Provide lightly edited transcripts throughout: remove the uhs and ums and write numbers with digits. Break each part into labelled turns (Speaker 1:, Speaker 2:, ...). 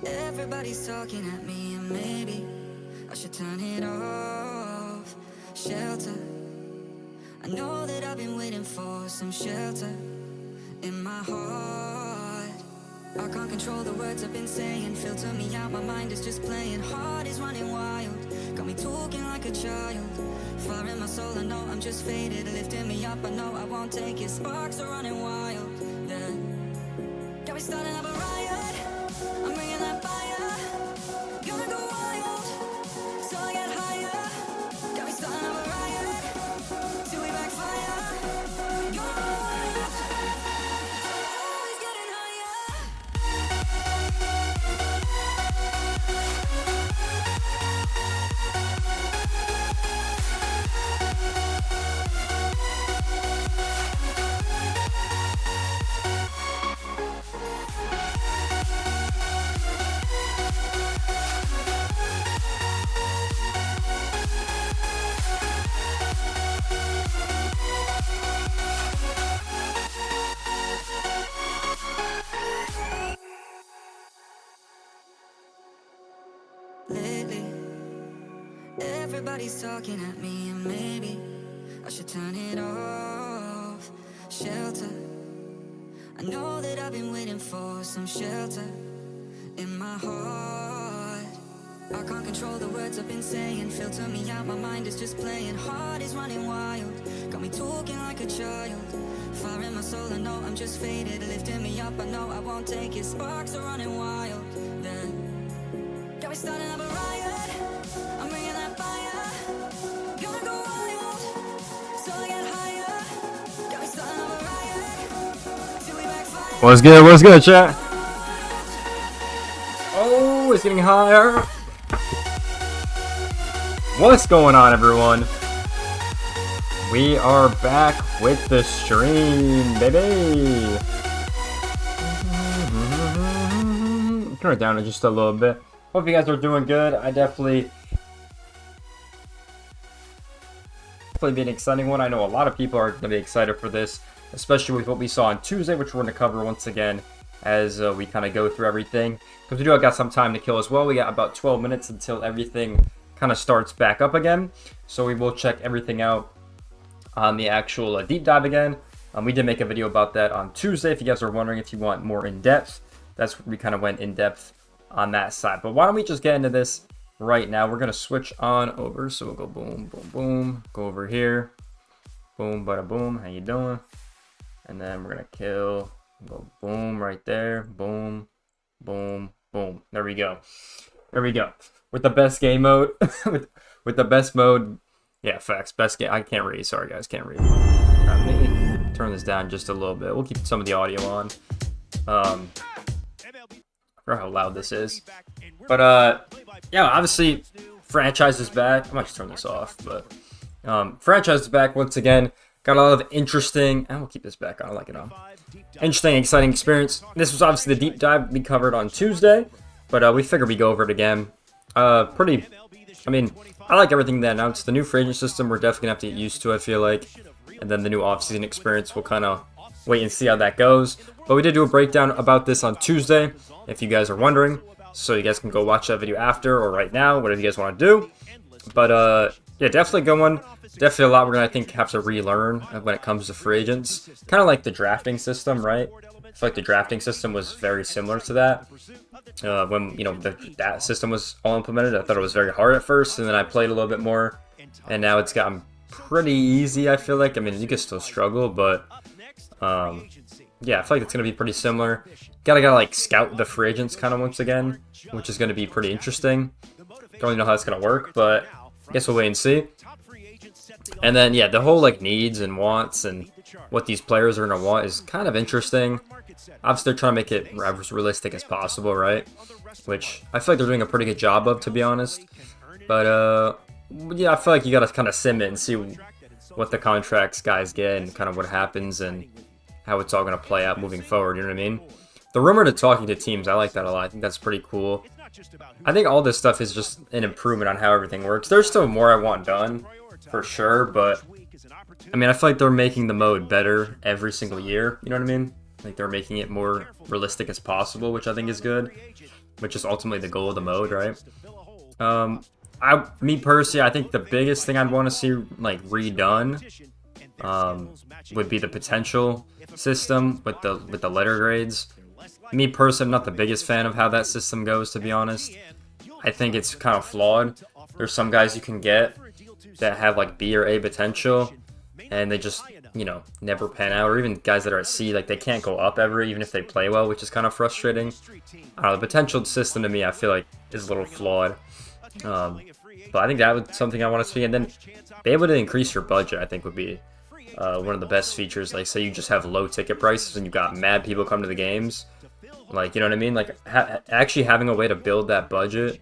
Speaker 1: Everybody's talking at me, and maybe I should turn it off. Shelter. I know that I've been waiting for some shelter in my heart. I can't control the words I've been saying. Filter me out, my mind is just playing. Heart is running wild, got me talking like a child. Fire in my soul, I know I'm just faded. Lifting me up, I know I won't take it. Sparks are running wild, yeah. Got me starting up a riot, I'm bringing that fire. Gonna go wild, so I get higher. Got me starting up a riot, till we backfire. Gonna go wild, always getting higher. Lately, everybody's talking at me, and maybe I should turn it off. Shelter. I know that I've been waiting for some shelter in my heart. I can't control the words I've been saying. Filter me out, my mind is just playing. Heart is running wild, got me talking like a child. Fire in my soul, I know I'm just faded. Lifting me up, I know I won't take it. Sparks are running wild, yeah. Got me starting up a riot, I'm bringing that fire. Gonna go wild, so I get higher. Got me starting up a riot, till we backfire.
Speaker 2: What's good? What's good, chat? Oh, it's getting higher. What's going on, everyone? We are back with the stream, baby. Turn it down just a little bit. Hope you guys are doing good. I definitely be an exciting one. I know a lot of people are going to be excited for this, especially with what we saw on Tuesday, which we're going to cover once again as we kind of go through everything. Because we do have got some time to kill as well. We got about 12 minutes until everything kind of starts back up again. So we will check everything out on the actual deep dive again. We did make a video about that on Tuesday. If you guys are wondering if you want more in depth, that's we kind of went in depth on that side. But why don't we just get into this right now? We're going to switch on over. So we'll go boom, boom, boom. Go over here. Boom, bada boom. How you doing? And then we're going to kill. Go boom right there. Boom, boom, boom. There we go. There we go. With the best game mode. with the best mode. Yeah, facts. Best game. I can't read. Sorry, guys. Can't read. Let me turn this down just a little bit. We'll keep some of the audio on. I forgot how loud this is. But, yeah, obviously, franchise is back. I might just turn this off. But, franchise is back once again. Got a lot of interesting... And we'll keep this back on. I like it on. Interesting, exciting experience. This was obviously the deep dive we covered on Tuesday. But, we figured we'd go over it again. Pretty... I mean, I like everything they announced. The new free agent system, we're definitely going to have to get used to, I feel like. And then the new offseason experience, we'll kind of wait and see how that goes. But we did do a breakdown about this on Tuesday, if you guys are wondering. So you guys can go watch that video after or right now, whatever you guys want to do. But, yeah, definitely good one. Definitely a lot we're going to, I think, have to relearn when it comes to free agents. Kind of like the drafting system, right? I feel like the drafting system was very similar to that. When, you know, that system was all implemented, I thought it was very hard at first, and then I played a little bit more, and now it's gotten pretty easy, I feel like. I mean, you can still struggle, but, yeah, I feel like it's going to be pretty similar. Gotta like, scout the free agents kind of once again, which is going to be pretty interesting. Don't really know how it's going to work, but I guess we'll wait and see. And then, yeah, the whole, like, needs and wants and what these players are going to want is kind of interesting. Obviously, they're trying to make it as realistic as possible, right? Which I feel like they're doing a pretty good job of, to be honest. But, yeah, I feel like you got to kind of sim it and see what the contracts guys get and kind of what happens and how it's all going to play out moving forward, you know what I mean? The rumor to talking to teams, I like that a lot. I think that's pretty cool. I think all this stuff is just an improvement on how everything works. There's still more I want done, for sure, but I mean, I feel like they're making the mode better every single year, you know what I mean? Like, they're making it more realistic as possible, which I think is good. which is ultimately the goal of the mode, right? Me personally, I think the biggest thing I'd want to see like redone would be the potential system with the letter grades. Me personally, I'm not the biggest fan of how that system goes, to be honest. I think it's kind of flawed. There's some guys you can get that have like B or A potential, and they just, you know, never pan out. Or even guys that are at C, like they can't go up ever, even if they play well, which is kind of frustrating. The potential system to me, I feel like, is a little flawed. But I think that was something I want to see. And then be able to increase your budget, I think, would be one of the best features. Like, say you just have low ticket prices and you've got mad people come to the games. Like, you know what I mean? Like, actually having a way to build that budget,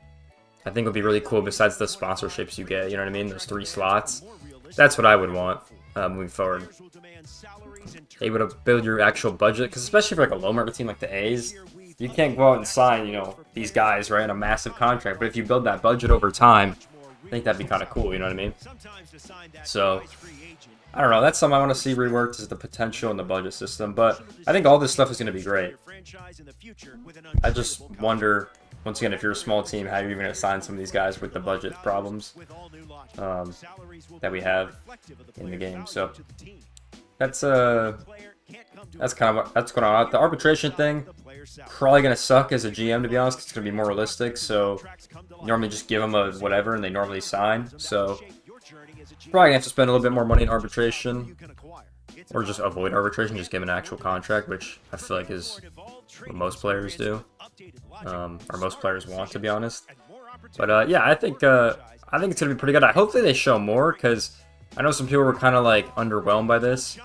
Speaker 2: I think would be really cool besides the sponsorships you get. You know what I mean? Those 3 slots. That's what I would want moving forward. Able to build your actual budget, because especially for like a low market team like the A's, you can't go out and sign, you know, these guys, right, in a massive contract. But if you build that budget over time, I think that'd be kind of cool, you know what I mean? So, I don't know. That's something I want to see reworked, is the potential in the budget system. But I think all this stuff is going to be great. I just wonder, once again, if you're a small team, how you're even going to sign some of these guys with the budget problems that we have in the game. So that's kind of what's going on. The arbitration thing, probably going to suck as a GM, to be honest. It's going to be more realistic. So normally just give them a whatever and they normally sign. So probably going to have to spend a little bit more money in arbitration, or just avoid arbitration, just give an actual contract, which I feel like is what most players do, or most players want, to be honest. But yeah, I think it's gonna be pretty good. Hopefully they show more, because I know some people were kind of like underwhelmed by this.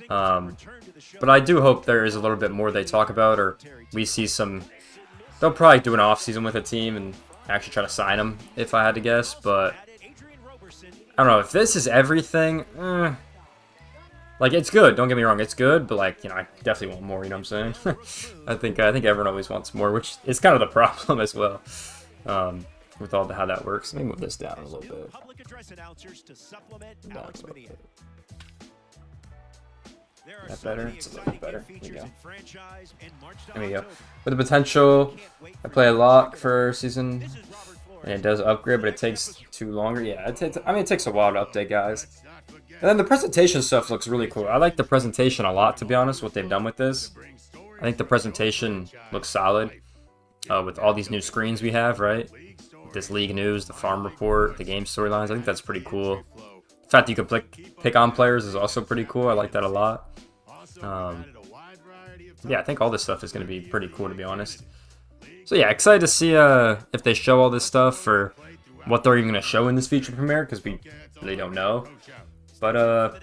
Speaker 2: But I do hope there is a little bit more they talk about, or we see some. They'll probably do an offseason with a team and actually try to sign them, if I had to guess. But I don't know if this is everything. Like, it's good. Don't get me wrong, it's good. But like, you know, I definitely want more. You know what I'm saying? I think everyone always wants more, which is kind of the problem as well. With all how that works. Let me move this down a little bit. That better? It's a little bit better. There we go. There we go. With the potential, I play a lot for season, and it does upgrade, but it takes too longer. Yeah, it takes a while to update, guys. And then the presentation stuff looks really cool. I like the presentation a lot, to be honest, what they've done with this. I think the presentation looks solid with all these new screens we have, right? This league news, the farm report, the game storylines. I think that's pretty cool. The fact that you can pick on players is also pretty cool. I like that a lot. Yeah, I think all this stuff is going to be pretty cool, to be honest. So yeah, excited to see if they show all this stuff, or what they're even going to show in this feature premiere, because we really don't know. But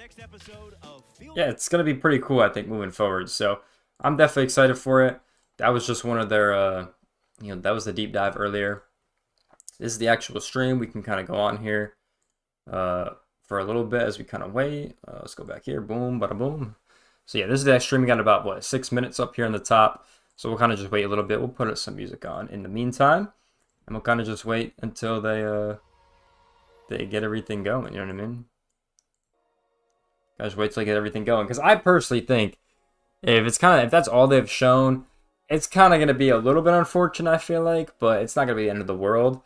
Speaker 2: yeah, it's going to be pretty cool, I think, moving forward. So I'm definitely excited for it. That was just one of their, that was the deep dive earlier. This is the actual stream. We can kind of go on here for a little bit as we kind of wait. Let's go back here. Boom, bada boom. So yeah, this is the stream. We got about, what, 6 minutes up here on the top. So we'll kind of just wait a little bit. We'll put some music on in the meantime. And we'll kind of just wait until they get everything going. You know what I mean? Guys, wait till they get everything going. Because I personally think if that's all they've shown, it's kind of going to be a little bit unfortunate, I feel like. But it's not going to be the end of the world.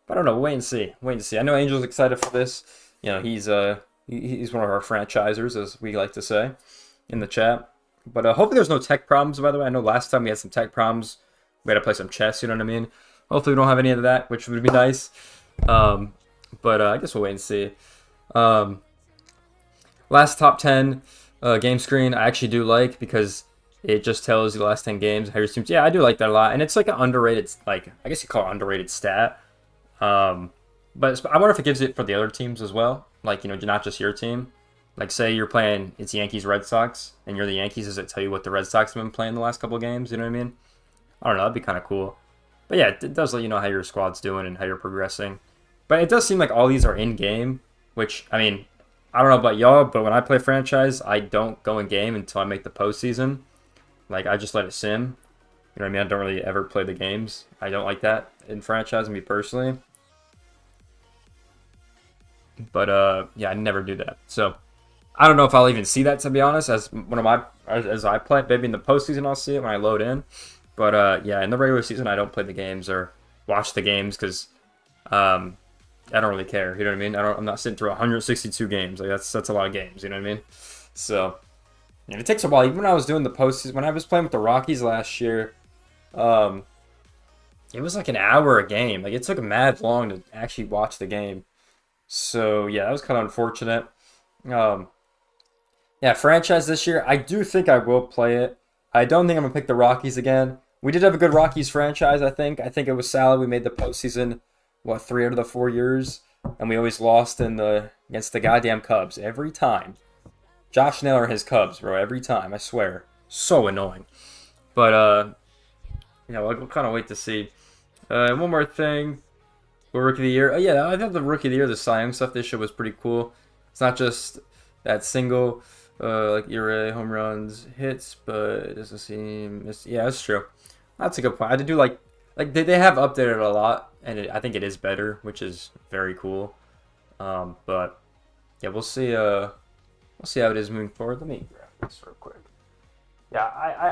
Speaker 2: But I don't know. Wait and see. Wait and see. I know Angel's excited for this. You know, he's one of our franchisers, as we like to say in the chat. But hopefully there's no tech problems, by the way. I know last time we had some tech problems. We had to play some chess, you know what I mean? Hopefully we don't have any of that, which would be nice. But I guess we'll wait and see. Last top 10 game screen I actually do like, because it just tells you the last 10 games, how your teams. Yeah, I do like that a lot. And it's like an underrated, like, I guess you call it underrated stat. But I wonder if it gives it for the other teams as well. Like, you know, not just your team. Like, say you're playing, it's Yankees, Red Sox, and you're the Yankees. Does it tell you what the Red Sox have been playing the last couple of games? You know what I mean? I don't know. That'd be kind of cool. But yeah, it does let you know how your squad's doing and how you're progressing. But it does seem like all these are in-game, which, I mean, I don't know about y'all, but when I play franchise, I don't go in-game until I make the postseason. Like, I just let it sim. You know what I mean? I don't really ever play the games. I don't like that in franchise, me personally. But, yeah, I never do that. So, I don't know if I'll even see that, to be honest, as I play. Maybe in the postseason I'll see it when I load in. But yeah, in the regular season, I don't play the games or watch the games because I don't really care. You know what I mean? I'm not sitting through 162 games. Like that's a lot of games. You know what I mean? So and it takes a while. Even when I was doing the postseason, when I was playing with the Rockies last year, um, it was like an hour a game. Like it took mad long to actually watch the game. So yeah, that was kind of unfortunate. Um, yeah, franchise this year. I do think I will play it. I don't think I'm gonna pick the Rockies again. We did have a good Rockies franchise. I think. I think it was solid. We made the postseason. What 3 out of the 4 years, and we always lost in the against the goddamn Cubs every time. Josh Naylor, his Cubs, bro, every time. I swear, so annoying. But yeah, we'll kind of wait to see. One more thing. For Rookie of the Year. Oh, yeah, I thought the Rookie of the Year, the Cy Young stuff this year was pretty cool. It's not just that single, like ERA, home runs, hits, but it doesn't seem. Yeah, that's true. That's a good point. I did do like they have updated it a lot, and I think it is better, which is very cool. But yeah, we'll see. We'll see how it is moving forward. Let me grab this real quick. Yeah,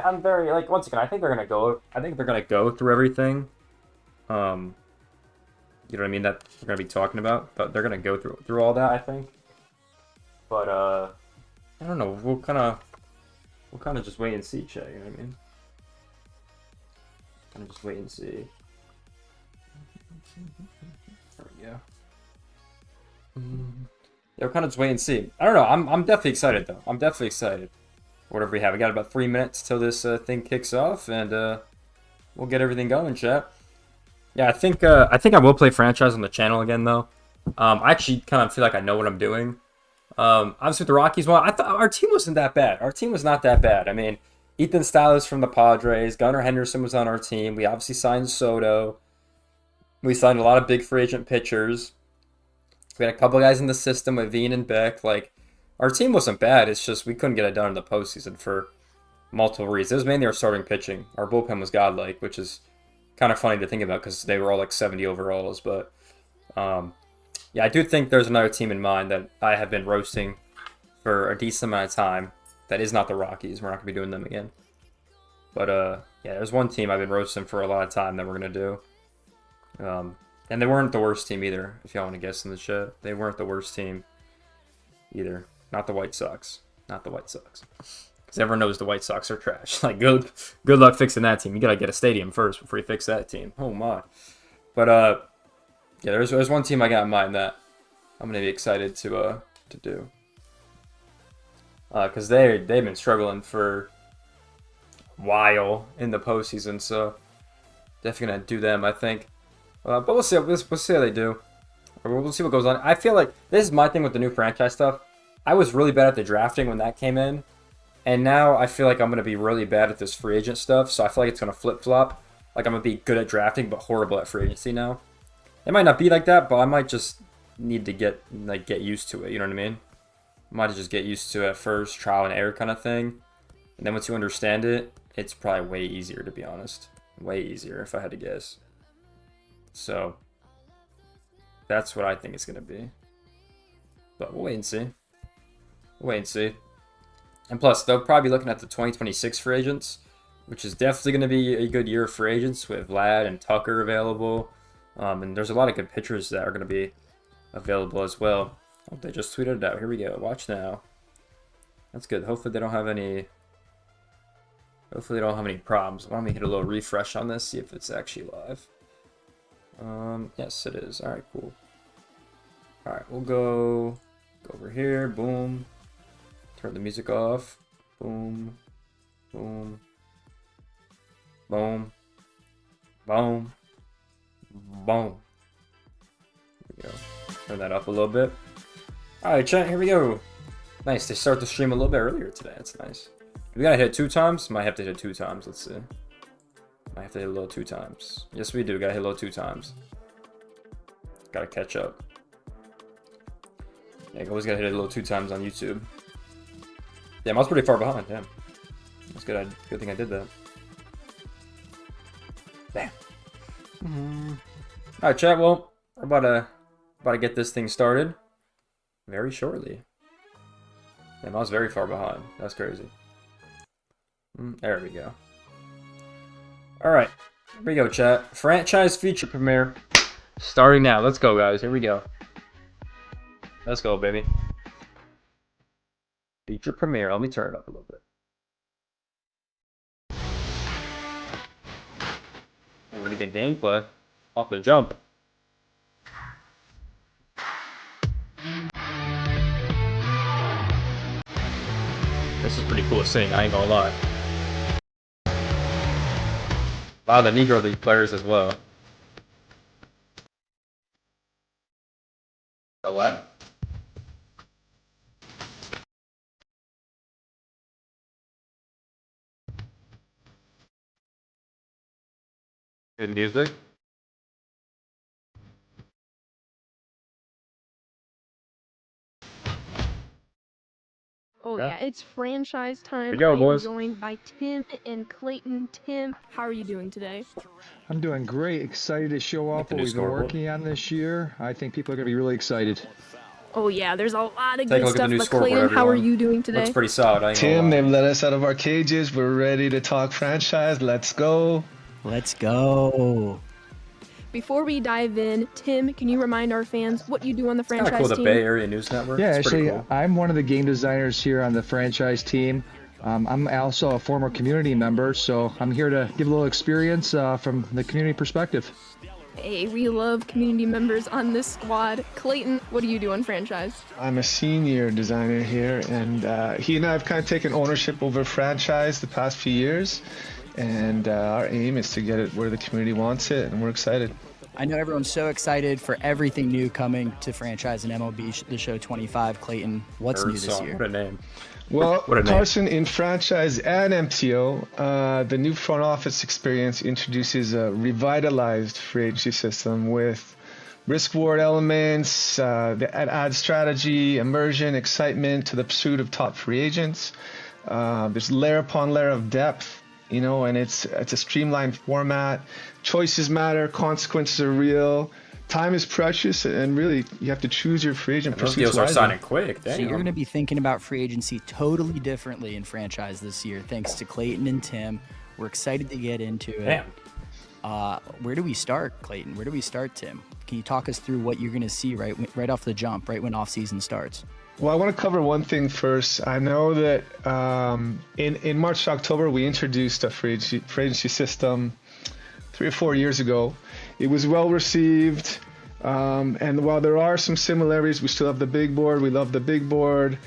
Speaker 2: I'm very like once again. I think they're gonna go. I think they're gonna go through everything. You know what I mean? That we're gonna be talking about, but they're gonna go through all that. I think. But I don't know. We'll kind of just wait and see, Che. You know what I mean? Kind of just wait and see. There we go. Yeah, we'll kind of just wait and see. I don't know. I'm definitely excited though. I'm definitely excited. Whatever we have, we got about 3 minutes till this thing kicks off, and we'll get everything going, chat. Yeah, I think I will play franchise on the channel again though. I actually kind of feel like I know what I'm doing. Obviously with the Rockies, well, I thought our team wasn't that bad. Our team was not that bad. I mean, Ethan Stiles from the Padres, Gunnar Henderson was on our team. We obviously signed Soto. We signed a lot of big free agent pitchers. We had a couple guys in the system with Veen and Beck. Like, our team wasn't bad. It's just we couldn't get it done in the postseason for multiple reasons. It was mainly our starting pitching. Our bullpen was godlike, which is kind of funny to think about because they were all like 70 overalls. But yeah, I do think there's another team in mind that I have been roasting for a decent amount of time. That is not the Rockies. We're not going to be doing them again. But yeah, there's one team I've been roasting for a lot of time that we're going to do. And they weren't the worst team either, if y'all want to guess in the chat. They weren't the worst team either. Not the White Sox. Not the White Sox. Because everyone knows the White Sox are trash. Like, good luck fixing that team. You got to get a stadium first before you fix that team. Oh, my. But, yeah, there's one team I got in mind that I'm going to be excited to do. Because they've been struggling for a while in the postseason, so definitely going to do them, I think. But we'll see. We'll see how they do. We'll see what goes on. I feel like this is my thing with the new franchise stuff. I was really bad at the drafting when that came in, and now I feel like I'm going to be really bad at this free agent stuff. So I feel like it's going to flip flop. Like I'm going to be good at drafting, but horrible at free agency now. It might not be like that, but I might just need to get used to it. You know what I mean? I might just get used to it at first, trial and error kind of thing, and then once you understand it, it's probably way easier, to be honest. Way easier if I had to guess. So that's what I think it's going to be. But we'll wait and see. We'll wait and see. And plus, they'll probably be looking at the 2026 free agents, which is definitely going to be a good year for agents with Vlad and Tucker available. And there's a lot of good pitchers that are going to be available as well. Oh, they just tweeted it out. Here we go. Watch now. That's good. Hopefully they don't have any problems. Why don't we hit a little refresh on this, see if it's actually live. Yes, it is. All right, cool. All right, we'll go over here. Boom. Turn the music off. Boom. Boom. Boom. Boom. Boom. There we go. Turn that up a little bit. All right, chat. Here we go. Nice. They start the stream a little bit earlier today. That's nice. We gotta hit it 2 times. Might have to hit it 2 times. Let's see. Might have to hit a little 2 times. Yes, we do. Gotta hit a little 2 times. Gotta catch up. Yeah, always gotta hit it a little 2 times on YouTube. Damn, I was pretty far behind. Damn. That's good. Good thing I did that. Damn. All right, chat. Well, we're about to get this thing started very shortly. Damn, I was very far behind. That's crazy. There we go. All right, here we go, chat. Franchise feature premiere starting now. Let's go, guys. Here we go. Let's go, baby. Feature premiere. Let me turn it up a little bit. What do you think, gameplay? Off the jump. This is pretty cool to sing, I ain't gonna lie. A lot of the Negro League players as well. The what? Good music.
Speaker 3: Oh yeah, it's franchise time.
Speaker 2: Here we go, boys.
Speaker 3: I'm joined by Tim and Clayton. Tim, how are you doing today?
Speaker 4: I'm doing great. Excited to show off what we've been working on this year. I think people are going to be really excited.
Speaker 3: Oh yeah, there's a lot of
Speaker 2: Take a
Speaker 3: good
Speaker 2: look at the
Speaker 3: stuff.
Speaker 2: new
Speaker 3: But
Speaker 2: scoreboard,
Speaker 3: Clayton, how are
Speaker 2: everyone.
Speaker 3: you doing today?
Speaker 2: Looks pretty solid. I ain't gonna
Speaker 5: Tim,
Speaker 2: lie.
Speaker 5: they've let us out of our cages. We're ready to talk franchise. Let's go.
Speaker 6: Let's go.
Speaker 3: Before we dive in, Tim, can you remind our fans what you do on the
Speaker 2: Kind of
Speaker 3: franchise
Speaker 2: cool, the
Speaker 3: team?
Speaker 2: Bay Area News Network.
Speaker 4: Yeah,
Speaker 2: It's pretty
Speaker 4: actually,
Speaker 2: cool.
Speaker 4: I'm one of the game designers here on the franchise team. I'm also a former community member, so I'm here to give a little experience from the community perspective.
Speaker 3: Hey, we love community members on this squad. Clayton, what do you do on franchise?
Speaker 5: I'm a senior designer here, and he and I have kind of taken ownership over franchise the past few years. And our aim is to get it where the community wants it, and we're excited.
Speaker 6: I know everyone's so excited for everything new coming to franchise and MLB The Show 25. Clayton, what's new this
Speaker 2: Birdsong,
Speaker 6: year?
Speaker 2: What a name.
Speaker 5: Well,
Speaker 2: What a name.
Speaker 5: Carson, in franchise and MTO, the new front office experience introduces a revitalized free agency system with risk-reward elements that add strategy, immersion, excitement to the pursuit of top free agents. There's layer upon layer of depth. And it's a streamlined format. Choices matter, consequences are real. Time is precious, and really, you have to choose your free agent
Speaker 2: Those
Speaker 5: pursuits
Speaker 2: deals are
Speaker 5: wisely.
Speaker 2: signing quick.
Speaker 6: So you're going to
Speaker 2: Damn.
Speaker 6: be thinking about free agency totally differently in franchise this year, thanks to Clayton and Tim. We're excited to get into it.
Speaker 2: Damn.
Speaker 6: Where do we start, Clayton? Where do we start, Tim? Can you talk us through what you're going to see right off the jump, right when offseason starts?
Speaker 5: Well, I want to cover one thing first. I know that in March to October, we introduced a free agency system 3 or 4 years ago. It was well received. And while there are some similarities, we still have the big board. We love the big board.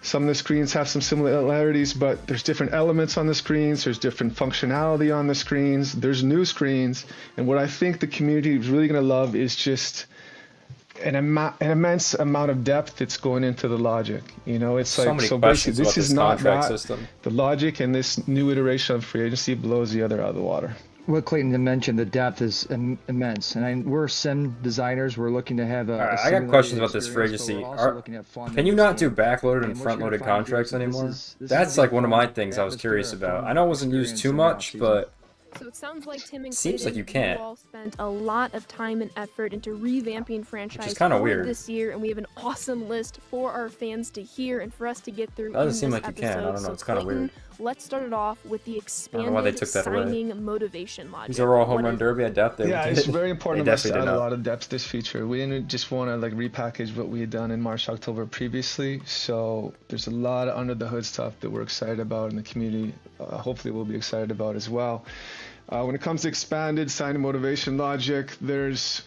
Speaker 5: Some of the screens have some similarities, but there's different elements on the screens. There's different functionality on the screens. There's new screens. And what I think the community is really going to love is just an immense amount of depth that's going into the logic. It's
Speaker 2: So
Speaker 5: like,
Speaker 2: many
Speaker 5: so
Speaker 2: questions
Speaker 5: basically,
Speaker 2: about
Speaker 5: this is
Speaker 2: this
Speaker 5: not
Speaker 2: contract
Speaker 5: that.
Speaker 2: system.
Speaker 5: The logic in this new iteration of free agency blows the other out of the water.
Speaker 4: What Clayton mentioned, the depth is immense. And we're sim designers. We're looking to have a.
Speaker 2: All right,
Speaker 4: a
Speaker 2: I got questions about
Speaker 4: simulated
Speaker 2: this free
Speaker 4: experience, but
Speaker 2: agency.
Speaker 4: we're also looking at fun
Speaker 2: Can you
Speaker 4: in
Speaker 2: not
Speaker 4: this
Speaker 2: do
Speaker 4: game.
Speaker 2: backloaded and
Speaker 4: And what you're
Speaker 2: front-loaded
Speaker 4: gonna find here
Speaker 2: contracts
Speaker 4: is that this
Speaker 2: anymore?
Speaker 4: is
Speaker 2: That's
Speaker 4: gonna
Speaker 2: like
Speaker 4: be
Speaker 2: one of
Speaker 4: fun
Speaker 2: my things I was
Speaker 4: atmosphere,
Speaker 2: curious
Speaker 4: a
Speaker 2: about.
Speaker 4: fun
Speaker 2: I know it wasn't used
Speaker 4: experience
Speaker 2: too
Speaker 4: in the
Speaker 2: much,
Speaker 4: offseason.
Speaker 2: but
Speaker 3: So it sounds like Tim and
Speaker 2: Seems like
Speaker 3: Clayton,
Speaker 2: you can't.
Speaker 3: all spent a lot of time and effort into revamping franchise
Speaker 2: kinda
Speaker 3: for
Speaker 2: weird.
Speaker 3: this year, and we have an awesome list for our fans to hear and for us to get through.
Speaker 2: Doesn't
Speaker 3: in
Speaker 2: seem
Speaker 3: this
Speaker 2: like you can. I
Speaker 3: episode.
Speaker 2: don't know,
Speaker 3: So
Speaker 2: it's kinda
Speaker 3: Clayton,
Speaker 2: weird.
Speaker 3: Let's start it off with the
Speaker 2: know why they
Speaker 3: expanded
Speaker 2: took that away.
Speaker 3: signing motivation logic.
Speaker 2: these are all home
Speaker 3: What
Speaker 2: run
Speaker 3: is-
Speaker 2: derby at depth.
Speaker 5: Yeah, it's very important
Speaker 2: They
Speaker 5: to us to
Speaker 2: definitely
Speaker 5: add
Speaker 2: did
Speaker 5: a
Speaker 2: not.
Speaker 5: lot of depth to this feature. We didn't just want to repackage what we had done in March, October previously. So there's a lot of under the hood stuff that we're excited about, and the community hopefully will be excited about as well. When it comes to expanded sign and motivation logic, there's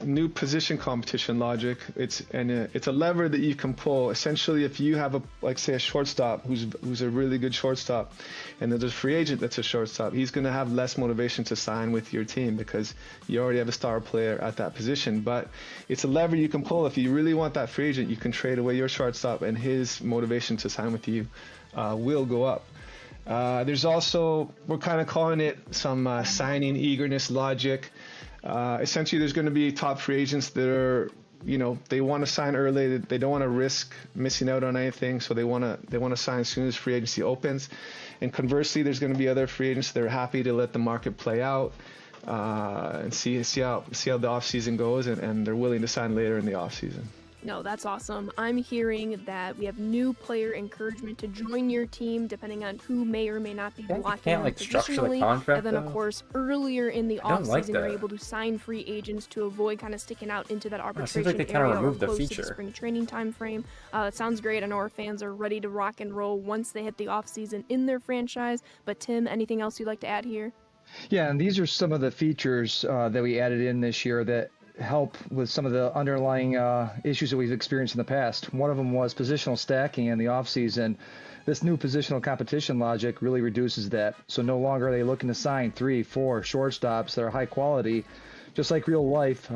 Speaker 5: new position competition logic. It's a lever that you can pull. Essentially, if you have say a shortstop who's a really good shortstop, and there's a free agent that's a shortstop, he's going to have less motivation to sign with your team because you already have a star player at that position. But it's a lever you can pull. If you really want that free agent, you can trade away your shortstop, and his motivation to sign with you will go up. There's also, we're kind of calling it some signing eagerness logic. Essentially, there's going to be top free agents that are, they want to sign early. They don't want to risk missing out on anything, so they want to sign as soon as free agency opens. And conversely, there's going to be other free agents that are happy to let the market play out and see how the offseason goes, and they're willing to sign later in the offseason.
Speaker 3: No, that's awesome. I'm hearing that we have new player encouragement to join your team, depending on who may or may not be
Speaker 2: You
Speaker 3: locking
Speaker 2: can't
Speaker 3: in
Speaker 2: like structure the
Speaker 3: positionally.
Speaker 2: contract
Speaker 3: And then, of
Speaker 2: though?
Speaker 3: course, earlier in the
Speaker 2: I don't like
Speaker 3: offseason, you're
Speaker 2: that.
Speaker 3: able to sign free agents to avoid kind of sticking out into that
Speaker 2: Oh, it
Speaker 3: arbitration
Speaker 2: seems like they kind of
Speaker 3: area or
Speaker 2: removed the
Speaker 3: close to the
Speaker 2: feature.
Speaker 3: spring training time frame. It sounds great. I know our fans are ready to rock and roll once they hit the offseason in their franchise. But Tim, anything else you'd like to add here?
Speaker 4: Yeah, and these are some of the features that we added in this year that help with some of the underlying issues that we've experienced in the past. One of them was positional stacking in the offseason. This new positional competition logic really reduces that. So no longer are they looking to sign 3, 4 shortstops that are high quality. Just like real life,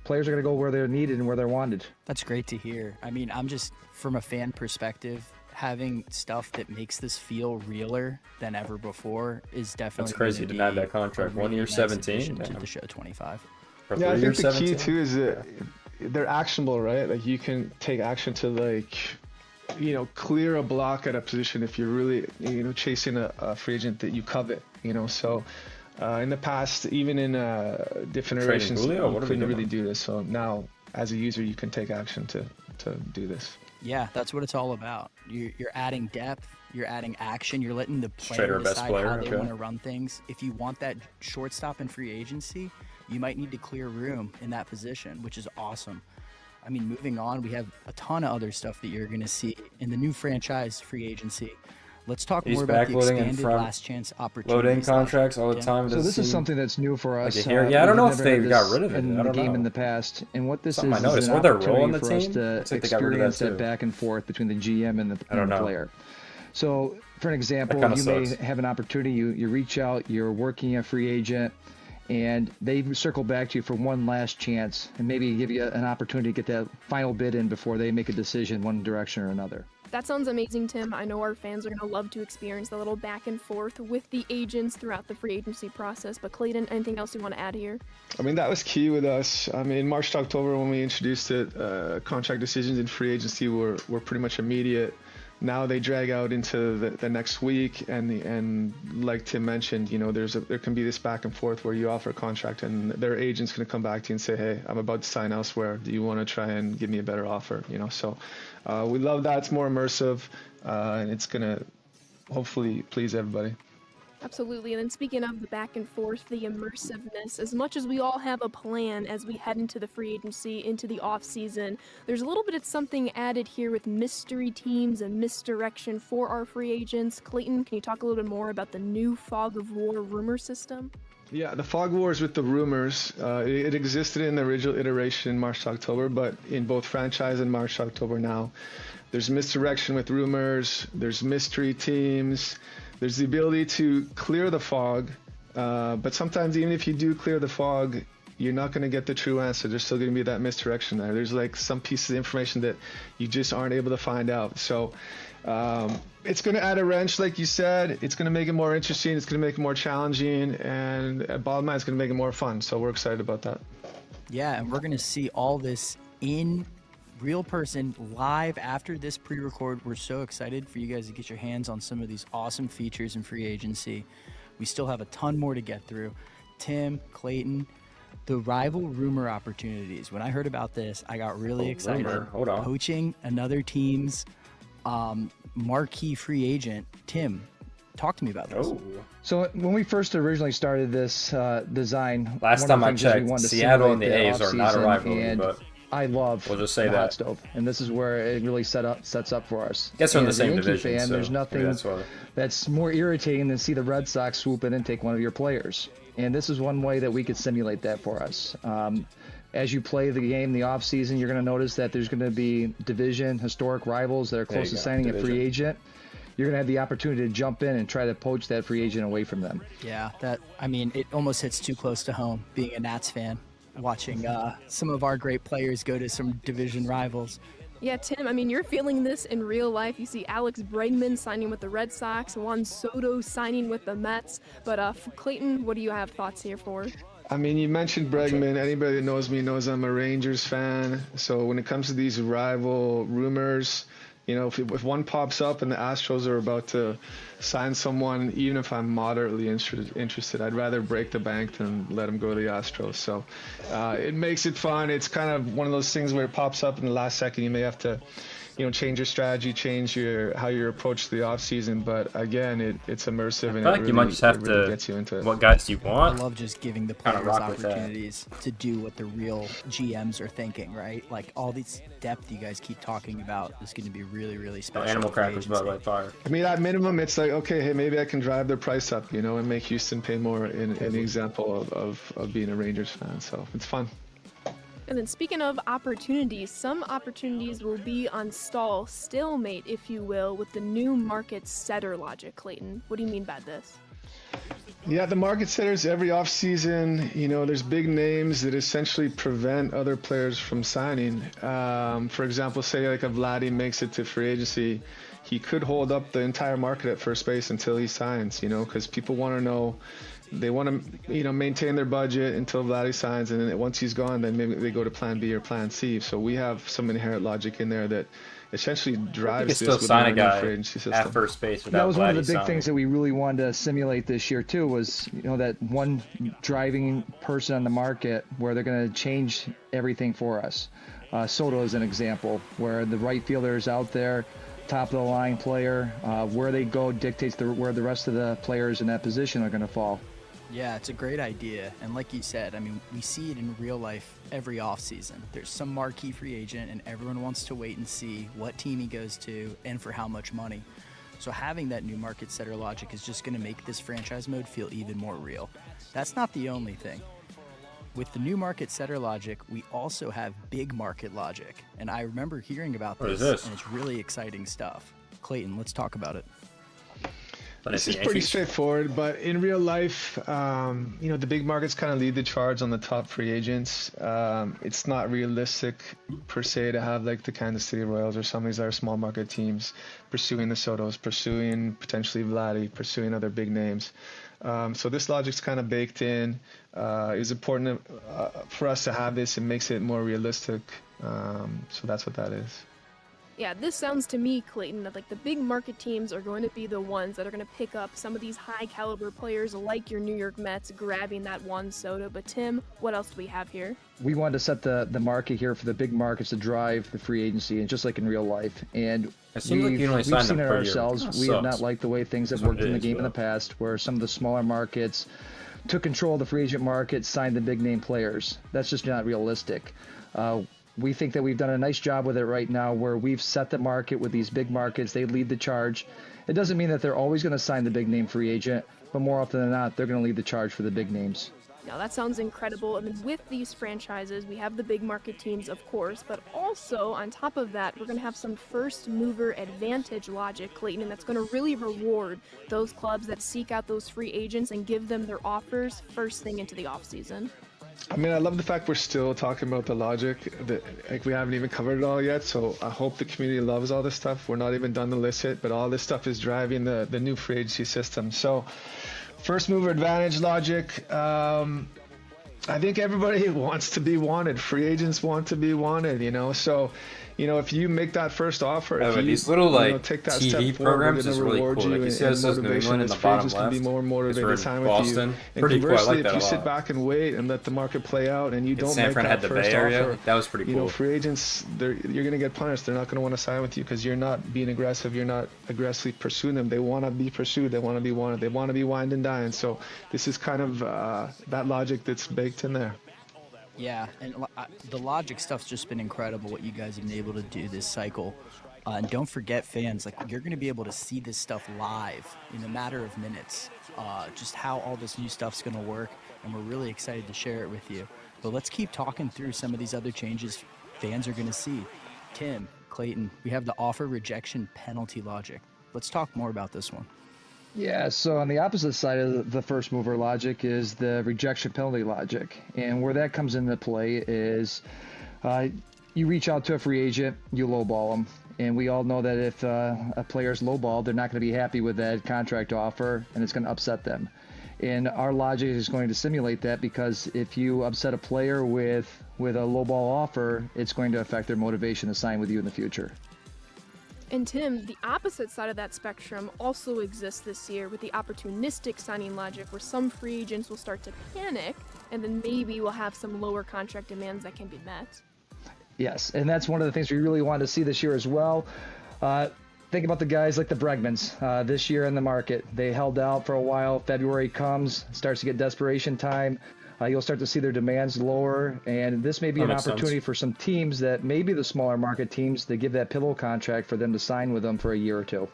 Speaker 4: players are going to go where they're needed and where they're wanted.
Speaker 6: That's great to hear. I mean, I'm just, from a fan perspective, having stuff that makes this feel realer than ever before is definitely.
Speaker 2: That's crazy to deny that contract. 1 year, 17.
Speaker 6: To the show 25.
Speaker 5: Yeah, I think the key
Speaker 2: 17?
Speaker 5: too is that they're actionable, right? Like you can take action to clear a block at a position if you're really, chasing a free agent that you covet, So in the past, even in different iterations,
Speaker 2: Julio?
Speaker 5: you
Speaker 2: What are we
Speaker 5: couldn't really
Speaker 2: doing?
Speaker 5: do this. So now, as a user, you can take action to do this.
Speaker 6: Yeah, that's what it's all about. You're adding depth, you're adding action, you're letting the
Speaker 2: Straight
Speaker 6: player
Speaker 2: or best
Speaker 6: decide
Speaker 2: player,
Speaker 6: how they
Speaker 2: okay.
Speaker 6: want to run things. If you want that shortstop in free agency, you might need to clear room in that position, which is awesome. I mean, moving on, we have a ton of other stuff that you're going to see in the new franchise free agency. Let's talk
Speaker 2: He's
Speaker 6: more about the
Speaker 2: backloading in
Speaker 6: expanded
Speaker 2: front,
Speaker 6: last chance opportunities.
Speaker 2: Loading contracts all the
Speaker 6: Tim?
Speaker 2: time.
Speaker 4: So this is something that's new for us.
Speaker 2: like a hair- yeah, I don't
Speaker 4: we've
Speaker 2: know if
Speaker 4: never
Speaker 2: they
Speaker 4: had
Speaker 2: got
Speaker 4: this
Speaker 2: rid of it.
Speaker 4: in
Speaker 2: I
Speaker 4: the
Speaker 2: don't
Speaker 4: game
Speaker 2: know.
Speaker 4: in the past. And what this
Speaker 2: Something I
Speaker 4: is
Speaker 2: noticed.
Speaker 4: an
Speaker 2: Were there role
Speaker 4: opportunity
Speaker 2: on the
Speaker 4: for us
Speaker 2: team?
Speaker 4: to
Speaker 2: Looks like they got rid of that
Speaker 4: experience that
Speaker 2: too.
Speaker 4: back and forth between the GM and
Speaker 2: I don't
Speaker 4: the
Speaker 2: know.
Speaker 4: player. So, for an example,
Speaker 2: kinda
Speaker 4: you may
Speaker 2: sucks.
Speaker 4: have an opportunity. You reach out. You're working a free agent, and they circle back to you for one last chance, and maybe give you an opportunity to get that final bid in before they make a decision one direction or another.
Speaker 3: That sounds amazing, Tim. I know our fans are going to love to experience the little back and forth with the agents throughout the free agency process. But Clayton, anything else you want to add here?
Speaker 5: I mean, that was key with us. I mean, March to October when we introduced it, contract decisions in free agency were pretty much immediate. Now they drag out into the next week, and like Tim mentioned, there can be this back and forth where you offer a contract and their agent's going to come back to you and say, hey, I'm about to sign elsewhere. Do you want to try and give me a better offer? So we love that. It's more immersive, and it's going to hopefully please everybody.
Speaker 3: Absolutely. And then speaking of the back and forth, the immersiveness, as much as we all have a plan as we head into the free agency, into the off season, there's a little bit of something added here with mystery teams and misdirection for our free agents. Clayton, can you talk a little bit more about the new Fog of War rumor system?
Speaker 5: Yeah, the fog wars with the rumors, it existed in the original iteration March to October, but in both franchise and March to October now, there's misdirection with rumors, there's mystery teams, there's the ability to clear the fog, but sometimes even if you do clear the fog, you're not going to get the true answer. There's still going to be that misdirection there. There's like some pieces of information that you just aren't able to find out. So it's going to add a wrench, like you said. It's going to make it more interesting. It's going to make it more challenging. And bottom line, it's going to make it more fun. So we're excited about that.
Speaker 6: Yeah, and we're going to see all this in real person live after this pre-record. We're so excited for you guys to get your hands on some of these awesome features in free agency. We still have a ton more to get through. Tim, Clayton, the rival rumor opportunities. When I heard about this, I got really excited.
Speaker 2: Rumor. Hold on.
Speaker 6: Poaching another team's marquee free agent. Tim, talk to me about this.
Speaker 2: Oh.
Speaker 4: So when we first originally started this design,
Speaker 2: Last
Speaker 4: one of
Speaker 2: time
Speaker 4: the
Speaker 2: I
Speaker 4: things is we
Speaker 2: checked,
Speaker 4: wanted to
Speaker 2: Seattle and the
Speaker 4: simulate
Speaker 2: A's are not a
Speaker 4: offseason,
Speaker 2: rivalry,
Speaker 4: and
Speaker 2: but
Speaker 4: I love
Speaker 2: we'll just say
Speaker 4: the hot
Speaker 2: that.
Speaker 4: stove, and this is where it really sets up for us.
Speaker 2: Guess we're in the
Speaker 4: As a
Speaker 2: same
Speaker 4: Yankee
Speaker 2: division,
Speaker 4: fan,
Speaker 2: so
Speaker 4: there's
Speaker 2: maybe
Speaker 4: nothing
Speaker 2: that's why.
Speaker 4: that's more irritating than see the Red Sox swoop in and take one of your players. And this is one way that we could simulate that for us. As you play the game, the offseason, you're going to notice that there's going to be division, historic rivals that are
Speaker 2: There you
Speaker 4: close to
Speaker 2: go,
Speaker 4: signing a free
Speaker 2: division.
Speaker 4: agent. You're going to have the opportunity to jump in and try to poach that free agent away from them.
Speaker 6: Yeah, it almost hits too close to home being a Nats fan, watching some of our great players go to some division rivals.
Speaker 3: Yeah, Tim, I mean, you're feeling this in real life. You see Alex Bregman signing with the Red Sox, Juan Soto signing with the Mets. But Clayton, what do you have thoughts here for?
Speaker 5: I mean, you mentioned Bregman. Anybody that knows me knows I'm a Rangers fan. So when it comes to these rival rumors, if one pops up and the Astros are about to sign someone, even if I'm moderately interested. I'd rather break the bank than let him go to the Astros. So it makes it fun. It's kind of one of those things where it pops up in the last second. You may have to, change your strategy, change how you approach the off season. But again, it's immersive, and
Speaker 2: I feel like you might just have to.
Speaker 5: Gets you into it.
Speaker 2: What guys do you
Speaker 6: I
Speaker 2: want?
Speaker 6: love just giving the
Speaker 2: Kinda
Speaker 6: players
Speaker 2: rock with that.
Speaker 6: opportunities to do what the real GMs are thinking, right? Like all this depth you guys keep talking about is going to be really, really special.
Speaker 2: Animal
Speaker 6: for
Speaker 2: crackers, by
Speaker 6: agency.
Speaker 2: the way, fire.
Speaker 5: I mean, at minimum, it's like, okay, hey, maybe I can drive their price up, and make Houston pay more in the example of being a Rangers fan. So it's fun.
Speaker 3: And then speaking of opportunities, some opportunities will be on stalemate, if you will, with the new market setter logic, Clayton. What do you mean by this?
Speaker 5: Yeah, the market setters every offseason, there's big names that essentially prevent other players from signing. For example, say like a Vladdy makes it to free agency, he could hold up the entire market at first base until he signs, because people want to know. They want to, maintain their budget until Vladdy signs, and then once he's gone, then maybe they go to Plan B or Plan C. So we have some inherent logic in there that essentially drives
Speaker 2: You can still
Speaker 5: this
Speaker 2: sign a
Speaker 5: within our
Speaker 2: guy
Speaker 5: free agency system.
Speaker 2: at first base without
Speaker 4: That was one of the
Speaker 2: Vladdy
Speaker 4: big
Speaker 2: signing.
Speaker 4: things that we really wanted to simulate this year too, was that one driving person on the market where they're going to change everything for us. Soto is an example where the right fielder is out there, top of the line player, where they go dictates where the rest of the players in that position are going to fall.
Speaker 6: Yeah, it's a great idea. And like you said, I mean, we see it in real life every offseason. There's some marquee free agent, and everyone wants to wait and see what team he goes to and for how much money. So having that new market setter logic is just going to make this franchise mode feel even more real. That's not the only thing. With the new market setter logic, we also have big market logic. And I remember hearing about
Speaker 2: What is
Speaker 6: this,
Speaker 2: this?
Speaker 6: and it's really exciting stuff. Clayton, let's talk about it.
Speaker 5: This is pretty straightforward, but in real life, the big markets kind of lead the charge on the top free agents. It's not realistic per se to have like the Kansas City Royals or some of these other small market teams pursuing the Sotos, pursuing potentially Vladdy, pursuing other big names. So this logic's kind of baked in. It's important for us to have this. It makes it more realistic. So that's what that is.
Speaker 3: Yeah, this sounds to me, Clayton, that like the big market teams are going to be the ones that are going to pick up some of these high caliber players like your New York Mets grabbing that Juan Soto. But Tim, what else do we have here?
Speaker 4: We wanted to set the market here for the big markets to drive the free agency, and just like in real life. And
Speaker 2: It seems like you only
Speaker 4: we've
Speaker 2: signed
Speaker 4: seen
Speaker 2: them
Speaker 4: it
Speaker 2: per year.
Speaker 4: ourselves.
Speaker 2: Kinda
Speaker 4: We have not
Speaker 2: sucks.
Speaker 4: liked the way things have
Speaker 2: That's what
Speaker 4: worked in the
Speaker 2: it is,
Speaker 4: game in the
Speaker 2: but-
Speaker 4: past, where some of the smaller markets took control of the free agent market, signed the big name players. That's just not realistic. We think that we've done a nice job with it right now, where we've set the market with these big markets. They lead the charge. It doesn't mean that they're always going to sign the big name free agent, but more often than not, they're going to lead the charge for the big names.
Speaker 3: Now that sounds incredible. And then with these franchises, we have the big market teams, of course, but also on top of that, we're going to have some first mover advantage logic, Clayton, and that's going to really reward those clubs that seek out those free agents and give them their offers first thing into the offseason.
Speaker 5: I mean, I love the fact we're still talking about the logic. Like we haven't even covered it all yet. So I hope the community loves all this stuff. We're not even done the list yet, but all this stuff is driving the new free agency system. So first mover advantage logic. I think everybody wants to be wanted. Free agents want to be wanted, So, if you make that first offer,
Speaker 2: Yeah,
Speaker 5: if
Speaker 2: but
Speaker 5: you,
Speaker 2: these little, like,
Speaker 5: take that
Speaker 2: TV
Speaker 5: step forward,
Speaker 2: programs
Speaker 5: we're
Speaker 2: is
Speaker 5: gonna
Speaker 2: really
Speaker 5: reward
Speaker 2: cool.
Speaker 5: you
Speaker 2: Like, you see how it
Speaker 5: and
Speaker 2: says New
Speaker 5: motivation.
Speaker 2: England in
Speaker 5: As
Speaker 2: the
Speaker 5: free
Speaker 2: bottom
Speaker 5: agents can be
Speaker 2: left?
Speaker 5: more motivated
Speaker 2: It's
Speaker 5: to
Speaker 2: for
Speaker 5: sign with
Speaker 2: Boston.
Speaker 5: you. And
Speaker 2: Pretty cool. I
Speaker 5: conversely,
Speaker 2: like that
Speaker 5: if you
Speaker 2: a
Speaker 5: sit
Speaker 2: lot.
Speaker 5: back and wait and let the market play out, and you don't
Speaker 2: San
Speaker 5: make
Speaker 2: Fran
Speaker 5: that
Speaker 2: had the
Speaker 5: first
Speaker 2: Bay Area.
Speaker 5: offer,
Speaker 2: That was pretty cool.
Speaker 5: free agents, you're going to get punished. They're not going to want to sign with you because you're not being aggressive. You're not aggressively pursuing them. They want to be pursued. They want to be wanted. They want to be wined and dined. So this is kind of that logic that's baked in there.
Speaker 6: Yeah, and the logic stuff's just been incredible what you guys have been able to do this cycle. And don't forget, fans, like you're going to be able to see this stuff live in a matter of minutes, just how all this new stuff's going to work, and we're really excited to share it with you. But let's keep talking through some of these other changes fans are going to see. Tim, Clayton, we have the offer rejection penalty logic. Let's talk more about this one.
Speaker 4: Yeah, so on the opposite side of the first mover logic is the rejection penalty logic. And where that comes into play is you reach out to a free agent, you lowball them. And we all know that if a player's lowballed, they're not going to be happy with that contract offer, and it's going to upset them. And our logic is going to simulate that, because if you upset a player with a lowball offer, it's going to affect their motivation to sign with you in the future.
Speaker 3: And Tim, the opposite side of that spectrum also exists this year with the opportunistic signing logic where some free agents will start to panic and then maybe we'll have some lower contract demands that can be met.
Speaker 4: Yes, and that's one of the things we really wanted to see this year as well. Think about the guys like the Bregmans this year in the market. They held out for a while. February comes, starts to get desperation time. You'll start to see their demands lower, and this may be an opportunity for some teams that maybe the smaller market teams to give that pivotal contract for them to sign with them for a year or two.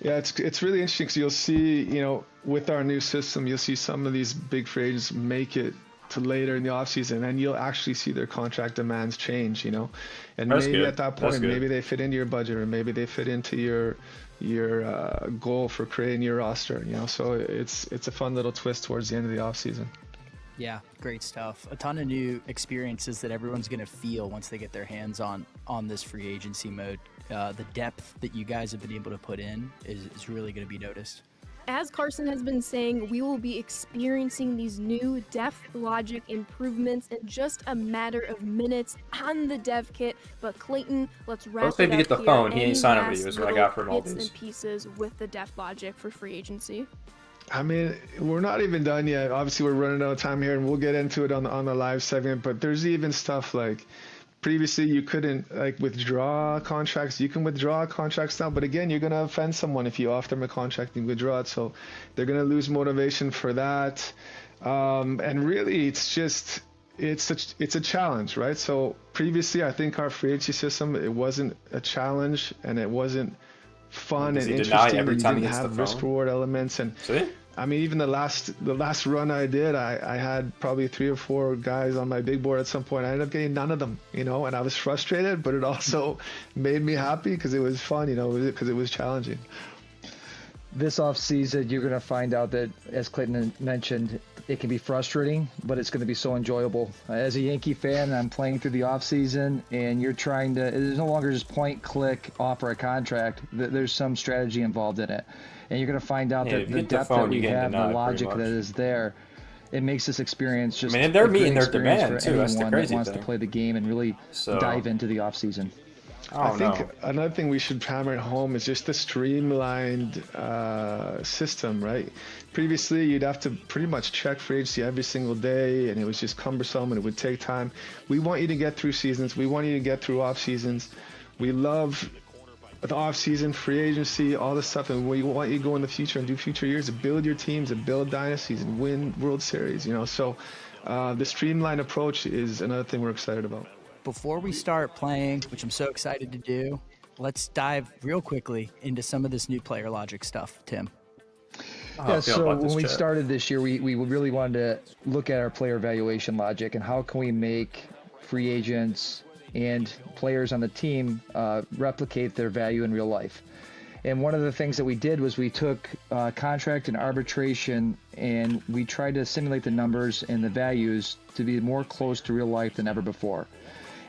Speaker 5: Yeah, it's really interesting because you'll see, with our new system, you'll see some of these big free agents make it to later in the offseason, and you'll actually see their contract demands change, and
Speaker 2: That's
Speaker 5: maybe
Speaker 2: good.
Speaker 5: at that
Speaker 2: That's
Speaker 5: point,
Speaker 2: good.
Speaker 5: maybe they fit into your budget, or maybe they fit into your goal for creating your roster, so it's a fun little twist towards the end of the offseason.
Speaker 6: Yeah, great stuff. A ton of new experiences that everyone's going to feel once they get their hands on this free agency mode. The depth that you guys have been able to put in is really going to be noticed.
Speaker 3: As Carson has been saying, we will be experiencing these new depth logic improvements in just a matter of minutes on the dev kit. But Clayton, let's wrap
Speaker 2: Let's say
Speaker 3: it
Speaker 2: if you
Speaker 3: up
Speaker 2: get the
Speaker 3: here.
Speaker 2: phone, he
Speaker 3: Any
Speaker 2: ain't signing
Speaker 3: last
Speaker 2: with you is what I
Speaker 3: little
Speaker 2: got from all
Speaker 3: bits
Speaker 2: these.
Speaker 3: and pieces with the depth logic for free agency.
Speaker 5: I mean, we're not even done yet. Obviously, we're running out of time here, and we'll get into it on the live segment. But there's even stuff like previously you couldn't withdraw contracts. You can withdraw contracts now, but again, you're gonna offend someone if you offer them a contract and withdraw it. So they're gonna lose motivation for that. And really, it's a challenge, right? So previously, I think our free agency system, it wasn't a challenge and it wasn't fun
Speaker 2: Does
Speaker 5: and
Speaker 2: he deny
Speaker 5: interesting.
Speaker 2: every
Speaker 5: You
Speaker 2: time he
Speaker 5: didn't
Speaker 2: hits the
Speaker 5: have risk
Speaker 2: phone?
Speaker 5: reward elements, and
Speaker 2: See?
Speaker 5: I mean, even the last run I did, I had probably 3 or 4 guys on my big board at some point. I ended up getting none of them, and I was frustrated, but it also made me happy because it was fun, because it was challenging.
Speaker 4: This offseason, you're going to find out that, as Clayton mentioned, it can be frustrating, but it's going to be so enjoyable. As a Yankee fan, I'm playing through the offseason, and you're trying to, it's no longer just point, click, offer a contract. There's some strategy involved in it. And you're going to find out
Speaker 2: Yeah,
Speaker 4: that
Speaker 2: if you
Speaker 4: the
Speaker 2: get the
Speaker 4: depth
Speaker 2: phone,
Speaker 4: that we
Speaker 2: you're getting
Speaker 4: have, the
Speaker 2: denied, pretty
Speaker 4: logic
Speaker 2: much.
Speaker 4: that is there, it makes this experience just
Speaker 2: they're
Speaker 4: a great
Speaker 2: meeting their
Speaker 4: experience
Speaker 2: demand,
Speaker 4: for
Speaker 2: too. That's the
Speaker 4: anyone that
Speaker 2: crazy
Speaker 4: wants
Speaker 2: thing.
Speaker 4: to play the game and really
Speaker 2: So-
Speaker 4: dive into the offseason.
Speaker 5: I think another thing we should hammer at home is just the streamlined system, right? Previously, you'd have to pretty much check free agency every single day, and it was just cumbersome and it would take time. We want you to get through seasons. We want you to get through off seasons. We love the off season, free agency, all this stuff, and we want you to go in the future and do future years to build your teams and build dynasties and win World Series. So the streamlined approach is another thing we're excited about.
Speaker 6: Before we start playing, which I'm so excited to do, let's dive real quickly into some of this new player logic stuff, Tim.
Speaker 4: Yeah, so when we started this year, we really wanted to look at our player evaluation logic and how can we make free agents and players on the team replicate their value in real life. And one of the things that we did was we took contract and arbitration and we tried to simulate the numbers and the values to be more close to real life than ever before.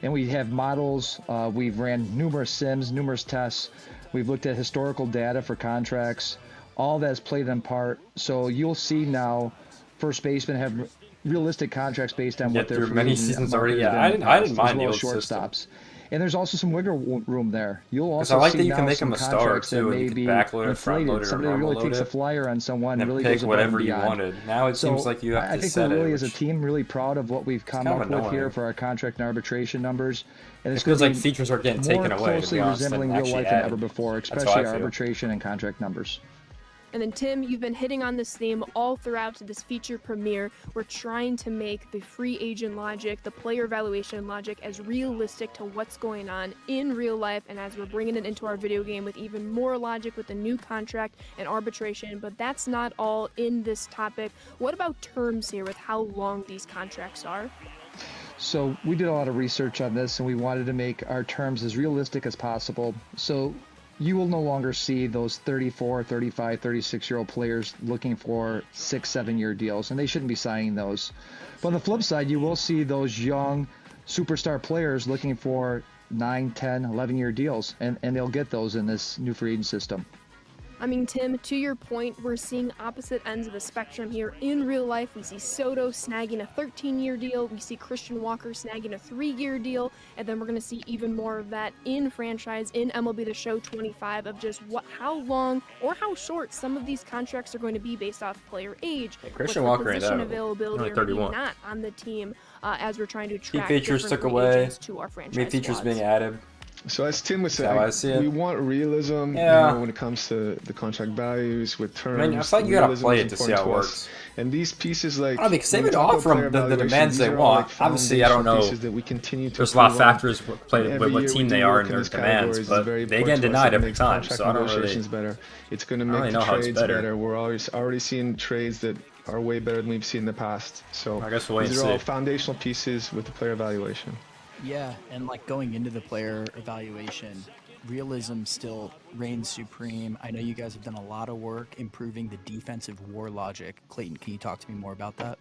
Speaker 4: And we have models, we've ran numerous sims, numerous tests, we've looked at historical data for contracts, all that's played in part. So you'll see now first basemen have realistic contracts based on what their
Speaker 2: through many
Speaker 4: free agent
Speaker 2: seasons
Speaker 4: market
Speaker 2: already.
Speaker 4: has
Speaker 2: Yeah,
Speaker 4: been in
Speaker 2: I
Speaker 4: the
Speaker 2: didn't
Speaker 4: past,
Speaker 2: mind the
Speaker 4: as well
Speaker 2: old
Speaker 4: as
Speaker 2: system.
Speaker 4: shortstops. And there's also some wiggle room there. You'll also
Speaker 2: I like
Speaker 4: see
Speaker 2: that you
Speaker 4: now
Speaker 2: can make
Speaker 4: some
Speaker 2: them a star,
Speaker 4: contracts that
Speaker 2: too, and
Speaker 4: may
Speaker 2: you can
Speaker 4: be
Speaker 2: backload it, front
Speaker 4: inflated.
Speaker 2: load it, or
Speaker 4: Somebody
Speaker 2: normal
Speaker 4: really
Speaker 2: load
Speaker 4: takes
Speaker 2: it,
Speaker 4: a flyer on someone,
Speaker 2: and
Speaker 4: really
Speaker 2: pick
Speaker 4: goes above
Speaker 2: whatever
Speaker 4: and
Speaker 2: you
Speaker 4: beyond.
Speaker 2: wanted. Now it seems like you have
Speaker 4: I
Speaker 2: to
Speaker 4: think
Speaker 2: set
Speaker 4: we're
Speaker 2: it,
Speaker 4: really, as a
Speaker 2: which
Speaker 4: team, really proud of what we've come
Speaker 2: kind
Speaker 4: up
Speaker 2: of
Speaker 4: with here
Speaker 2: annoying.
Speaker 4: for our contract and arbitration numbers. And it's
Speaker 2: It feels
Speaker 4: gonna
Speaker 2: like
Speaker 4: be
Speaker 2: features are getting
Speaker 4: more
Speaker 2: taken away, to
Speaker 4: closely
Speaker 2: be honest, than
Speaker 4: resembling real
Speaker 2: actually
Speaker 4: life than
Speaker 2: added.
Speaker 4: ever before,
Speaker 2: That's how
Speaker 4: especially
Speaker 2: I
Speaker 4: our
Speaker 2: feel.
Speaker 4: arbitration and contract numbers.
Speaker 3: And then Tim, you've been hitting on this theme all throughout this feature premiere. We're trying to make the free agent logic, the player evaluation logic, as realistic to what's going on in real life, and as we're bringing it into our video game with even more logic with the new contract and arbitration. But that's not all in this topic. What about terms here with how long these contracts are?
Speaker 4: So we did a lot of research on this, and we wanted to make our terms as realistic as possible. So you will no longer see those 34, 35, 36-year-old players looking for 6-7 year deals, and they shouldn't be signing those. But on the flip side, you will see those young superstar players looking for 9, 10, 11 year deals, and they'll get those in this new free agent system.
Speaker 3: I mean, Tim, to your point, we're seeing opposite ends of the spectrum here. In real life, we see Soto snagging a 13-year deal. We see Christian Walker snagging a 3-year deal. And then we're going to see even more of that in franchise, in MLB The Show 25, of just how long or how short some of these contracts are going to be based off player age.
Speaker 2: Christian
Speaker 3: what's
Speaker 2: Walker ain't
Speaker 3: position
Speaker 2: that
Speaker 3: availability
Speaker 2: only
Speaker 3: or maybe
Speaker 2: 31.
Speaker 3: not on the team as we're trying to
Speaker 2: Key
Speaker 3: attract
Speaker 2: features
Speaker 3: different
Speaker 2: took
Speaker 3: free
Speaker 2: away.
Speaker 3: agents to our franchise
Speaker 2: New features
Speaker 3: squads.
Speaker 2: being added.
Speaker 5: So as Tim was
Speaker 2: how I see
Speaker 5: saying,
Speaker 2: it.
Speaker 5: we want realism when it comes to the contract values with terms.
Speaker 2: I mean, I feel like you gotta
Speaker 5: Realism
Speaker 2: play
Speaker 5: is
Speaker 2: it to see
Speaker 5: important
Speaker 2: how it
Speaker 5: us.
Speaker 2: works.
Speaker 5: And these pieces, like,
Speaker 2: I don't know, because they
Speaker 5: when we
Speaker 2: would
Speaker 5: talk about
Speaker 2: offer
Speaker 5: player
Speaker 2: them the
Speaker 5: evaluation,
Speaker 2: demands they
Speaker 5: these are all,
Speaker 2: want.
Speaker 5: like,
Speaker 2: Obviously, I don't
Speaker 5: foundational
Speaker 2: know.
Speaker 5: pieces that we continue to
Speaker 2: There's a lot of
Speaker 5: improve on.
Speaker 2: factors play
Speaker 5: And
Speaker 2: with
Speaker 5: every
Speaker 2: what
Speaker 5: year
Speaker 2: team
Speaker 5: we
Speaker 2: they
Speaker 5: do
Speaker 2: are
Speaker 5: work
Speaker 2: and
Speaker 5: in
Speaker 2: their
Speaker 5: these
Speaker 2: demands,
Speaker 5: categories. It's
Speaker 2: but
Speaker 5: very
Speaker 2: they
Speaker 5: important
Speaker 2: get
Speaker 5: to us.
Speaker 2: denied
Speaker 5: It
Speaker 2: every
Speaker 5: makes
Speaker 2: time,
Speaker 5: contract
Speaker 2: so I don't really.
Speaker 5: negotiations better. It's going to
Speaker 2: I don't
Speaker 5: make
Speaker 2: really
Speaker 5: the
Speaker 2: know how it's
Speaker 5: trades
Speaker 2: better.
Speaker 5: better. We're already seeing trades that are way better than we've seen in the past. So
Speaker 2: I guess we'll wait
Speaker 5: these
Speaker 2: and
Speaker 5: are all
Speaker 2: see.
Speaker 5: foundational pieces with the player evaluation.
Speaker 6: Yeah, and like going into the player evaluation, realism still reigns supreme. I know you guys have done a lot of work improving the defensive war logic. Clayton, can you talk to me more about that?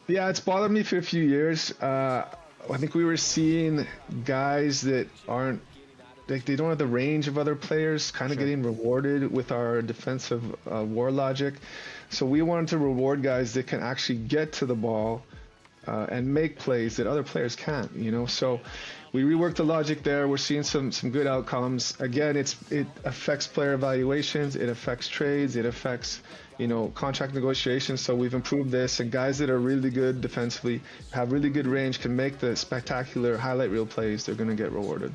Speaker 5: Yeah, it's bothered me for a few years. I think we were seeing guys that aren't, like, they don't have the range of other players, kind of getting rewarded with our defensive war logic. So we wanted to reward guys that can actually get to the ball and make plays that other players can't, So we reworked the logic there. We're seeing some good outcomes. Again, it affects player evaluations, it affects trades, it affects contract negotiations. So we've improved this, and guys that are really good defensively, have really good range, can make the spectacular highlight reel plays. They're going to get rewarded.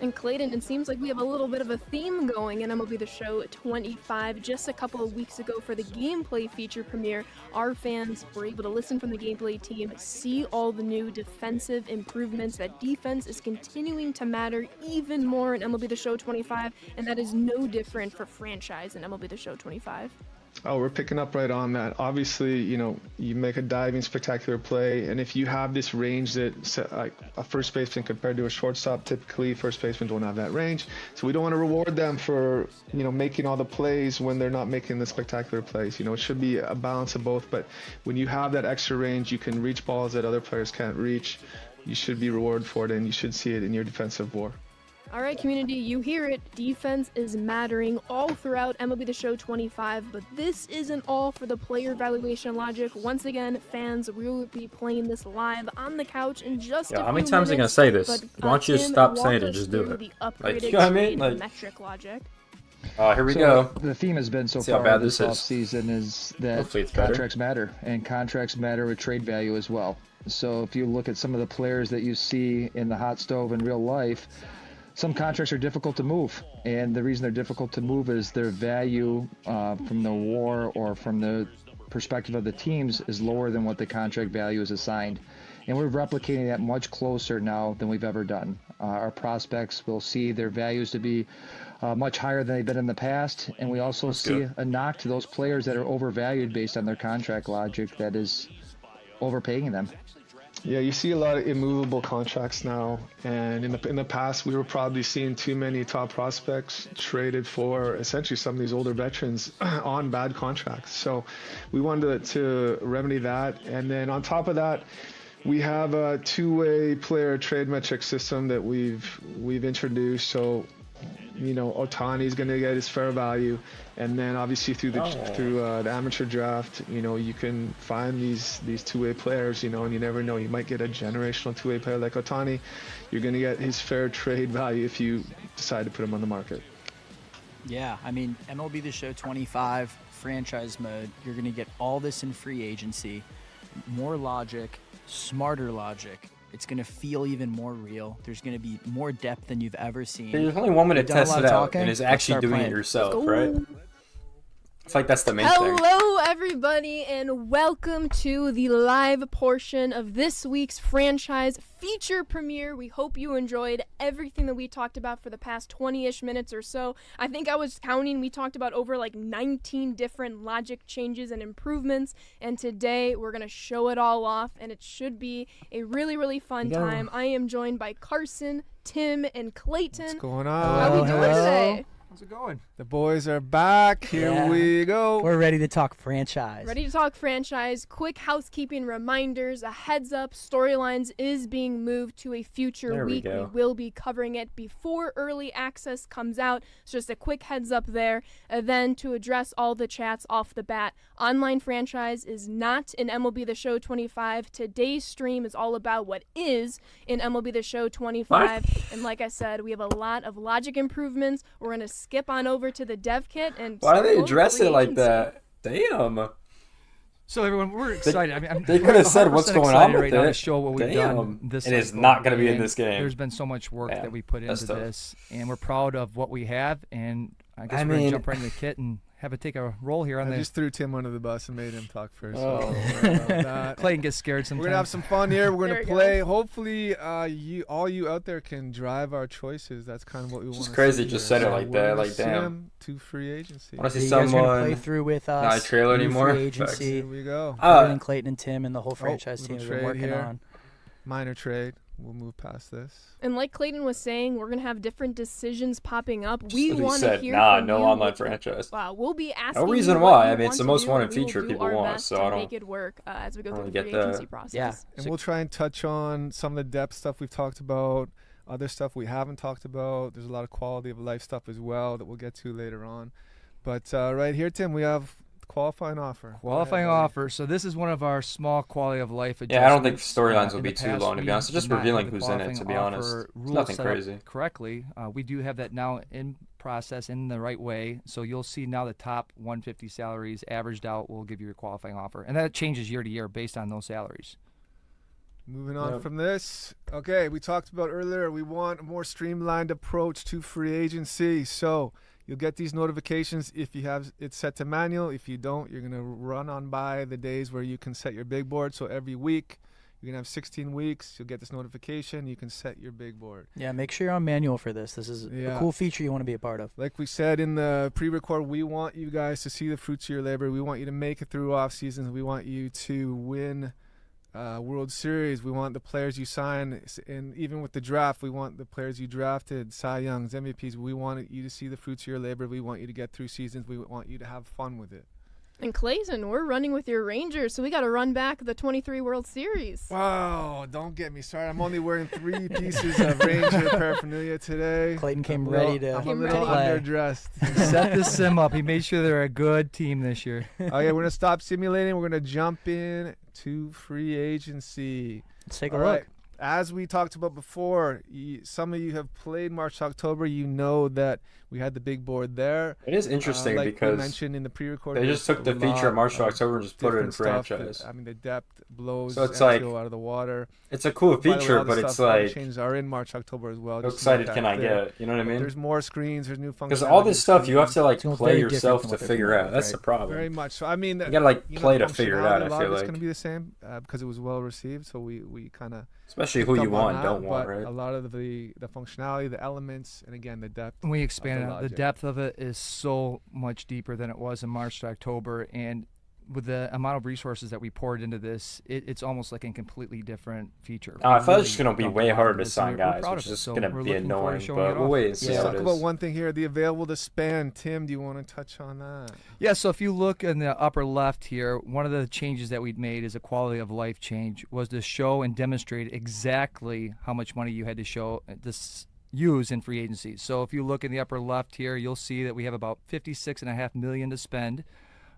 Speaker 3: And Clayton, it seems like we have a little bit of a theme going in MLB The Show 25. Just a couple of weeks ago for the gameplay feature premiere, our fans were able to listen from the gameplay team, see all the new defensive improvements. That defense is continuing to matter even more in MLB The Show 25, and that is no different for franchise in MLB The Show 25.
Speaker 5: Oh, we're picking up right on that. Obviously, you make a diving spectacular play, and if you have this range that, like a first baseman compared to a shortstop, typically first basemen don't have that range. So we don't want to reward them for, making all the plays when they're not making the spectacular plays. It should be a balance of both, but when you have that extra range, you can reach balls that other players can't reach. You should be rewarded for it, and you should see it in your defensive war.
Speaker 3: All right, community, you hear it. Defense is mattering all throughout MLB The Show 25, but this isn't all for the player evaluation logic. Once again, fans, we will be playing this live on the couch in just a few
Speaker 2: How many times are you gonna
Speaker 3: minutes,
Speaker 2: say this?
Speaker 3: but,
Speaker 2: Why don't you
Speaker 3: Tim,
Speaker 2: stop
Speaker 3: walk
Speaker 2: saying it?
Speaker 3: us
Speaker 2: Just do
Speaker 3: through
Speaker 2: it.
Speaker 3: the
Speaker 2: Like,
Speaker 3: upgraded
Speaker 2: you know what I mean?
Speaker 3: trade
Speaker 2: Like,
Speaker 3: metric logic.
Speaker 2: Here we
Speaker 4: So
Speaker 2: go.
Speaker 4: the theme has been so
Speaker 2: See how
Speaker 4: far
Speaker 2: bad
Speaker 4: this
Speaker 2: this is.
Speaker 4: offseason is that
Speaker 2: Hopefully it's better.
Speaker 4: contracts matter, and contracts matter with trade value as well. So if you look at some of the players that you see in the hot stove in real life, some contracts are difficult to move, and the reason they're difficult to move is their value from the war or from the perspective of the teams is lower than what the contract value is assigned. And we're replicating that much closer now than we've ever done. Our prospects will see their values to be much higher than they've been in the past, and we also see a knock to those players that are overvalued based on their contract logic that is overpaying them.
Speaker 5: Yeah, you see a lot of immovable contracts now, and in the past we were probably seeing too many top prospects traded for essentially some of these older veterans on bad contracts. So we wanted to remedy that, and then on top of that, we have a two-way player trade metric system that we've introduced. So Ohtani is going to get his fair value, and then obviously through the amateur draft, you can find these two-way players, and you never know, you might get a generational two-way player like Ohtani. You're going to get his fair trade value if you decide to put him on the market.
Speaker 6: Yeah, I mean, MLB The Show 25, franchise mode, you're going to get all this in free agency, more logic, smarter logic. It's going to feel even more real. There's going to be more depth than you've ever seen.
Speaker 2: There's only one way to
Speaker 6: We've done a
Speaker 2: test
Speaker 6: lot
Speaker 2: it
Speaker 6: of
Speaker 2: out,
Speaker 6: talking.
Speaker 2: and it's
Speaker 6: Let's
Speaker 2: actually
Speaker 6: start
Speaker 2: doing
Speaker 6: playing.
Speaker 2: it yourself,
Speaker 3: Let's go.
Speaker 2: right? It's like that's the main thing.
Speaker 3: Hello, everybody, and welcome to the live portion of this week's franchise feature premiere. We hope you enjoyed everything that we talked about for the past 20-ish minutes or so. I think I was counting. We talked about over 19 different logic changes and improvements, and today we're going to show it all off, and it should be a really, really fun time. I am joined by Carson, Tim, and Clayton.
Speaker 7: What's going on?
Speaker 3: How we doing today?
Speaker 7: How's it going?
Speaker 5: The boys are back. Here we go.
Speaker 6: We're ready to talk franchise.
Speaker 3: Ready to talk franchise. Quick housekeeping reminders. A heads up, Storylines is being moved to a future week. We will be covering it before early access comes out. So just a quick heads up there. Then to address all the chats off the bat, Online Franchise is not in MLB The Show 25. Today's stream is all about what is in MLB The Show 25.
Speaker 2: What?
Speaker 3: And like I said, we have a lot of logic improvements. We're going to skip on over to the dev kit. And
Speaker 2: why do they address it like that? Damn.
Speaker 7: So everyone, we're excited. I mean,
Speaker 2: they could have said what's going on with
Speaker 7: right
Speaker 2: it.
Speaker 7: now to show what we've done this
Speaker 2: and it's
Speaker 7: cycle.
Speaker 2: not going to be in this game.
Speaker 7: There's been so much work that we put into
Speaker 2: tough.
Speaker 7: this, and we're proud of what we have. And I guess we're going to jump right into the kit and have it take a roll here on
Speaker 5: I just threw Tim under the bus and made him talk first.
Speaker 2: Oh.
Speaker 5: So
Speaker 7: Clayton gets scared sometimes.
Speaker 5: We're gonna have some fun here. We're gonna play. Hopefully, all you out there can drive our choices. That's kind of what we want.
Speaker 2: It's crazy. Just said it like that. Like,
Speaker 5: damn. To free agency.
Speaker 2: I want to see
Speaker 6: you guys
Speaker 2: someone
Speaker 6: gonna play through with us.
Speaker 2: Not a trailer anymore.
Speaker 6: Free agency.
Speaker 5: Here we go.
Speaker 6: Clayton and Tim and the whole franchise team have been working
Speaker 5: here.
Speaker 6: on.
Speaker 5: Minor trade. We'll move past this.
Speaker 3: And like Clayton was saying, we're going to have different decisions popping up. We
Speaker 2: Just
Speaker 3: want to hear from
Speaker 2: no
Speaker 3: you.
Speaker 2: online franchise.
Speaker 3: Wow, we'll be asking
Speaker 2: No reason
Speaker 3: you
Speaker 2: why.
Speaker 3: what you
Speaker 2: I mean, it's
Speaker 3: want
Speaker 2: the
Speaker 3: to
Speaker 2: most
Speaker 3: do,
Speaker 2: wanted
Speaker 3: and we will
Speaker 2: feature
Speaker 3: do
Speaker 2: people
Speaker 3: our
Speaker 2: want,
Speaker 3: best
Speaker 2: so
Speaker 3: to
Speaker 2: I don't
Speaker 3: make it work as we go through the
Speaker 2: get
Speaker 3: free
Speaker 2: that.
Speaker 3: agency process.
Speaker 6: Yeah.
Speaker 5: And we'll try and touch on some of the depth stuff we've talked about, other stuff we haven't talked about. There's a lot of quality of life stuff as well that we'll get to later on. But right here, Tim, we have qualifying offer.
Speaker 7: Qualifying offer. So this is one of our small quality of life adjustments.
Speaker 2: Yeah, I don't think storylines will
Speaker 7: In
Speaker 2: be
Speaker 7: the
Speaker 2: too
Speaker 7: past,
Speaker 2: long, to be
Speaker 7: we
Speaker 2: honest. Just
Speaker 7: did not
Speaker 2: revealing
Speaker 7: have the
Speaker 2: who's in it, to be
Speaker 7: qualifying
Speaker 2: honest.
Speaker 7: offer
Speaker 2: It's
Speaker 7: rules
Speaker 2: nothing
Speaker 7: set up
Speaker 2: crazy.
Speaker 7: correctly. We do have that now in process in the right way. So you'll see now the top 150 salaries averaged out will give you your qualifying offer. And that changes year to year based on those salaries.
Speaker 5: Moving on from this. Okay, we talked about earlier, we want a more streamlined approach to free agency. So you'll get these notifications if you have it set to manual. If you don't, you're going to run on by the days where you can set your big board. So every week, you're going to have 16 weeks. You'll get this notification. You can set your big board.
Speaker 6: Yeah, make sure you're on manual for this. This is a cool feature you want to be a part of.
Speaker 5: Like we said in the pre-record, we want you guys to see the fruits of your labor. We want you to make it through off seasons. We want you to win World Series. We want the players you sign, and even with the draft, we want the players you drafted, Cy Youngs, MVPs. We want you to see the fruits of your labor. We want you to get through seasons. We want you to have fun with it.
Speaker 3: And Clayton, we're running with your Rangers, so we got to run back the 23 World Series.
Speaker 5: Wow, don't get me started. I'm only wearing 3 pieces of Ranger paraphernalia today.
Speaker 6: Clayton came ready to
Speaker 5: I'm a little
Speaker 6: play.
Speaker 5: underdressed.
Speaker 7: Set the sim up. He made sure they're a good team this year.
Speaker 5: Okay, we're going to stop simulating. We're going to jump in to free agency.
Speaker 6: Let's take a
Speaker 5: All
Speaker 6: look.
Speaker 5: right. As we talked about before, some of you have played March, October. You know that we had the big board there.
Speaker 2: It is interesting
Speaker 5: like
Speaker 2: because
Speaker 5: we mentioned in the pre-record,
Speaker 2: they just took the feature of March to October and just put it in franchise.
Speaker 5: I mean, the depth blows
Speaker 2: So it's like,
Speaker 5: out of the water.
Speaker 2: It's a cool
Speaker 5: By the way,
Speaker 2: feature,
Speaker 5: all the
Speaker 2: but it's
Speaker 5: stuff, all the
Speaker 2: like,
Speaker 5: changes are in March, October as well.
Speaker 2: how
Speaker 5: just to make
Speaker 2: excited
Speaker 5: that
Speaker 2: can I
Speaker 5: clear.
Speaker 2: get? You know what I mean?
Speaker 5: There's more screens. There's new functions.
Speaker 2: Because all this stuff you have to like
Speaker 6: It's
Speaker 2: play
Speaker 6: very
Speaker 2: yourself
Speaker 6: different
Speaker 2: to
Speaker 6: from what
Speaker 2: figure
Speaker 6: they're
Speaker 2: out.
Speaker 6: doing,
Speaker 2: That's
Speaker 6: right?
Speaker 2: the problem.
Speaker 5: Very much. So I mean,
Speaker 2: You gotta like play to figure it out.
Speaker 5: A
Speaker 2: I
Speaker 5: lot
Speaker 2: feel
Speaker 5: of it's
Speaker 2: like,
Speaker 5: going to be the same because it was well received. So we kind of
Speaker 2: especially who you want, don't want, right?
Speaker 5: A lot of the functionality, the elements, and again the depth.
Speaker 7: We expanded
Speaker 5: the
Speaker 7: out. The
Speaker 5: logic.
Speaker 7: depth of it is so much deeper than it was in March to October, and with the amount of resources that we poured into this, it's almost like a completely different feature.
Speaker 2: I
Speaker 7: We
Speaker 2: thought
Speaker 7: really
Speaker 2: it's going to be
Speaker 7: dumped
Speaker 2: way
Speaker 7: a lot
Speaker 2: harder
Speaker 7: into
Speaker 2: to
Speaker 7: this,
Speaker 2: sign
Speaker 7: and we're
Speaker 2: guys,
Speaker 7: proud
Speaker 2: which
Speaker 7: of it,
Speaker 2: is
Speaker 7: so
Speaker 2: going to
Speaker 7: we're
Speaker 2: be
Speaker 7: looking forward to
Speaker 2: annoying,
Speaker 7: showing it
Speaker 2: but we'll
Speaker 7: off.
Speaker 2: wait and see
Speaker 5: Let's
Speaker 2: how
Speaker 5: talk
Speaker 2: it
Speaker 5: about
Speaker 2: is.
Speaker 5: one thing here: the available to spend. Tim, do you want to touch on that?
Speaker 7: Yeah, so if you look in the upper left here, one of the changes that we'd made is a quality of life change was to show and demonstrate exactly how much money you had to show this use in free agency. So if you look in the upper left here, you'll see that we have about $56.5 million to spend.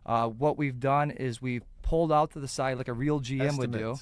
Speaker 7: What we've done is we've pulled out to the side like a real GM would do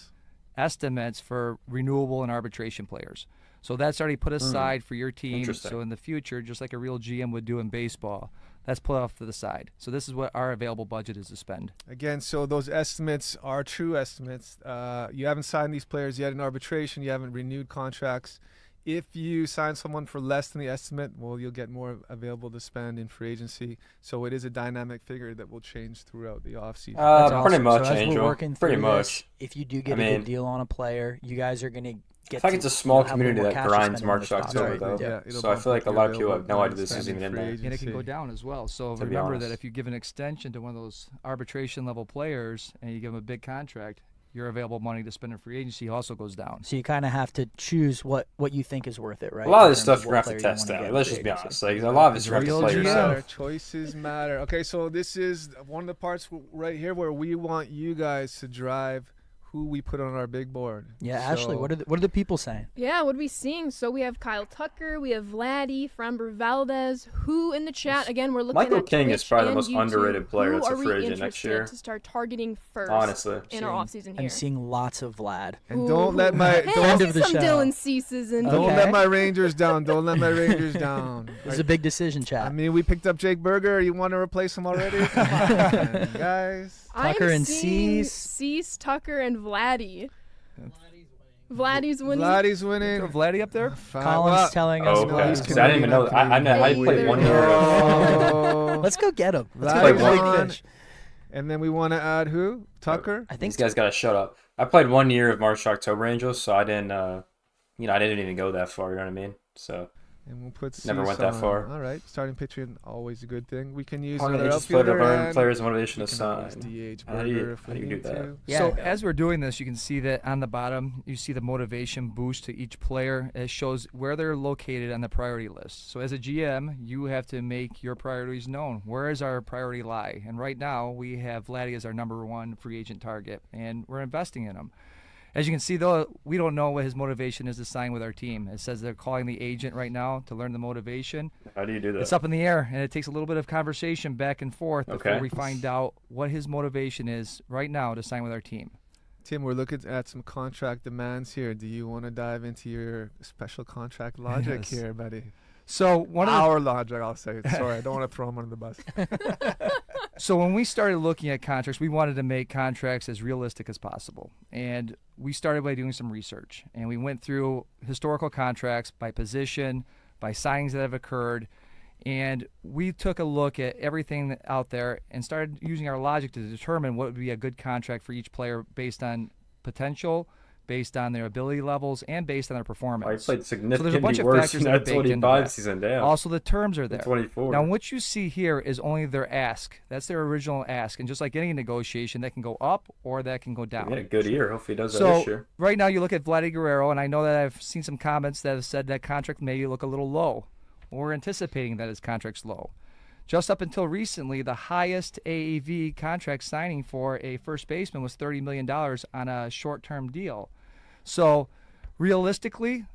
Speaker 7: estimates for renewable and arbitration players. So that's already put aside for your team.
Speaker 2: Interesting.
Speaker 7: So in the future, just like a real GM would do in baseball, that's put off to the side. So this is what our available budget is to spend.
Speaker 5: Again, so those estimates are true estimates. You haven't signed these players yet in arbitration. You haven't renewed contracts. If you sign someone for less than the estimate, well, you'll get more available to spend in free agency. So it is a dynamic figure that will change throughout the offseason.
Speaker 2: Pretty much,
Speaker 6: so as
Speaker 2: Angel.
Speaker 6: we're working
Speaker 2: Pretty
Speaker 6: through
Speaker 2: much.
Speaker 6: this, if you do get
Speaker 2: I
Speaker 6: a
Speaker 2: mean,
Speaker 6: good deal on a player, you guys are going to get.
Speaker 2: I feel like it's a small
Speaker 6: have a little
Speaker 2: community
Speaker 6: more
Speaker 2: that
Speaker 6: cash to
Speaker 2: grinds
Speaker 6: spend
Speaker 2: March to
Speaker 6: on this
Speaker 2: October,
Speaker 6: prospect.
Speaker 2: though.
Speaker 5: Yeah, it'll
Speaker 2: So I
Speaker 5: bump
Speaker 2: feel
Speaker 5: up
Speaker 2: like a
Speaker 5: your
Speaker 2: lot of people have
Speaker 5: available
Speaker 2: no idea this
Speaker 5: spend
Speaker 2: is
Speaker 5: in
Speaker 2: even in
Speaker 5: free
Speaker 2: there.
Speaker 5: agency.
Speaker 7: And it can go down as well. So
Speaker 2: To be
Speaker 7: remember
Speaker 2: honest.
Speaker 7: that if you give an extension to one of those arbitration level players and you give them a big contract, your available money to spend in free agency also goes down.
Speaker 6: So you kind of have to choose what you think is worth it, right?
Speaker 2: A lot of
Speaker 6: In
Speaker 2: this
Speaker 6: terms
Speaker 2: stuff you're
Speaker 6: what
Speaker 2: going to have to
Speaker 6: player you
Speaker 2: test
Speaker 6: wanna
Speaker 2: out.
Speaker 6: get
Speaker 2: Let's
Speaker 6: in
Speaker 2: just
Speaker 6: free
Speaker 2: be
Speaker 6: agency.
Speaker 2: honest. Like, a lot of it's you have to
Speaker 7: Real
Speaker 2: play
Speaker 7: GM.
Speaker 2: yourself.
Speaker 5: Choices matter. Okay, so this is one of the parts right here where we want you guys to drive who we put on our big board.
Speaker 6: Yeah, Ashley,
Speaker 5: So-
Speaker 6: what are the people saying?
Speaker 3: Yeah, what are we seeing? So we have Kyle Tucker, we have Vladdy, Framber Valdez. Who in the chat? Again, we're looking
Speaker 2: Michael
Speaker 3: at
Speaker 2: King is
Speaker 3: Twitch
Speaker 2: probably the
Speaker 3: and
Speaker 2: most
Speaker 3: YouTube.
Speaker 2: underrated player
Speaker 3: Who
Speaker 2: that's a
Speaker 3: are we
Speaker 2: free agent next
Speaker 3: interested
Speaker 2: year.
Speaker 3: to start targeting first
Speaker 2: Honestly.
Speaker 3: in our offseason here?
Speaker 6: I'm seeing lots of Vlad.
Speaker 5: And don't let my
Speaker 3: Hey,
Speaker 5: don't,
Speaker 6: End
Speaker 3: I
Speaker 6: of
Speaker 3: see
Speaker 6: the
Speaker 3: some
Speaker 6: show.
Speaker 3: Dylan Ceases in
Speaker 5: don't
Speaker 3: here.
Speaker 5: let my Rangers down. Don't let my Rangers down.
Speaker 6: This is a big decision, chat.
Speaker 5: I mean, we picked up Jake Berger. You want to replace him already? Come on, guys.
Speaker 6: Tucker
Speaker 3: I'm
Speaker 6: and
Speaker 3: seeing
Speaker 6: Cease.
Speaker 3: Cease, Tucker, and Vladdy. Vladdy's winning.
Speaker 5: Vladdy's winning.
Speaker 7: Throw Vladdy up there.
Speaker 5: Fine.
Speaker 6: Colin's
Speaker 5: Well,
Speaker 6: telling us.
Speaker 2: Oh,
Speaker 5: No,
Speaker 2: okay.
Speaker 5: he's
Speaker 2: 'Cause I didn't even know.
Speaker 5: Canadian,
Speaker 2: I
Speaker 3: Hey,
Speaker 2: played
Speaker 3: there
Speaker 2: 1
Speaker 3: you
Speaker 2: year.
Speaker 5: Oh.
Speaker 6: Let's go get him. Let's
Speaker 5: Vladdy's
Speaker 6: go get
Speaker 2: one.
Speaker 6: the big fish.
Speaker 5: And then we want to add who? Tucker?
Speaker 6: I think
Speaker 2: These guys got to shut up. I played 1 year of March October Angels, so I didn't. I didn't even go that far. You know what I mean? So
Speaker 5: And we'll put
Speaker 2: Never
Speaker 5: Cease
Speaker 2: went that
Speaker 5: on.
Speaker 2: far.
Speaker 5: All right, starting pitching always a good thing. We can use
Speaker 2: part of
Speaker 5: another
Speaker 2: it just played to
Speaker 5: outfielder.
Speaker 2: learn
Speaker 5: and
Speaker 2: players' motivation
Speaker 5: we
Speaker 2: to
Speaker 5: can always
Speaker 2: sign.
Speaker 5: DH
Speaker 2: How do you-
Speaker 5: Berger if
Speaker 2: how
Speaker 5: we
Speaker 2: do you do
Speaker 5: need
Speaker 2: that?
Speaker 5: to.
Speaker 6: Yeah.
Speaker 7: So as we're doing this, you can see that on the bottom, you see the motivation boost to each player. It shows where they're located on the priority list. So as a GM, you have to make your priorities known. Where does our priority lie? And right now, we have Vladdy as our #1 free agent target, and we're investing in him. As you can see, though, we don't know what his motivation is to sign with our team. It says they're calling the agent right now to learn the motivation.
Speaker 2: How do you do that?
Speaker 7: It's up in the air, and it takes a little bit of conversation back and forth before
Speaker 2: Okay.
Speaker 7: we find out what his motivation is right now to sign with our team.
Speaker 5: Tim, we're looking at some contract demands here. Do you want to dive into your special contract logic
Speaker 7: Yes.
Speaker 5: here, buddy?
Speaker 7: So one of the
Speaker 5: Our logic, I'll say. Sorry, I don't want to throw him under the bus.
Speaker 7: So when we started looking at contracts, we wanted to make contracts as realistic as possible. And we started by doing some research. And we went through historical contracts by position, by signings that have occurred. And we took a look at everything out there and started using our logic to determine what would be a good contract for each player based on potential, based on their ability levels, and based on their
Speaker 2: I
Speaker 7: performance.
Speaker 2: played significantly
Speaker 7: bunch of
Speaker 2: worse
Speaker 7: factors
Speaker 2: in
Speaker 7: that are
Speaker 2: that
Speaker 7: baked into
Speaker 2: 25
Speaker 7: that.
Speaker 2: season. Damn.
Speaker 7: Also, the terms are there.
Speaker 2: 24.
Speaker 7: Now, what you see here is only their ask. That's their original ask. And just like any negotiation, that can go up or that can go down.
Speaker 2: He had a good year. Hopefully he does that
Speaker 7: So
Speaker 2: this year.
Speaker 7: right now you look at Vladdy Guerrero, and I know that I've seen some comments that have said that contract may look a little low. We're anticipating that his contract's low. Just up until recently, the highest AAV contract signing for a first baseman was $30 million on a short-term deal. So realistically,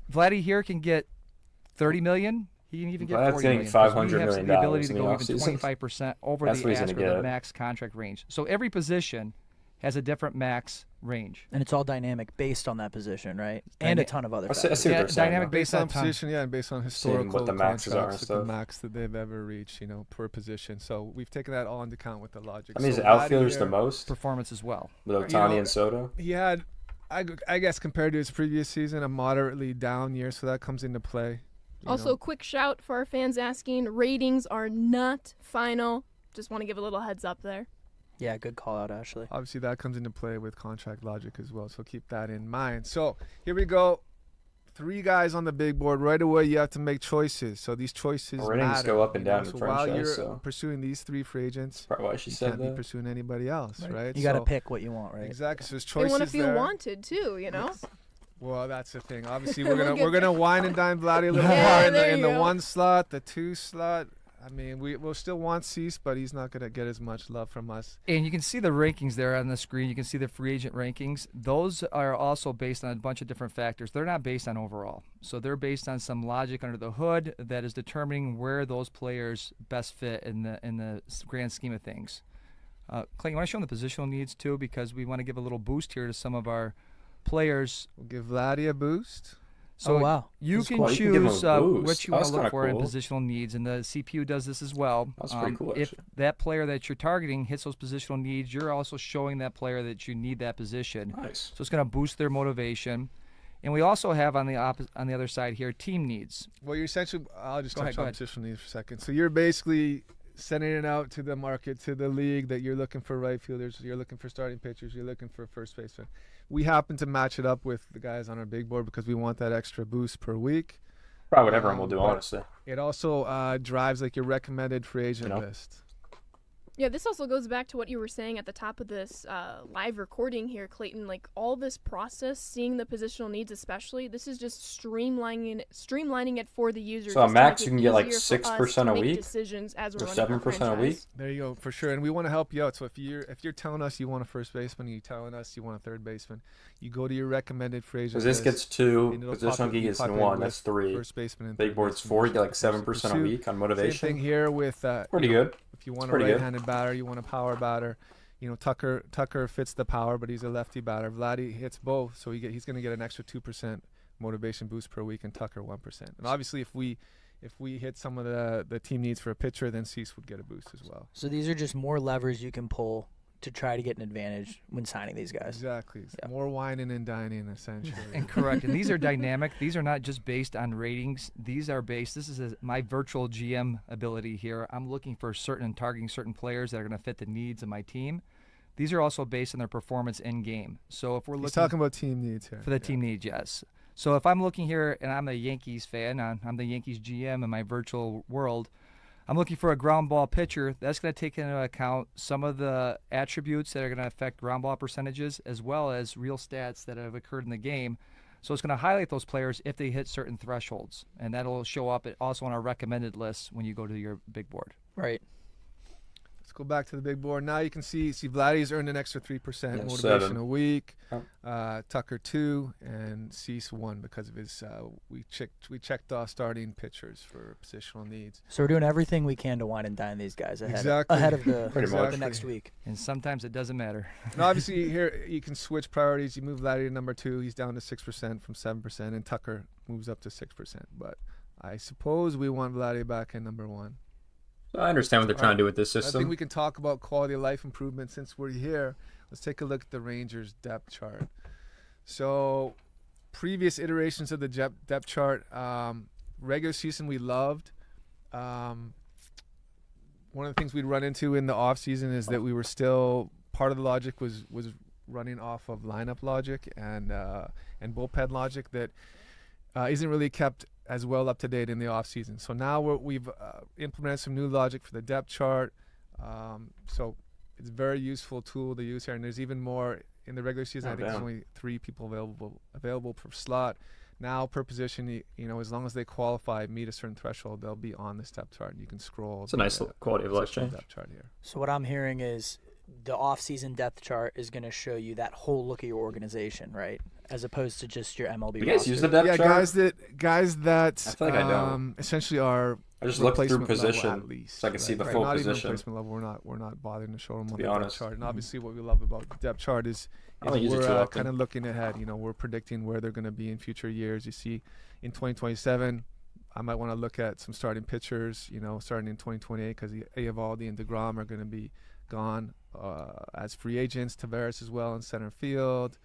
Speaker 7: Vladdy here can get $30 million. He can even get
Speaker 2: Vlad's
Speaker 7: $40
Speaker 2: getting
Speaker 7: million. 'cause
Speaker 2: $500
Speaker 7: we have
Speaker 2: million
Speaker 7: the ability to
Speaker 2: in the
Speaker 7: go even
Speaker 2: offseason.
Speaker 7: 25% over
Speaker 2: That's
Speaker 7: the
Speaker 2: what he's
Speaker 7: ask
Speaker 2: gonna
Speaker 7: or the
Speaker 2: get.
Speaker 7: max contract range. So every position has a different max range.
Speaker 6: And it's all dynamic based on that position, right? And a ton of other
Speaker 2: I see
Speaker 6: factors.
Speaker 2: what
Speaker 7: Yeah,
Speaker 2: they're saying.
Speaker 7: dynamic
Speaker 2: though.
Speaker 7: based
Speaker 5: on
Speaker 7: on time.
Speaker 5: position, yeah, and based on
Speaker 2: Seeing what
Speaker 5: historical
Speaker 2: the maxes are and
Speaker 5: contracts, the
Speaker 2: stuff.
Speaker 5: max that they've ever reached, per position. So we've taken that all into account with the logic.
Speaker 2: I mean,
Speaker 5: so
Speaker 2: is outfielders
Speaker 5: Vladdy
Speaker 2: the
Speaker 5: here,
Speaker 2: most
Speaker 7: Performance as well.
Speaker 2: with
Speaker 5: you
Speaker 2: Otani
Speaker 5: know,
Speaker 2: and Soto?
Speaker 5: He had, I guess, compared to his previous season, a moderately down year, so that comes into play. you
Speaker 3: Also,
Speaker 5: know.
Speaker 3: quick shout for our fans asking, ratings are not final. Just want to give a little heads up there.
Speaker 6: Yeah, good call out, Ashley.
Speaker 5: Obviously, that comes into play with contract logic as well, so keep that in mind. So here we go. 3 guys on the big board. Right away, you have to make choices. So these choices
Speaker 2: Ratings
Speaker 5: matter.
Speaker 2: go up and down in
Speaker 5: So while
Speaker 2: franchise,
Speaker 5: you're
Speaker 2: so-
Speaker 5: pursuing these 3 free agents,
Speaker 2: Probably why she
Speaker 5: you
Speaker 2: said
Speaker 5: can't be
Speaker 2: that.
Speaker 5: pursuing anybody else, right?
Speaker 6: You got to
Speaker 5: So-
Speaker 6: pick what you want, right?
Speaker 5: Exactly. So there's
Speaker 3: They
Speaker 5: choices
Speaker 3: want to feel
Speaker 5: there.
Speaker 3: wanted too, you know?
Speaker 5: Well, that's the thing. Obviously,
Speaker 3: We'll
Speaker 5: we're
Speaker 3: get
Speaker 5: gonna wine and dine Vladdy a little
Speaker 3: Yeah,
Speaker 5: more in
Speaker 3: there
Speaker 5: the
Speaker 3: you go.
Speaker 5: 1 slot, the 2 slot. I mean, we'll still want Cease, but he's not gonna get as much love from us.
Speaker 7: And you can see the rankings there on the screen. You can see the free agent rankings. Those are also based on a bunch of different factors. They're not based on overall. So they're based on some logic under the hood that is determining where those players best fit in the grand scheme of things. Clay, you want to show them the positional needs too, because we want to give a little boost here to some of our players.
Speaker 5: We'll give Vladdy a boost.
Speaker 7: So
Speaker 6: Oh, wow.
Speaker 7: you
Speaker 6: That's
Speaker 7: can
Speaker 6: cool.
Speaker 2: You can give 'em a
Speaker 7: choose
Speaker 2: boost.
Speaker 7: what you
Speaker 2: Oh,
Speaker 7: want
Speaker 2: that's
Speaker 7: to look
Speaker 2: kinda
Speaker 7: for in
Speaker 2: cool.
Speaker 7: positional needs, and the CPU does this as well.
Speaker 2: That's pretty cool,
Speaker 7: If
Speaker 2: actually.
Speaker 7: that player that you're targeting hits those positional needs, you're also showing that player that you need that position.
Speaker 2: Nice.
Speaker 7: So it's going to boost their motivation. And we also have on the other side here team needs.
Speaker 5: Well, you're essentially. I'll just
Speaker 7: Go
Speaker 5: touch
Speaker 7: ahead, go
Speaker 5: on
Speaker 7: ahead.
Speaker 5: positional needs for a second. So you're basically sending it out to the market, to the league, that you're looking for right fielders, you're looking for starting pitchers, you're looking for first baseman. We happen to match it up with the guys on our big board because we want that extra boost per week.
Speaker 2: Probably what everyone will do,
Speaker 5: But
Speaker 2: honestly.
Speaker 5: It also drives like your recommended free agent
Speaker 2: You know?
Speaker 5: list.
Speaker 3: Yeah, this also goes back to what you were saying at the top of this live recording here, Clayton. Like, all this process, seeing the positional needs especially, this is just streamlining it for the user.
Speaker 2: So
Speaker 3: just
Speaker 2: max,
Speaker 3: to
Speaker 2: you
Speaker 3: make
Speaker 2: can
Speaker 3: it
Speaker 2: get like
Speaker 3: easier for us
Speaker 2: 6%
Speaker 3: to
Speaker 2: a
Speaker 3: make
Speaker 2: week,
Speaker 3: decisions as
Speaker 2: or
Speaker 3: we're running our
Speaker 2: 7% a week.
Speaker 3: franchise.
Speaker 5: There you go, for sure. And we want to help you out. So if you're telling us you want a first baseman, you're telling us you want a third baseman, you go to your recommended free agent
Speaker 2: Because this
Speaker 5: list,
Speaker 2: gets
Speaker 5: and
Speaker 2: 2,
Speaker 5: it'll
Speaker 2: positional
Speaker 5: pop-
Speaker 2: geek
Speaker 5: be
Speaker 2: gets
Speaker 5: populated
Speaker 2: 1,
Speaker 5: with
Speaker 2: that's 3.
Speaker 5: First baseman and
Speaker 2: Big
Speaker 5: third
Speaker 2: board's
Speaker 5: baseman
Speaker 2: 4, you
Speaker 5: that
Speaker 2: get like
Speaker 5: you're supposed to
Speaker 2: 7% a
Speaker 5: pursue.
Speaker 2: week on motivation.
Speaker 5: Same thing here with
Speaker 2: Pretty good.
Speaker 5: If you want a
Speaker 2: Pretty good.
Speaker 5: right-handed batter, you want a power batter. Tucker fits the power, but he's a lefty batter. Vladdy hits both, so he's going to get an extra 2% motivation boost per week, and Tucker 1%. And obviously, if we hit some of the team needs for a pitcher, then Cease would get a boost as well.
Speaker 6: So these are just more levers you can pull to try to get an advantage when signing these guys.
Speaker 5: Exactly.
Speaker 6: Yeah.
Speaker 5: More whining and dining, essentially.
Speaker 7: And correct. And these are dynamic. These are not just based on ratings. These are based. This is my virtual GM ability here. I'm looking for targeting certain players that are going to fit the needs of my team. These are also based on their performance in game. So if we're
Speaker 5: He's
Speaker 7: looking
Speaker 5: talking about team needs here.
Speaker 7: for the team needs, yes. So if I'm looking here and I'm a Yankees fan, I'm the Yankees GM in my virtual world, I'm looking for a ground ball pitcher. That's going to take into account some of the attributes that are going to affect ground ball percentages, as well as real stats that have occurred in the game. So it's going to highlight those players if they hit certain thresholds, and that'll show up also on our recommended list when you go to your big board.
Speaker 6: Right.
Speaker 5: Let's go back to the big board. Now you can see Vladdy's earned an extra 3%
Speaker 2: Yeah,
Speaker 5: motivation
Speaker 2: 7.
Speaker 5: a week.
Speaker 2: Oh.
Speaker 5: Tucker 2, and Cease 1 because of his. We checked off starting pitchers for positional needs.
Speaker 6: So we're doing everything we can to wine and dine these guys ahead
Speaker 5: Exactly.
Speaker 6: ahead of the,
Speaker 2: Pretty much.
Speaker 6: the next week.
Speaker 7: And sometimes it doesn't matter.
Speaker 5: And obviously here you can switch priorities. You move Vladdy to number 2. He's down to 6% from 7%, and Tucker moves up to 6%. But I suppose we want Vladdy back in number 1.
Speaker 2: So I understand what they're trying to do with this
Speaker 5: I think
Speaker 2: system.
Speaker 5: we can talk about quality of life improvement since we're here. Let's take a look at the Rangers depth chart. So previous iterations of the depth chart, regular season we loved. One of the things we'd run into in the off season is that we were still, part of the logic was running off of lineup logic and bullpen logic that isn't really kept as well up to date in the off season. So now we've implemented some new logic for the depth chart. So it's a very useful tool to use here, and there's even more in the regular season. I think there's only 3 people available per slot. Now per position, as long as they qualify, meet a certain threshold, they'll be on this depth chart. You can scroll.
Speaker 2: It's a nice quality of life
Speaker 5: positional
Speaker 2: change.
Speaker 5: depth chart here.
Speaker 6: So what I'm hearing is the off-season depth chart is going to show you that whole look of your organization, right? As opposed to just your MLB
Speaker 2: You guys
Speaker 6: roster.
Speaker 2: use the depth
Speaker 5: Yeah,
Speaker 2: chart?
Speaker 5: guys that
Speaker 2: I feel like I don't.
Speaker 5: essentially are
Speaker 2: I just look through
Speaker 5: replacement level
Speaker 2: position
Speaker 5: at least,
Speaker 2: so I can see the
Speaker 5: right?
Speaker 2: full
Speaker 5: Not
Speaker 2: position.
Speaker 5: Even replacement level. We're not bothering to show them on
Speaker 2: be
Speaker 5: the
Speaker 2: honest.
Speaker 5: depth chart. And obviously, what we love about the depth chart is
Speaker 2: I don't use it too
Speaker 5: we're
Speaker 2: often.
Speaker 5: kind of looking ahead. We're predicting where they're going to be in future years. You see, in 2027, I might want to look at some starting pitchers. Starting in 2028, because Eovaldi and DeGrom are going to be gone as free agents. Tavares as well in center field.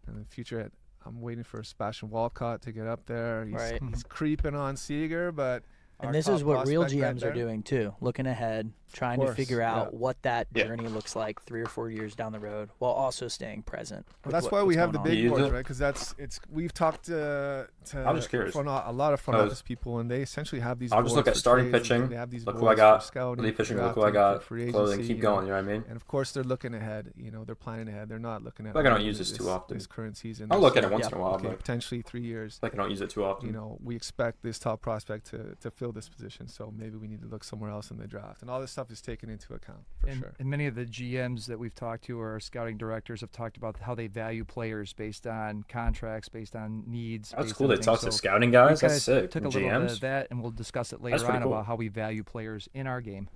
Speaker 5: And in the future, I'm waiting for Sebastian Walcott to get up there. He's creeping on Seager, but
Speaker 6: And this is what real GMs are doing too, looking ahead, trying to
Speaker 5: course,
Speaker 6: figure out
Speaker 5: yeah.
Speaker 6: what that
Speaker 2: Yeah.
Speaker 6: journey looks like 3 or 4 years down the road, while also staying present.
Speaker 5: Well, that's why we have the
Speaker 2: You
Speaker 5: big
Speaker 2: use
Speaker 5: boards,
Speaker 2: it?
Speaker 5: right? Because we've talked to
Speaker 2: I'm just curious.
Speaker 5: a lot of front
Speaker 2: I was-
Speaker 5: office people, and they essentially have these.
Speaker 2: I'll just
Speaker 5: boards
Speaker 2: look at
Speaker 5: for
Speaker 2: starting
Speaker 5: trades,
Speaker 2: pitching,
Speaker 5: They have these
Speaker 2: look who I
Speaker 5: boards
Speaker 2: got,
Speaker 5: for scouting,
Speaker 2: relief pitching,
Speaker 5: for
Speaker 2: look who I
Speaker 5: drafting,
Speaker 2: got,
Speaker 5: for free
Speaker 2: clothing,
Speaker 5: agency,
Speaker 2: keep going, you know what I mean?
Speaker 5: And of course, they're looking ahead. They're planning ahead. They're not looking at.
Speaker 2: Like I don't use this too often.
Speaker 5: This current season.
Speaker 2: I'll
Speaker 5: They're
Speaker 2: look at it
Speaker 5: saying,
Speaker 2: once in a while,
Speaker 5: okay,
Speaker 2: but
Speaker 5: potentially 3 years.
Speaker 2: like I don't use it too often.
Speaker 5: We expect this top prospect to fill this position, so maybe we need to look somewhere else in the draft. And all this stuff is taken into account for sure.
Speaker 7: And many of the GMs that we've talked to or our scouting directors have talked about how they value players based on contracts, based on needs.
Speaker 2: That's
Speaker 7: based
Speaker 2: cool.
Speaker 7: on
Speaker 2: They
Speaker 7: things.
Speaker 2: talk to
Speaker 7: So
Speaker 2: scouting
Speaker 7: we
Speaker 2: guys.
Speaker 7: kinda
Speaker 2: That's sick.
Speaker 7: Took a
Speaker 2: And
Speaker 7: little bit
Speaker 2: GMs.
Speaker 7: of that, and we'll discuss it
Speaker 2: That's
Speaker 7: later
Speaker 2: pretty
Speaker 7: on
Speaker 2: cool.
Speaker 7: about how we value players in our game.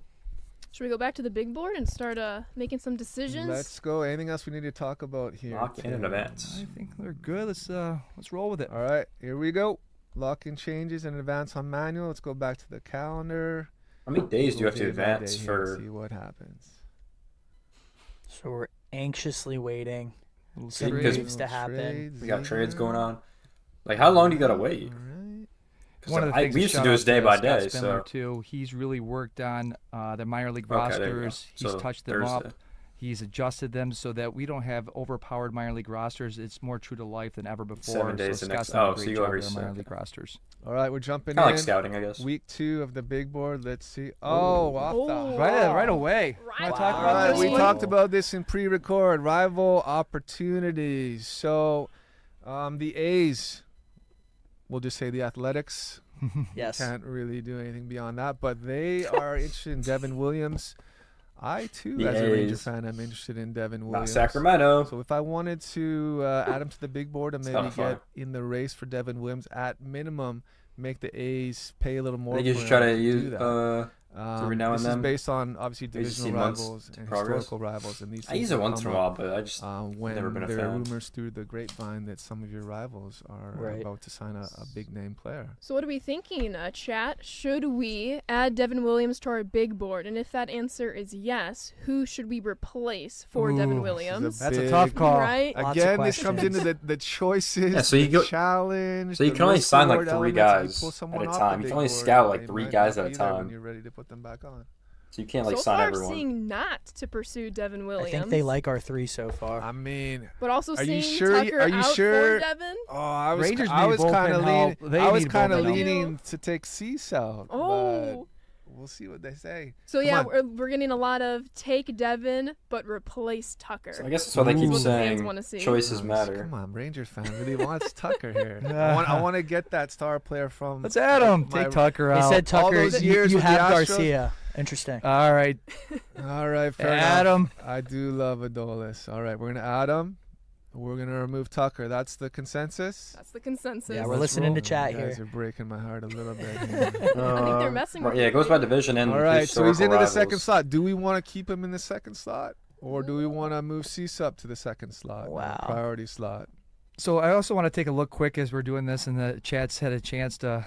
Speaker 3: Should we go back to the big board and start making some decisions?
Speaker 5: Let's go. Anything else we need to talk about here?
Speaker 2: Lock in
Speaker 5: Tim?
Speaker 2: advance.
Speaker 7: I think they're good. Let's roll with it.
Speaker 5: All right, here we go. Lock in changes and advance on manual. Let's go back to the calendar.
Speaker 2: How many days do you have to
Speaker 5: Day by
Speaker 2: advance
Speaker 5: day here
Speaker 2: for?
Speaker 5: and see what happens.
Speaker 6: So we're anxiously waiting.
Speaker 7: Little
Speaker 6: Some
Speaker 2: Because-
Speaker 6: moves to happen.
Speaker 5: Trades
Speaker 2: We got trades
Speaker 5: here.
Speaker 2: going on. Like, how long do you gotta wait?
Speaker 5: All right.
Speaker 2: 'Cause
Speaker 7: One of the things
Speaker 2: we
Speaker 7: to
Speaker 2: used to
Speaker 7: shout
Speaker 2: do
Speaker 7: out
Speaker 2: this day
Speaker 7: to
Speaker 2: by
Speaker 7: Scott
Speaker 2: day.
Speaker 7: Spindler,
Speaker 2: So
Speaker 7: too. He's really worked on the minor league
Speaker 2: okay, there you go.
Speaker 7: rosters. He's
Speaker 2: So
Speaker 7: touched them up.
Speaker 2: Thursday.
Speaker 7: He's adjusted them so that we don't have overpowered minor league rosters. It's more true to life than ever before.
Speaker 2: 7 days
Speaker 7: so
Speaker 2: the next.
Speaker 7: Scott's done a
Speaker 2: Oh, so
Speaker 7: great
Speaker 2: you
Speaker 7: job
Speaker 2: already
Speaker 7: with our minor
Speaker 2: said.
Speaker 7: league rosters.
Speaker 5: All right, we're jumping
Speaker 2: Kind of
Speaker 5: in.
Speaker 2: like scouting, I guess.
Speaker 5: Week 2 of the big board. Let's see. Oh, off the
Speaker 7: Right away.
Speaker 3: Right.
Speaker 7: Wanna talk
Speaker 5: All
Speaker 7: about
Speaker 5: right,
Speaker 7: this
Speaker 5: we
Speaker 7: one?
Speaker 5: talked about this in pre-record. Rival opportunities. So, the A's, we'll just say the Athletics.
Speaker 6: Yes.
Speaker 5: Can't really do anything beyond that, but they are interested in Devin Williams. I too,
Speaker 2: The
Speaker 5: as a Ranger
Speaker 2: A's.
Speaker 5: fan, am interested in Devin
Speaker 2: Not
Speaker 5: Williams.
Speaker 2: Sacramento.
Speaker 5: So if I wanted to add him to the big board and
Speaker 2: It's
Speaker 5: maybe
Speaker 2: kinda fun.
Speaker 5: get in the race for Devin Williams, at minimum, make the A's pay a little more.
Speaker 2: I think you
Speaker 5: for
Speaker 2: should
Speaker 5: him
Speaker 2: try to
Speaker 5: do
Speaker 2: use
Speaker 5: that.
Speaker 2: every now and
Speaker 5: this
Speaker 2: then.
Speaker 5: is based on obviously
Speaker 2: Maybe just
Speaker 5: divisional
Speaker 2: see months
Speaker 5: rivals and
Speaker 2: progress.
Speaker 5: historical rivals, and these
Speaker 2: I use
Speaker 5: things
Speaker 2: it
Speaker 5: will
Speaker 2: once in
Speaker 5: come
Speaker 2: a while,
Speaker 5: up,
Speaker 2: but I just
Speaker 5: when
Speaker 2: never been a
Speaker 5: there are
Speaker 2: fan.
Speaker 5: rumors through the grapevine that some of your rivals are
Speaker 6: Right.
Speaker 5: about to sign a big name player.
Speaker 3: So what are we thinking, chat? Should we add Devin Williams to our big board? And if that answer is yes, who should we replace for Devin
Speaker 7: Ooh,
Speaker 3: Williams?
Speaker 7: That's a tough
Speaker 5: big-
Speaker 7: call.
Speaker 3: Right?
Speaker 6: Lots of
Speaker 5: Again, this comes
Speaker 6: questions.
Speaker 5: into the choices,
Speaker 2: Yeah, so you
Speaker 5: the
Speaker 2: go-
Speaker 5: challenge.
Speaker 2: so you
Speaker 5: the
Speaker 2: can only
Speaker 5: risk
Speaker 2: sign, like,
Speaker 5: reward
Speaker 2: 3
Speaker 5: elements. If you
Speaker 2: guys
Speaker 5: pull
Speaker 2: at
Speaker 5: someone
Speaker 2: a
Speaker 5: off
Speaker 2: time.
Speaker 5: the
Speaker 2: You
Speaker 5: big
Speaker 2: can only
Speaker 5: board,
Speaker 2: scout, like,
Speaker 5: they
Speaker 2: 3
Speaker 5: might
Speaker 2: guys
Speaker 5: not
Speaker 2: at a
Speaker 5: be there
Speaker 2: time.
Speaker 5: When you're ready to put them back on.
Speaker 2: So you can't like
Speaker 3: so
Speaker 2: sign
Speaker 3: far,
Speaker 2: everyone.
Speaker 3: seeing not to pursue Devin Williams.
Speaker 6: I think they like our 3 so far.
Speaker 5: I mean,
Speaker 3: But also
Speaker 5: Are you
Speaker 3: seeing
Speaker 5: sure-
Speaker 3: Tucker
Speaker 5: are you
Speaker 3: out
Speaker 5: sure-
Speaker 3: for Devin.
Speaker 5: oh, I was
Speaker 7: Rangers
Speaker 5: I
Speaker 7: need
Speaker 5: was
Speaker 7: bullpen
Speaker 5: kind of
Speaker 7: help.
Speaker 5: leaning.
Speaker 7: They
Speaker 5: I was
Speaker 7: need
Speaker 5: kind of
Speaker 7: bullpen help.
Speaker 5: leaning to take South.
Speaker 3: Oh.
Speaker 5: But we'll see what they say.
Speaker 3: So
Speaker 5: Come
Speaker 3: yeah,
Speaker 5: on.
Speaker 3: we're getting a lot of take Devin, but replace Tucker.
Speaker 2: So I guess that's why they
Speaker 7: Ooh.
Speaker 2: keep
Speaker 7: That's
Speaker 3: what the fans
Speaker 2: saying
Speaker 3: wanna see.
Speaker 2: choices
Speaker 5: Come
Speaker 2: matter.
Speaker 5: on, Rangers fan really wants Tucker here. I want to get that star player from.
Speaker 7: Let's add him.
Speaker 5: my-
Speaker 7: Take Tucker
Speaker 6: They
Speaker 7: out.
Speaker 6: said
Speaker 5: all
Speaker 6: Tucker.
Speaker 5: those
Speaker 6: You,
Speaker 5: years
Speaker 6: you
Speaker 5: with the
Speaker 6: have
Speaker 5: Astros.
Speaker 6: Garcia. Interesting.
Speaker 7: All right.
Speaker 5: All right, fair
Speaker 7: Add
Speaker 5: enough.
Speaker 7: him.
Speaker 5: I do love Adolis. All right, we're gonna add him. We're gonna remove Tucker. That's the consensus.
Speaker 3: That's the consensus.
Speaker 6: Yeah, we're
Speaker 7: Let's
Speaker 6: listening
Speaker 7: roll.
Speaker 6: to chat
Speaker 5: You guys
Speaker 6: here.
Speaker 5: are breaking my heart a little bit.
Speaker 3: I think they're messing with
Speaker 2: Yeah,
Speaker 3: you.
Speaker 2: it goes by division and
Speaker 5: All right, so he's
Speaker 2: historical
Speaker 5: into the second
Speaker 2: rivals.
Speaker 5: slot. Do we want to keep him in the second slot, or do we want to move CSUP to the second slot?
Speaker 6: Wow.
Speaker 5: Priority slot.
Speaker 7: So I also want to take a look quick as we're doing this, and the chat's had a chance to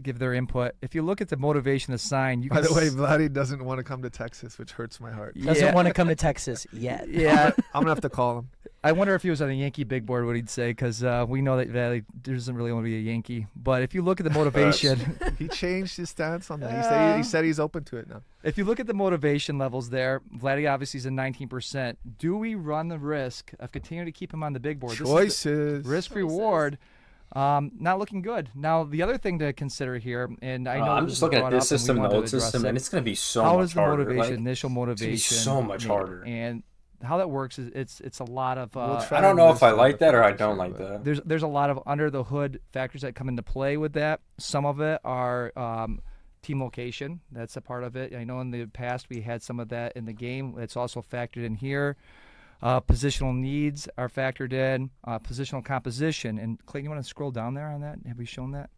Speaker 7: give their input. If you look at the motivation to sign, you
Speaker 5: By
Speaker 7: can
Speaker 5: the way,
Speaker 7: s-
Speaker 5: Vladdy doesn't want to come to Texas, which hurts my heart.
Speaker 6: Doesn't want to come to Texas yet.
Speaker 7: Yeah,
Speaker 5: I'm gonna have to call him.
Speaker 7: I wonder if he was on a Yankee big board, what he'd say, because we know that Valley doesn't really want to be a Yankee. But if you look at the motivation,
Speaker 5: He changed his stance on that.
Speaker 7: Yeah.
Speaker 5: He said he's open to it now.
Speaker 7: if you look at the motivation levels there, Vladdy obviously is a 19%. Do we run the risk of continuing to keep him on the big board? This is the
Speaker 5: Choices.
Speaker 7: risk reward. Not looking good. Now the other thing to consider here, and I know
Speaker 2: I'm
Speaker 7: this
Speaker 2: just
Speaker 7: was
Speaker 2: looking at
Speaker 7: brought
Speaker 2: this
Speaker 7: up and we
Speaker 2: system, the
Speaker 7: wanted
Speaker 2: old
Speaker 7: to address
Speaker 2: system,
Speaker 7: it.
Speaker 2: and it's going to be so
Speaker 7: How
Speaker 2: much
Speaker 7: is the
Speaker 2: harder.
Speaker 7: motivation,
Speaker 2: Like,
Speaker 7: initial
Speaker 2: it's gonna be
Speaker 7: motivation,
Speaker 2: so much
Speaker 7: made?
Speaker 2: harder.
Speaker 7: And how that works is it's a lot of
Speaker 5: We'll try
Speaker 2: I don't
Speaker 5: and
Speaker 2: know if
Speaker 5: list
Speaker 2: I
Speaker 5: out
Speaker 2: like
Speaker 5: the
Speaker 2: that or I
Speaker 5: factors
Speaker 2: don't
Speaker 5: here,
Speaker 2: like
Speaker 5: but-
Speaker 2: that.
Speaker 7: there's a lot of under the hood factors that come into play with that. Some of it are team location. That's a part of it. I know in the past we had some of that in the game. It's also factored in here. Positional needs are factored in. Positional composition. And Clayton, you want to scroll down there on that? Have we shown that?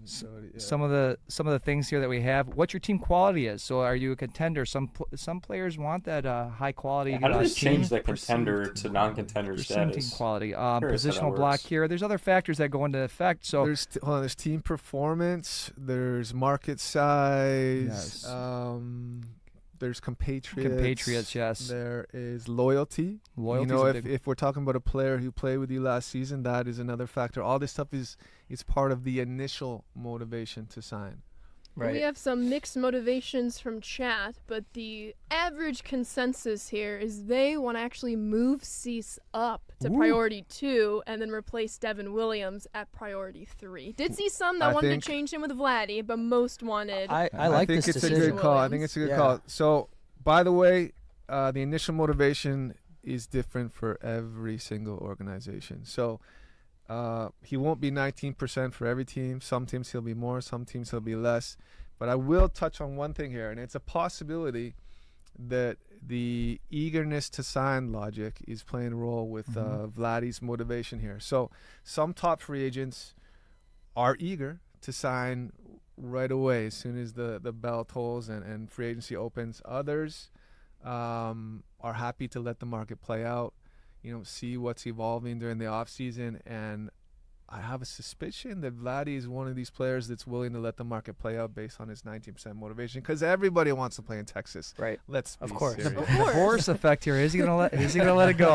Speaker 7: Some of the things here that we have. What your team quality is. So are you a contender? Some players want that high quality.
Speaker 2: How do they
Speaker 7: team.
Speaker 2: change that contender to non-contender
Speaker 7: Percent team
Speaker 2: status?
Speaker 7: quality.
Speaker 2: Curious how that
Speaker 7: Positional block
Speaker 2: works.
Speaker 7: here. There's other factors that go into effect. So
Speaker 5: There's team performance. There's market size.
Speaker 7: Yes.
Speaker 5: There's compatriots.
Speaker 7: Compatriots, yes.
Speaker 5: There is loyalty.
Speaker 7: Loyalty's
Speaker 5: You know,
Speaker 7: a
Speaker 5: if,
Speaker 7: big-
Speaker 5: if we're talking about a player who played with you last season, that is another factor. All this stuff is part of the initial motivation to sign.
Speaker 6: Right.
Speaker 3: We have some mixed motivations from chat, but the average consensus here is they want to actually move Cease up to
Speaker 7: Ooh.
Speaker 3: priority 2 and then replace Devin Williams at priority 3. Did see some that
Speaker 5: I
Speaker 3: wanted
Speaker 5: think-
Speaker 3: to change him with Vladdy, but most wanted.
Speaker 6: I like
Speaker 5: think
Speaker 6: this
Speaker 5: it's a
Speaker 6: decision.
Speaker 5: good call. I think it's a good
Speaker 6: Yeah.
Speaker 5: call. So, by the way, the initial motivation is different for every single organization. So, he won't be 19% for every team. Some teams he'll be more, some teams he'll be less. But I will touch on one thing here, and it's a possibility that the eagerness to sign logic is playing a role with Vladdy's motivation here. So some top free agents are eager to sign right away as soon as the bell tolls and free agency opens. Others are happy to let the market play out, see what's evolving during the offseason. And I have a suspicion that Vladdy is one of these players that's willing to let the market play out based on his 19% motivation, because everybody wants to play in Texas.
Speaker 6: Right.
Speaker 5: Let's be
Speaker 6: Of course.
Speaker 5: serious.
Speaker 3: Of
Speaker 7: the
Speaker 3: course.
Speaker 7: Horse effect here. Is he gonna let it go?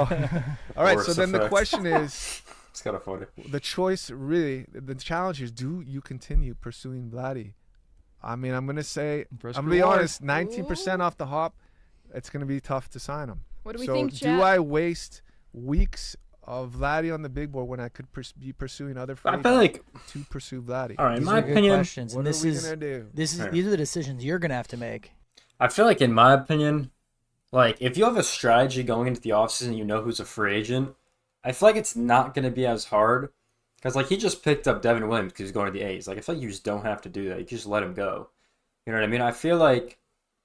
Speaker 5: All right,
Speaker 2: Horse
Speaker 5: so then the
Speaker 2: effect.
Speaker 5: question is,
Speaker 2: It's kind of funny.
Speaker 5: the choice really, the challenge is, do you continue pursuing Vladdy? I mean, I'm going to say,
Speaker 7: Risk
Speaker 5: I'm going to be
Speaker 7: reward.
Speaker 5: honest, 19% off the hop,
Speaker 8: it's going to be tough to sign him.
Speaker 3: What do we
Speaker 8: so
Speaker 3: think,
Speaker 8: do
Speaker 3: chat?
Speaker 8: I waste weeks of Vladdy on the big board when I could be pursuing other free
Speaker 2: I feel like,
Speaker 8: to pursue Vladdy?
Speaker 2: all right, in
Speaker 6: These
Speaker 2: my
Speaker 6: are good
Speaker 2: opinion,
Speaker 6: questions, and
Speaker 8: What
Speaker 6: this
Speaker 8: are we
Speaker 6: is
Speaker 8: going to do?
Speaker 6: these are the decisions you're gonna have to make.
Speaker 2: I feel like in my opinion, like if you have a strategy going into the offseason, you know who's a free agent, I feel like it's not going to be as hard because like he just picked up Devin Williams because he's going to the A's. Like I feel like you just don't have to do that. You can just let him go. You know what I mean? I feel like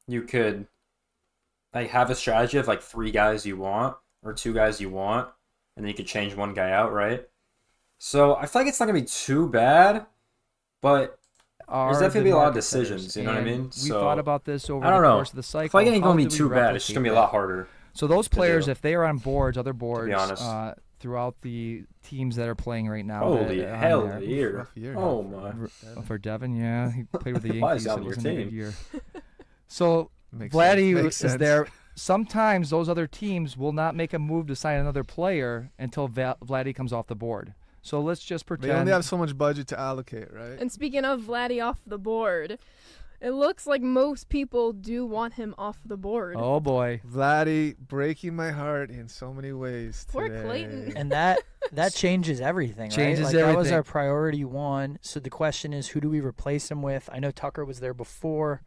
Speaker 2: you could like have a strategy of like 3 guys you want or 2 guys you want, and then you could change one guy out, right? So I feel like it's not gonna be too bad, but there's definitely be a lot of decisions. You know what I mean?
Speaker 7: We thought about this over
Speaker 2: I don't
Speaker 7: the
Speaker 2: know.
Speaker 7: course of the cycle.
Speaker 2: I feel like it ain't
Speaker 7: How
Speaker 2: gonna be
Speaker 7: do we
Speaker 2: too bad. It's just gonna be a
Speaker 7: replicate
Speaker 2: lot harder.
Speaker 7: So those
Speaker 2: to
Speaker 7: players,
Speaker 2: do.
Speaker 7: if they are on boards, other boards,
Speaker 2: honest.
Speaker 7: throughout the teams that are playing right now.
Speaker 2: Holy
Speaker 7: that are on
Speaker 2: hell,
Speaker 7: there.
Speaker 2: a year!
Speaker 8: Rough year.
Speaker 2: Oh my!
Speaker 7: For Devin, yeah, he played with the
Speaker 2: Why is
Speaker 7: Yankees.
Speaker 2: he on
Speaker 7: It
Speaker 2: your
Speaker 7: wasn't a good
Speaker 2: team?
Speaker 7: year. So
Speaker 8: Makes
Speaker 7: Vladdy
Speaker 8: sense. Makes
Speaker 7: is
Speaker 8: sense.
Speaker 7: there. Sometimes those other teams will not make a move to sign another player until Vladdy comes off the board. So let's just
Speaker 8: They
Speaker 7: pretend.
Speaker 8: only have so much budget to allocate, right?
Speaker 3: And speaking of Vladdy off the board, it looks like most people do want him off the board.
Speaker 7: Oh boy.
Speaker 8: Vladdy breaking my heart in so many ways
Speaker 3: Poor
Speaker 8: today.
Speaker 3: Clayton.
Speaker 6: And that changes everything,
Speaker 7: Changes
Speaker 6: right? Like, that was
Speaker 7: everything.
Speaker 6: our priority 1. So the question is, who do we replace him with? I know Tucker was there before.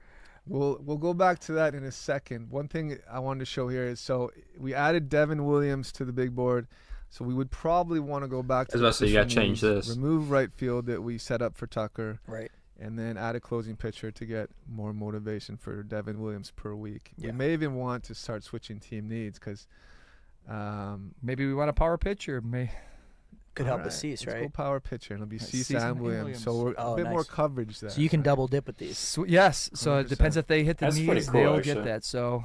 Speaker 8: We'll go back to that in a second. One thing I wanted to show here is so we added Devin Williams to the big board. So we would probably want to go back to
Speaker 2: I was about to say, you gotta
Speaker 8: position
Speaker 2: change
Speaker 8: moves,
Speaker 2: this.
Speaker 8: remove right field that we set up for Tucker,
Speaker 6: Right.
Speaker 8: and then add a closing pitcher to get more motivation for Devin Williams per week.
Speaker 6: Yeah.
Speaker 8: We may even want to start switching team needs because
Speaker 7: Maybe we want a power pitcher.
Speaker 6: Could help with Cease,
Speaker 8: let's
Speaker 6: right?
Speaker 8: go power pitcher, and it'll be
Speaker 7: Cease
Speaker 8: Cease and
Speaker 7: and
Speaker 8: Williams. So
Speaker 7: Williams.
Speaker 8: we're
Speaker 6: Oh,
Speaker 8: a bit more
Speaker 6: nice.
Speaker 8: coverage there.
Speaker 6: So you can
Speaker 8: right?
Speaker 6: double dip with these.
Speaker 7: Yes. So it depends
Speaker 8: 100%.
Speaker 7: if they hit the
Speaker 2: That's pretty
Speaker 7: knees,
Speaker 2: cool,
Speaker 7: they'll
Speaker 2: actually.
Speaker 7: get that. So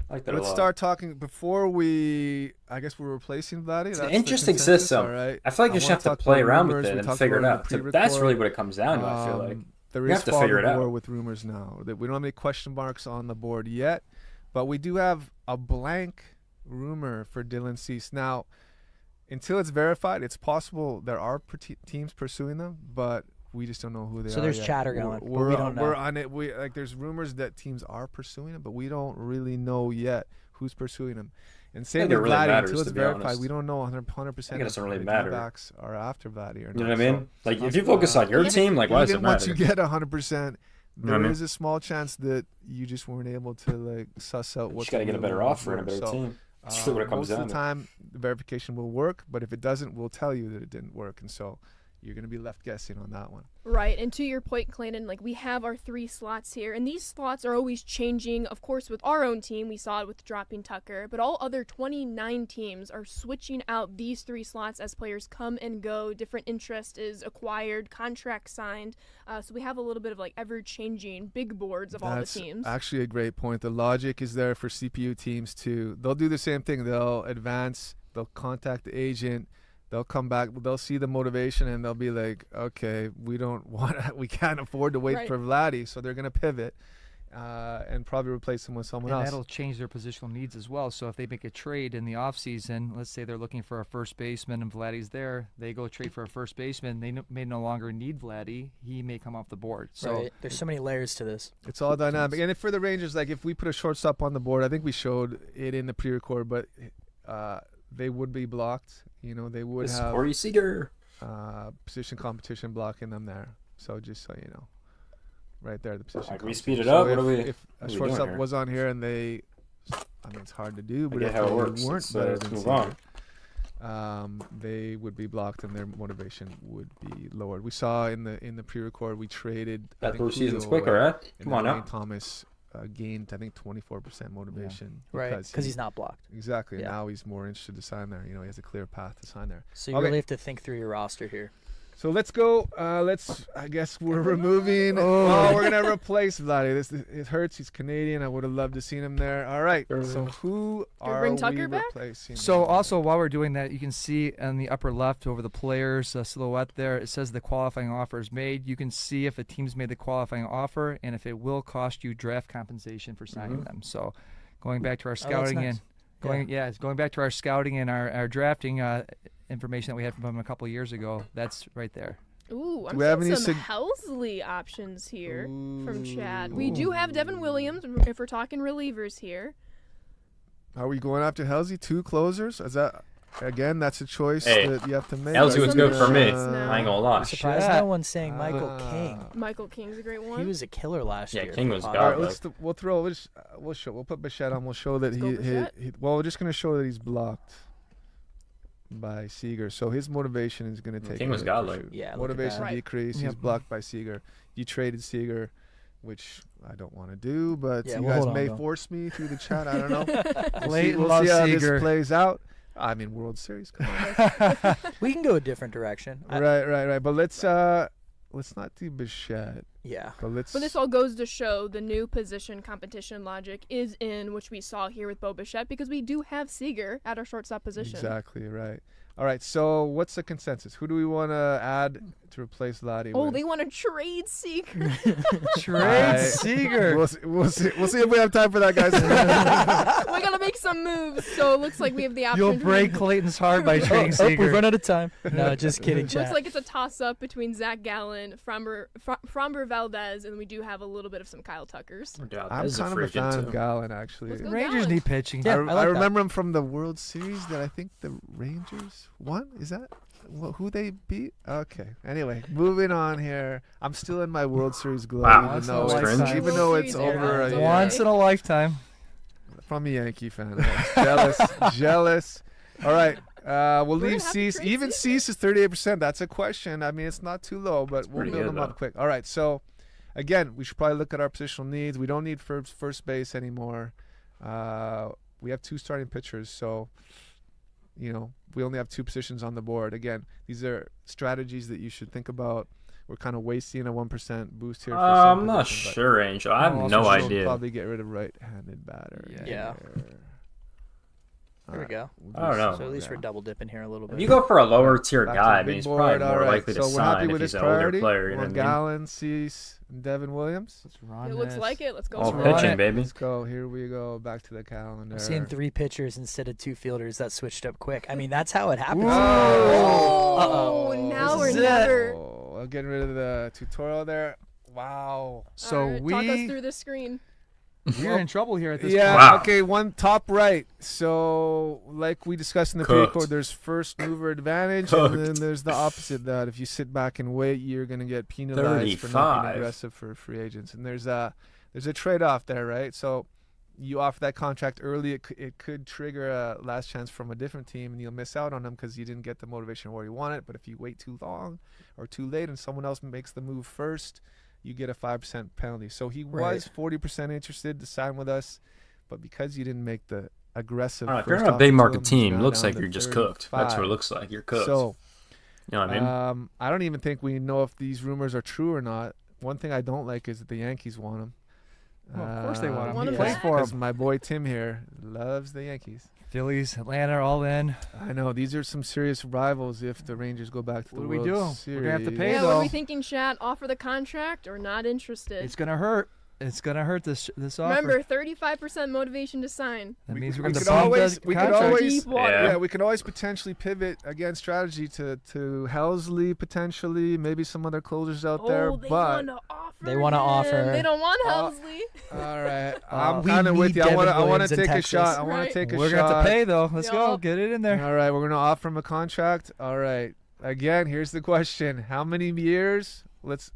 Speaker 2: I like that
Speaker 8: Let's
Speaker 2: a lot.
Speaker 8: start talking before we. I guess we're replacing Vladdy.
Speaker 2: It's
Speaker 8: That's
Speaker 2: an
Speaker 8: the
Speaker 2: interesting
Speaker 8: consensus,
Speaker 2: system.
Speaker 8: all right.
Speaker 2: I feel like you just
Speaker 8: wanna
Speaker 2: have to
Speaker 8: talk
Speaker 2: play
Speaker 8: about
Speaker 2: around
Speaker 8: rumors.
Speaker 2: with
Speaker 8: We
Speaker 2: it and
Speaker 8: talked
Speaker 2: figure it
Speaker 8: about
Speaker 2: out.
Speaker 8: in the
Speaker 2: That's
Speaker 8: pre-record.
Speaker 2: really what it comes down to. I feel like
Speaker 8: There
Speaker 2: You
Speaker 8: is
Speaker 2: have to
Speaker 8: fog
Speaker 2: figure
Speaker 8: of
Speaker 2: it out.
Speaker 8: war with rumors now. That we don't have any question marks on the board yet, but we do have a blank rumor for Dylan Cease. Now, until it's verified, it's possible there are teams pursuing them, but we just don't know who they are.
Speaker 6: So there's
Speaker 8: yet.
Speaker 6: chatter going, but
Speaker 8: We're,
Speaker 6: we don't know.
Speaker 8: We're on it. We like there's rumors that teams are pursuing them, but we don't really know yet who's pursuing them. And same
Speaker 2: think it
Speaker 8: with
Speaker 2: really
Speaker 8: Vladdy,
Speaker 2: matters,
Speaker 8: until it's
Speaker 2: to be
Speaker 8: verified,
Speaker 2: honest.
Speaker 8: we don't know 100%
Speaker 2: I think it doesn't really
Speaker 8: if
Speaker 2: matter.
Speaker 8: D-backs are after Vladdy or not.
Speaker 2: you know what I mean.
Speaker 8: So
Speaker 2: Like if you focus on your team, like why does it
Speaker 8: even once
Speaker 2: matter?
Speaker 8: you get 100%,
Speaker 2: know what
Speaker 8: there
Speaker 2: I mean?
Speaker 8: is a small chance that you just weren't able to like suss out
Speaker 2: You
Speaker 8: what.
Speaker 2: just gotta get a better offer and a better
Speaker 8: so,
Speaker 2: team. That's really what it comes
Speaker 8: most
Speaker 2: down
Speaker 8: of the
Speaker 2: to.
Speaker 8: time, the verification will work, but if it doesn't, we'll tell you that it didn't work, and so you're going to be left guessing on that one.
Speaker 3: Right, and to your point, Clayton, like we have our 3 slots here, and these slots are always changing. Of course, with our own team, we saw it with dropping Tucker, but all other 29 teams are switching out these 3 slots as players come and go, different interest is acquired, contract signed. So we have a little bit of like ever-changing big boards of all the teams.
Speaker 8: Actually a great point. The logic is there for CPU teams too. They'll do the same thing. They'll advance. They'll contact the agent. They'll come back. They'll see the motivation and they'll be like, okay, we can't afford to wait
Speaker 3: Right.
Speaker 8: for Vladdy, so they're gonna pivot and probably replace him with someone
Speaker 7: and
Speaker 8: else.
Speaker 7: that'll change their positional needs as well. So if they make a trade in the offseason, let's say they're looking for a first baseman and Vladdy's there, they go trade for a first baseman. They may no longer need Vladdy. He may come off the board. So
Speaker 6: Right. There's so many layers to this.
Speaker 8: It's all dynamic. And if for the Rangers, like if we put a shortstop on the board, I think we showed it in the pre-record, but they would be blocked. You know, they would
Speaker 2: It's
Speaker 8: have
Speaker 2: Corey Seager.
Speaker 8: position competition blocking them there. So just so you know, right there, the position.
Speaker 2: Like, we speed it
Speaker 8: competition.
Speaker 2: up?
Speaker 8: So
Speaker 2: What are we-
Speaker 8: if
Speaker 2: what
Speaker 8: a
Speaker 2: are we doing
Speaker 8: shortstop
Speaker 2: here?
Speaker 8: was on here and they, I mean, it's hard to do, but
Speaker 2: get
Speaker 8: if
Speaker 2: how it
Speaker 8: they
Speaker 2: works.
Speaker 8: weren't
Speaker 2: Let's,
Speaker 8: better
Speaker 2: let's
Speaker 8: than
Speaker 2: move
Speaker 8: Seager,
Speaker 2: on.
Speaker 8: they would be blocked and their motivation would be lowered. We saw in the pre-record we traded. I
Speaker 2: That
Speaker 8: think,
Speaker 2: first season's
Speaker 8: Julio
Speaker 2: quicker,
Speaker 8: away,
Speaker 2: right?
Speaker 8: and
Speaker 2: Come
Speaker 8: then
Speaker 2: on now.
Speaker 8: Lane Thomas gained I think 24% motivation.
Speaker 6: Right. Because he's not blocked.
Speaker 8: Exactly.
Speaker 6: Yeah.
Speaker 8: Now he's more interested to sign there. You know, he has a clear path to sign there.
Speaker 6: So you
Speaker 8: Okay.
Speaker 6: really have to think through your roster here.
Speaker 8: So let's go. I guess we're removing. Oh, we're gonna replace Vladdy. It hurts. He's Canadian. I would have loved to seen him there. All right. So who are
Speaker 3: bring
Speaker 8: we
Speaker 3: Tucker back?
Speaker 8: replacing?
Speaker 7: So also while we're doing that, you can see on the upper left over the players silhouette there, it says the qualifying offer is made. You can see if a team's made the qualifying offer and if it will cost you draft compensation for signing them. So going back to our scouting
Speaker 6: nice.
Speaker 7: and it's going back to our scouting and our drafting information that we had from him a couple of years ago. That's right there.
Speaker 3: Ooh, I'm
Speaker 8: we have
Speaker 3: seeing
Speaker 8: any
Speaker 3: some Helsley options here from Chad. We do have Devin Williams if we're talking relievers here.
Speaker 8: Are we going after Helsley? 2 closers? Is that again? That's a choice
Speaker 2: Hey,
Speaker 8: that you have to make.
Speaker 2: Helsley was good for me.
Speaker 3: now.
Speaker 2: I ain't gonna lie.
Speaker 6: Surprised
Speaker 7: Shit.
Speaker 6: no one's saying Michael King.
Speaker 3: Michael King's a great one.
Speaker 6: He was a killer last
Speaker 2: Yeah,
Speaker 6: year.
Speaker 2: King
Speaker 6: for
Speaker 2: was
Speaker 6: the
Speaker 2: god.
Speaker 8: All
Speaker 6: Padres.
Speaker 8: right, we'll put Bichette on. We'll show that
Speaker 3: Let's go Bichette.
Speaker 8: well, we're just gonna show that he's blocked by Seager. So his motivation is gonna take.
Speaker 2: King was
Speaker 8: a hit
Speaker 2: godly.
Speaker 8: for sure.
Speaker 6: Yeah, look at
Speaker 8: motivation
Speaker 6: that.
Speaker 3: Right.
Speaker 8: decrease. He's
Speaker 7: Yep.
Speaker 8: blocked by Seager. You traded Seager, which I don't want to do, but
Speaker 6: Yeah,
Speaker 8: you
Speaker 6: well,
Speaker 8: guys
Speaker 6: hold on,
Speaker 8: may
Speaker 6: though.
Speaker 8: force me through the chat. I don't know.
Speaker 7: Clayton
Speaker 8: we'll
Speaker 7: loves
Speaker 8: see how
Speaker 7: Seager.
Speaker 8: this plays out. I mean, World Series. Come on.
Speaker 6: We can go a different direction.
Speaker 8: Right. But let's not do Bichette.
Speaker 6: Yeah.
Speaker 8: But
Speaker 3: But this all goes to show the new position competition logic is in, which we saw here with Bo Bichette, because we do have Seager at our shortstop position.
Speaker 8: Exactly right. All right. So what's the consensus? Who do we want to add to replace Lottie?
Speaker 3: Oh,
Speaker 8: with?
Speaker 3: they want to trade Seager.
Speaker 7: Trade Seager.
Speaker 8: We'll see if we have time for that, guys.
Speaker 3: We gotta make some moves, so it looks like we have the option.
Speaker 7: You'll break Clayton's heart by trading
Speaker 6: Oh,
Speaker 7: Seager.
Speaker 6: we've run out of time. No, just kidding,
Speaker 3: Looks
Speaker 6: chat.
Speaker 3: like it's a toss-up between Zach Gallen, Framber Valdez, and we do have a little bit of some Kyle Tuckers.
Speaker 8: I'm
Speaker 2: This is
Speaker 8: kind of a
Speaker 2: free agent
Speaker 8: fan
Speaker 2: too.
Speaker 8: of Gallen, actually.
Speaker 3: Let's go
Speaker 7: Rangers
Speaker 3: Gallen.
Speaker 7: need pitching.
Speaker 6: Yeah,
Speaker 8: I
Speaker 6: I like that.
Speaker 8: remember him from the World Series that I think the Rangers won. Is that who they beat? Okay. Anyway, moving on here. I'm still in my World Series glow,
Speaker 2: Wow,
Speaker 8: even
Speaker 7: that's
Speaker 8: though
Speaker 7: a
Speaker 8: it's,
Speaker 7: lifetime.
Speaker 8: even though it's
Speaker 3: World Series
Speaker 8: over
Speaker 3: era.
Speaker 8: a
Speaker 3: Okay.
Speaker 8: year.
Speaker 7: Once in a lifetime.
Speaker 8: From a Yankee fan. Jealous. All right. We'll
Speaker 3: We're
Speaker 8: leave
Speaker 3: gonna have to
Speaker 8: Cease.
Speaker 3: trade
Speaker 8: Even
Speaker 3: Cease.
Speaker 8: Cease is 38%. That's a question. I mean, it's not too low, but we'll
Speaker 2: pretty
Speaker 8: build
Speaker 2: good,
Speaker 8: them up
Speaker 2: though.
Speaker 8: quick. All right. So, again, we should probably look at our positional needs. We don't need first base anymore. We have 2 starting pitchers, so we only have 2 positions on the board. Again, these are strategies that you should think about. We're kind of wasting a 1% boost here. For some
Speaker 2: I'm not
Speaker 8: position, but
Speaker 2: sure, Angel. I have
Speaker 7: Also
Speaker 2: no
Speaker 8: we'll
Speaker 2: idea.
Speaker 8: Probably get rid of right-handed batter.
Speaker 6: Yeah. There we go.
Speaker 2: I don't know.
Speaker 6: So at least we're double dipping here a little bit.
Speaker 2: If you go for a lower tier
Speaker 8: Back to
Speaker 2: guy,
Speaker 8: the
Speaker 2: I mean,
Speaker 8: big
Speaker 2: he's
Speaker 8: board.
Speaker 2: probably
Speaker 8: All
Speaker 2: more
Speaker 8: right.
Speaker 2: likely to
Speaker 8: So we're happy
Speaker 2: sign if
Speaker 8: with
Speaker 2: he's
Speaker 8: this
Speaker 2: an older
Speaker 8: priority.
Speaker 2: player. You know
Speaker 8: We're
Speaker 2: what I mean?
Speaker 8: Gallen, Cease, and Devin Williams.
Speaker 7: Let's run
Speaker 3: It looks
Speaker 7: this.
Speaker 3: like it. Let's go.
Speaker 2: All
Speaker 3: for
Speaker 7: run
Speaker 2: pitching,
Speaker 7: it.
Speaker 2: baby.
Speaker 8: Let's go. Here we go. Back to the calendar.
Speaker 6: I'm seeing 3 pitchers instead of 2 fielders. That switched up quick. I mean, that's how it happens.
Speaker 3: Oh,
Speaker 6: Uh-oh.
Speaker 3: now
Speaker 7: This
Speaker 3: we're
Speaker 7: is it.
Speaker 3: never.
Speaker 8: Oh, I'm getting rid of the tutorial there. Wow.
Speaker 7: So
Speaker 3: All right, talk us through the screen.
Speaker 7: we're in trouble here at this
Speaker 8: Yeah.
Speaker 7: point.
Speaker 2: Wow.
Speaker 8: Okay. One top right. So, like we discussed in the
Speaker 2: Cooked.
Speaker 8: pre-record, there's first mover advantage,
Speaker 2: Cooked.
Speaker 8: and then there's the opposite. That if you sit back and wait, you're gonna get penalized for not
Speaker 2: 35.
Speaker 8: being aggressive for free agents. And there's a trade-off there, right? So, you offer that contract early, it could trigger a last chance from a different team, and you'll miss out on them because you didn't get the motivation where you want it. But if you wait too long or too late, and someone else makes the move first, you get a 5% penalty. So he
Speaker 6: Right.
Speaker 8: was 40% interested to sign with us, but because you didn't make the aggressive,
Speaker 2: I don't know, if you're
Speaker 8: first
Speaker 2: on a
Speaker 8: offer
Speaker 2: big
Speaker 8: to
Speaker 2: market
Speaker 8: him, he's
Speaker 2: team,
Speaker 8: now
Speaker 2: looks
Speaker 8: down
Speaker 2: like
Speaker 8: to
Speaker 2: you're just cooked. That's what
Speaker 8: 35.
Speaker 2: it looks like. You're cooked.
Speaker 8: So,
Speaker 2: you know what I mean?
Speaker 8: I don't even think we know if these rumors are true or not. One thing I don't like is that the Yankees want him.
Speaker 7: Well, of course they want him.
Speaker 3: Want
Speaker 7: He
Speaker 3: him
Speaker 7: plays
Speaker 3: back?
Speaker 7: for
Speaker 8: Because
Speaker 7: him.
Speaker 8: my boy Tim here loves the Yankees.
Speaker 7: Phillies, Atlanta, all in.
Speaker 8: I know these are some serious rivals if the Rangers go back to the
Speaker 7: What do we
Speaker 8: World
Speaker 7: do? We're
Speaker 8: Series.
Speaker 7: gonna have to pay
Speaker 3: Yeah, what are
Speaker 7: though.
Speaker 3: we thinking, Chat? Offer the contract or not interested?
Speaker 7: It's gonna hurt. It's gonna hurt this offer.
Speaker 3: Remember, 35% motivation to sign.
Speaker 7: that
Speaker 8: we
Speaker 7: means
Speaker 8: could-
Speaker 7: we're
Speaker 8: we
Speaker 7: gonna
Speaker 8: could
Speaker 7: bump
Speaker 8: always-
Speaker 7: the
Speaker 8: we could
Speaker 7: contract.
Speaker 8: always-
Speaker 3: Deep water.
Speaker 2: Yeah.
Speaker 8: Yeah, we can always potentially pivot again strategy to Helsley potentially, maybe some other closers out there.
Speaker 3: Oh, they
Speaker 8: But
Speaker 3: want to offer.
Speaker 6: They wanna
Speaker 3: him.
Speaker 6: offer.
Speaker 3: They don't want
Speaker 8: Uh,
Speaker 3: Helsley.
Speaker 8: all right,
Speaker 7: Uh,
Speaker 8: I'm
Speaker 6: we
Speaker 8: kind of with
Speaker 6: need
Speaker 8: you. I want
Speaker 6: Devin
Speaker 8: to
Speaker 6: Williams in
Speaker 8: take a
Speaker 6: Texas.
Speaker 8: shot. I want
Speaker 3: Right.
Speaker 8: to take a
Speaker 7: We're
Speaker 8: shot.
Speaker 7: gonna have to pay though. Let's go.
Speaker 3: Yup.
Speaker 7: Get it in there.
Speaker 8: All right, we're gonna offer him a contract. All right. Again, here's the question: how many years? Let's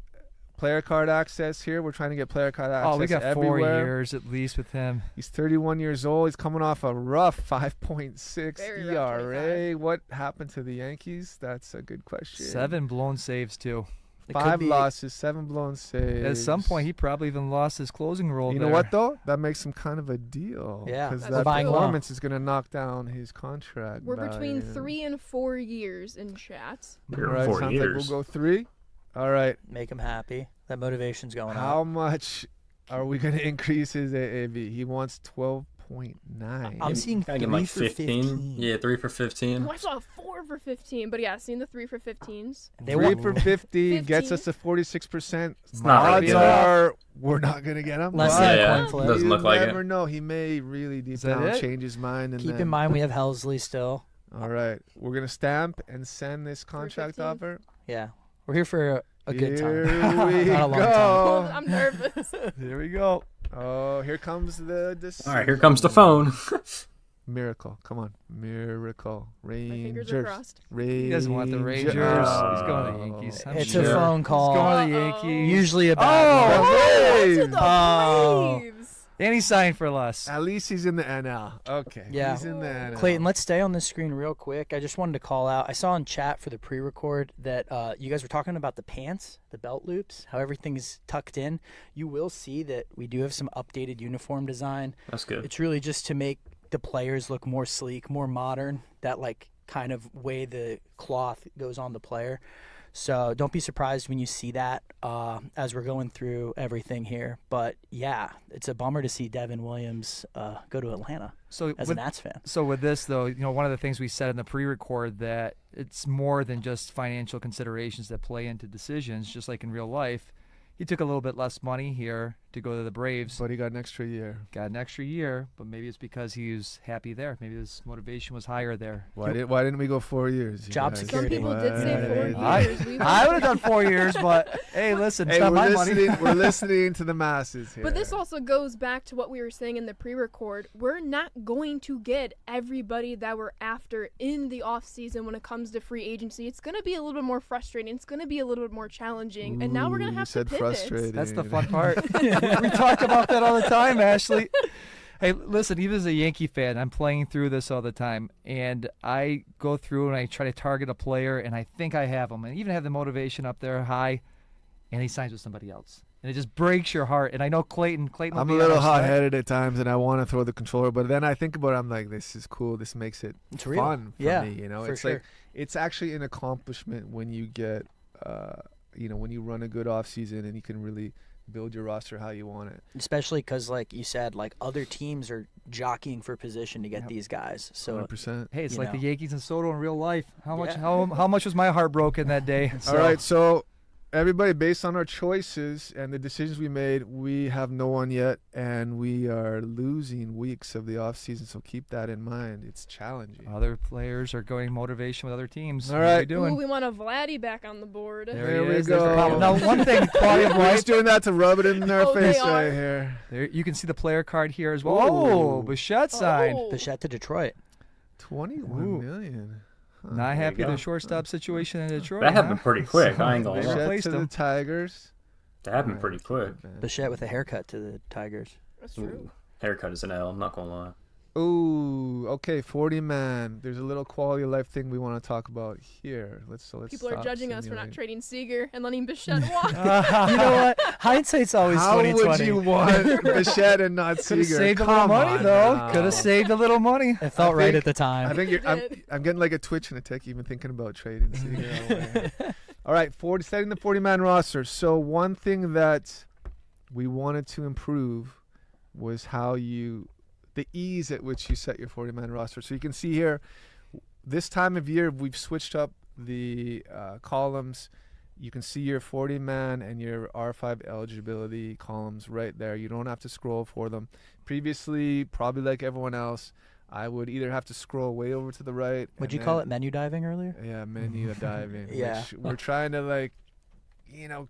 Speaker 8: player card access here. We're trying to get player card access.
Speaker 7: Oh, we got 4
Speaker 8: everywhere.
Speaker 7: years at least with him.
Speaker 8: He's 31 years old. He's coming off a rough 5.6
Speaker 3: Very rough
Speaker 8: ERA. What happened to the Yankees? That's a good question.
Speaker 7: 7 blown saves too.
Speaker 6: It could
Speaker 8: 5
Speaker 6: be-
Speaker 8: losses, 7 blown saves.
Speaker 7: At some point, he probably even lost his closing role.
Speaker 8: You know what though? That makes him kind of a deal.
Speaker 6: Yeah,
Speaker 8: because
Speaker 3: That's
Speaker 8: that
Speaker 6: buying low.
Speaker 8: performance is going to knock down his contract.
Speaker 3: We're between
Speaker 8: value.
Speaker 3: 3 and 4 years in Chat.
Speaker 2: You're
Speaker 8: All right,
Speaker 2: 4
Speaker 8: sounds
Speaker 2: years.
Speaker 8: like we'll go 3. All right.
Speaker 6: Make him happy. That motivation's going
Speaker 8: How
Speaker 6: up.
Speaker 8: much are we going to increase his AAV? He wants 12.9.
Speaker 6: I'm seeing
Speaker 2: Can I get
Speaker 6: 3
Speaker 2: like
Speaker 6: for
Speaker 2: 15? Yeah, 3 for 15.
Speaker 3: Oh, I saw 4 for 15, but yeah, seen the 3 for 15s.
Speaker 6: They
Speaker 8: 3
Speaker 6: want
Speaker 8: for 50 gets
Speaker 3: 15.
Speaker 8: us to 46%.
Speaker 2: It's not
Speaker 8: Odds
Speaker 2: really good.
Speaker 8: are we're not going to get him.
Speaker 6: less
Speaker 8: but
Speaker 6: than
Speaker 2: Yeah,
Speaker 6: a coin flip.
Speaker 2: doesn't
Speaker 8: you
Speaker 2: look like it.
Speaker 8: never know. He may really deep
Speaker 7: Is that
Speaker 8: down
Speaker 7: it?
Speaker 8: change his mind. And
Speaker 6: Keep
Speaker 8: then,
Speaker 6: in mind we have Helsley still.
Speaker 8: All right. We're going to stamp and send this contract
Speaker 3: 15.
Speaker 8: offer.
Speaker 6: Yeah. We're here for a good time.
Speaker 8: Here we
Speaker 6: Not a long time.
Speaker 8: go.
Speaker 3: I'm nervous.
Speaker 7: Here we go.
Speaker 8: Oh, here comes the decision.
Speaker 2: All right, here comes the phone.
Speaker 8: Miracle. Come on. Miracle.
Speaker 3: fingers
Speaker 8: Rangers.
Speaker 3: are crossed.
Speaker 8: Rangers.
Speaker 7: He doesn't want the Rangers.
Speaker 8: Oh.
Speaker 7: He's going to the Yankees. I'm
Speaker 6: It's
Speaker 7: sure.
Speaker 6: a phone
Speaker 7: He's
Speaker 6: call.
Speaker 7: going to the
Speaker 3: Uh-oh.
Speaker 7: Yankees.
Speaker 6: Usually a bad one.
Speaker 8: Braves.
Speaker 3: To the
Speaker 7: Oh.
Speaker 3: Braves.
Speaker 7: And he signed for less.
Speaker 8: At least he's in the NL. Okay.
Speaker 6: Yeah.
Speaker 8: He's in the NL.
Speaker 6: Clayton, let's stay on this screen real quick. I just wanted to call out. I saw in chat for the pre-record that you guys were talking about the pants, the belt loops, how everything is tucked in. You will see that we do have some updated uniform design.
Speaker 2: That's good.
Speaker 6: It's really just to make the players look more sleek, more modern, that like kind of way the cloth goes on the player. So don't be surprised when you see that as we're going through everything here. But yeah, it's a bummer to see Devin Williams go to Atlanta
Speaker 7: So
Speaker 6: as a Nats fan.
Speaker 7: So with this, though, one of the things we said in the pre-record that it's more than just financial considerations that play into decisions, just like in real life. He took a little bit less money here to go to the Braves.
Speaker 8: But he got an extra year.
Speaker 7: Got an extra year, but maybe it's because he was happy there. Maybe his motivation was higher there.
Speaker 8: Why didn't we go 4 years? you
Speaker 6: Job
Speaker 8: guys?
Speaker 3: Some
Speaker 6: security.
Speaker 3: people did say 4 years.
Speaker 8: Why?
Speaker 7: I would have done 4 years, but hey, listen, it's
Speaker 8: Hey,
Speaker 7: not
Speaker 8: we're
Speaker 7: my
Speaker 8: listening.
Speaker 7: money.
Speaker 8: We're listening to the masses here.
Speaker 3: But this also goes back to what we were saying in the pre-record. We're not going to get everybody that we're after in the offseason when it comes to free agency. It's going to be a little bit more frustrating. It's going to be a little bit more challenging. And now we're going to
Speaker 8: Ooh,
Speaker 3: have
Speaker 8: you said
Speaker 3: to pivot.
Speaker 8: frustrating.
Speaker 7: That's the fun part. We talk about that all the time, Ashley. Hey, listen, even as a Yankee fan, I'm playing through this all the time, and I go through and I try to target a player, and I think I have him, and even have the motivation up there high, and he signs with somebody else. And it just breaks your heart. And I know Clayton will
Speaker 8: I'm
Speaker 7: be
Speaker 8: a
Speaker 7: on
Speaker 8: little
Speaker 7: our side.
Speaker 8: hot-headed at times, and I want to throw the controller, but then I think about it, I'm like, this is cool. This makes it
Speaker 6: It's real.
Speaker 8: fun for
Speaker 6: Yeah,
Speaker 8: me. You know,
Speaker 6: for
Speaker 8: it's
Speaker 6: sure.
Speaker 8: like it's actually an accomplishment when you get, when you run a good off season and you can really build your roster how you want it.
Speaker 6: Especially because, like you said, like other teams are jockeying for position to get
Speaker 7: Yep.
Speaker 6: these guys. So
Speaker 8: 100%.
Speaker 7: Hey, it's
Speaker 6: you
Speaker 7: like the
Speaker 6: know.
Speaker 7: Yankees and Soto in real life. How much?
Speaker 6: Yeah.
Speaker 7: How much was my heart broken that day?
Speaker 8: All right, so everybody, based on our choices and the decisions we made, we have no one yet, and we are losing weeks of the off season. So keep that in mind. It's challenging.
Speaker 7: Other players are going motivation with other teams.
Speaker 8: All
Speaker 7: What are we
Speaker 8: right.
Speaker 7: doing?
Speaker 3: Ooh, we want a Vladdy back on the board.
Speaker 8: There
Speaker 7: he
Speaker 8: we
Speaker 7: is. There's the
Speaker 8: go.
Speaker 7: problem. Now, one thing, quality of
Speaker 8: We're
Speaker 7: life.
Speaker 8: just doing that to rub it in their
Speaker 3: Oh, they
Speaker 8: face
Speaker 3: are.
Speaker 8: right here.
Speaker 7: There, you can see the player card here as well. Oh,
Speaker 8: Ooh.
Speaker 7: Bichette signed.
Speaker 3: Oh.
Speaker 6: Bichette to Detroit.
Speaker 8: 21
Speaker 7: Ooh.
Speaker 8: million. Huh.
Speaker 7: Not happy
Speaker 2: you
Speaker 7: with
Speaker 2: go.
Speaker 7: the shortstop situation in Detroit.
Speaker 2: That happened
Speaker 7: huh?
Speaker 2: pretty quick. I ain't gonna
Speaker 7: They
Speaker 2: lie.
Speaker 8: Bichette
Speaker 7: replaced
Speaker 8: to the
Speaker 7: him.
Speaker 8: Tigers.
Speaker 2: That happened pretty quick.
Speaker 6: Bichette with a haircut to the Tigers.
Speaker 3: That's true.
Speaker 2: Haircut is an L. I'm not gonna lie.
Speaker 8: Ooh, okay, 40 man. There's a little quality of life thing we want to talk about here. Let's
Speaker 3: People are
Speaker 8: stop
Speaker 3: judging us for not
Speaker 8: simulating.
Speaker 3: trading Seager and letting Bichette walk.
Speaker 6: You know what? Hindsight's always
Speaker 8: How
Speaker 6: 2020.
Speaker 8: would you want Bichette and not
Speaker 7: Could have
Speaker 8: Seager?
Speaker 7: saved a little
Speaker 8: Come
Speaker 7: money
Speaker 8: on
Speaker 7: though.
Speaker 8: now.
Speaker 7: Could have saved a little money.
Speaker 6: It felt
Speaker 8: I
Speaker 6: right
Speaker 8: think-
Speaker 6: at the time.
Speaker 8: I think
Speaker 3: It
Speaker 8: I'm
Speaker 3: did.
Speaker 8: getting like a twitch and a tick even thinking about trading Seager. All right, setting the 40-man roster. So one thing that we wanted to improve was the ease at which you set your 40-man roster. So you can see here, this time of year, we've switched up the columns. You can see your 40-man and your R5 eligibility columns right there. You don't have to scroll for them. Previously, probably like everyone else, I would either have to scroll way over to the right.
Speaker 6: Would
Speaker 8: and
Speaker 6: you
Speaker 8: then-
Speaker 6: call it menu diving earlier?
Speaker 8: Yeah, menu diving.
Speaker 6: Yeah.
Speaker 8: Which we're trying to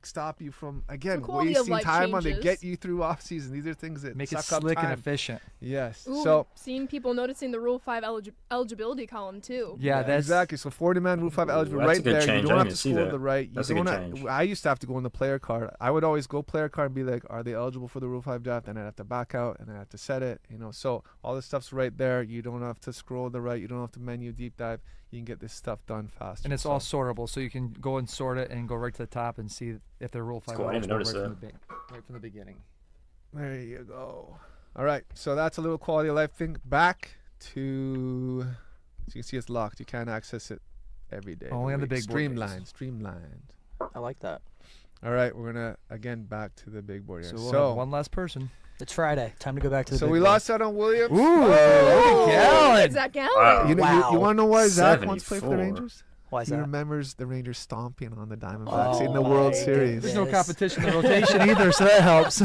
Speaker 8: stop you from again
Speaker 3: The quality of
Speaker 8: wasting
Speaker 3: life
Speaker 8: time on to
Speaker 3: changes.
Speaker 8: get you through off season. These are things that
Speaker 7: Make it
Speaker 8: suck up
Speaker 7: slick and
Speaker 8: time.
Speaker 7: efficient.
Speaker 8: Yes.
Speaker 3: Ooh,
Speaker 8: So
Speaker 3: seen people noticing the Rule 5 eligibility column too.
Speaker 7: Yeah, that's
Speaker 8: exactly. So 40-man Rule 5 eligible
Speaker 2: that's a
Speaker 8: right
Speaker 2: good
Speaker 8: there.
Speaker 2: change.
Speaker 8: You
Speaker 2: I
Speaker 8: don't have
Speaker 2: didn't
Speaker 8: to
Speaker 2: see
Speaker 8: scroll
Speaker 2: that.
Speaker 8: to the right. You
Speaker 2: That's a
Speaker 8: don't
Speaker 2: good
Speaker 8: have-
Speaker 2: change.
Speaker 8: I used to have to go on the player card. I would always go player card and be like, are they eligible for the Rule 5 draft? And I'd have to back out and I have to set it. So all this stuff's right there. You don't have to scroll to the right. You don't have to menu deep dive. You can get this stuff done faster.
Speaker 7: and it's
Speaker 8: So-
Speaker 7: all sortable, so you can go and sort it and go right to the top and see if they're Rule 5
Speaker 2: cool. I didn't
Speaker 7: eligible
Speaker 2: notice
Speaker 7: right from the beginning.
Speaker 8: There you go. All right, so that's a little quality of life thing. Back to, as you can see, it's locked. You can't access it every day.
Speaker 7: Only on the big board days.
Speaker 8: Streamlined.
Speaker 6: I like that.
Speaker 8: All right, we're gonna again back to the big board here.
Speaker 7: So we'll have one less person.
Speaker 6: It's Friday. Time to go back to the
Speaker 8: So
Speaker 6: big
Speaker 8: we
Speaker 6: board.
Speaker 8: lost out on Williams.
Speaker 7: Ooh,
Speaker 8: Oh,
Speaker 7: Gallen.
Speaker 3: Zach Gallen.
Speaker 2: Wow.
Speaker 8: You know,
Speaker 6: Wow.
Speaker 8: you want to know why Zach wants to play for the
Speaker 2: 74.
Speaker 8: Rangers?
Speaker 6: Why is
Speaker 8: He
Speaker 6: that?
Speaker 8: remembers the Rangers stomping on the Diamondbacks in the
Speaker 6: Oh
Speaker 8: World
Speaker 6: my
Speaker 8: Series.
Speaker 7: There's no
Speaker 6: Yes.
Speaker 7: competition in the rotation either, so that helps.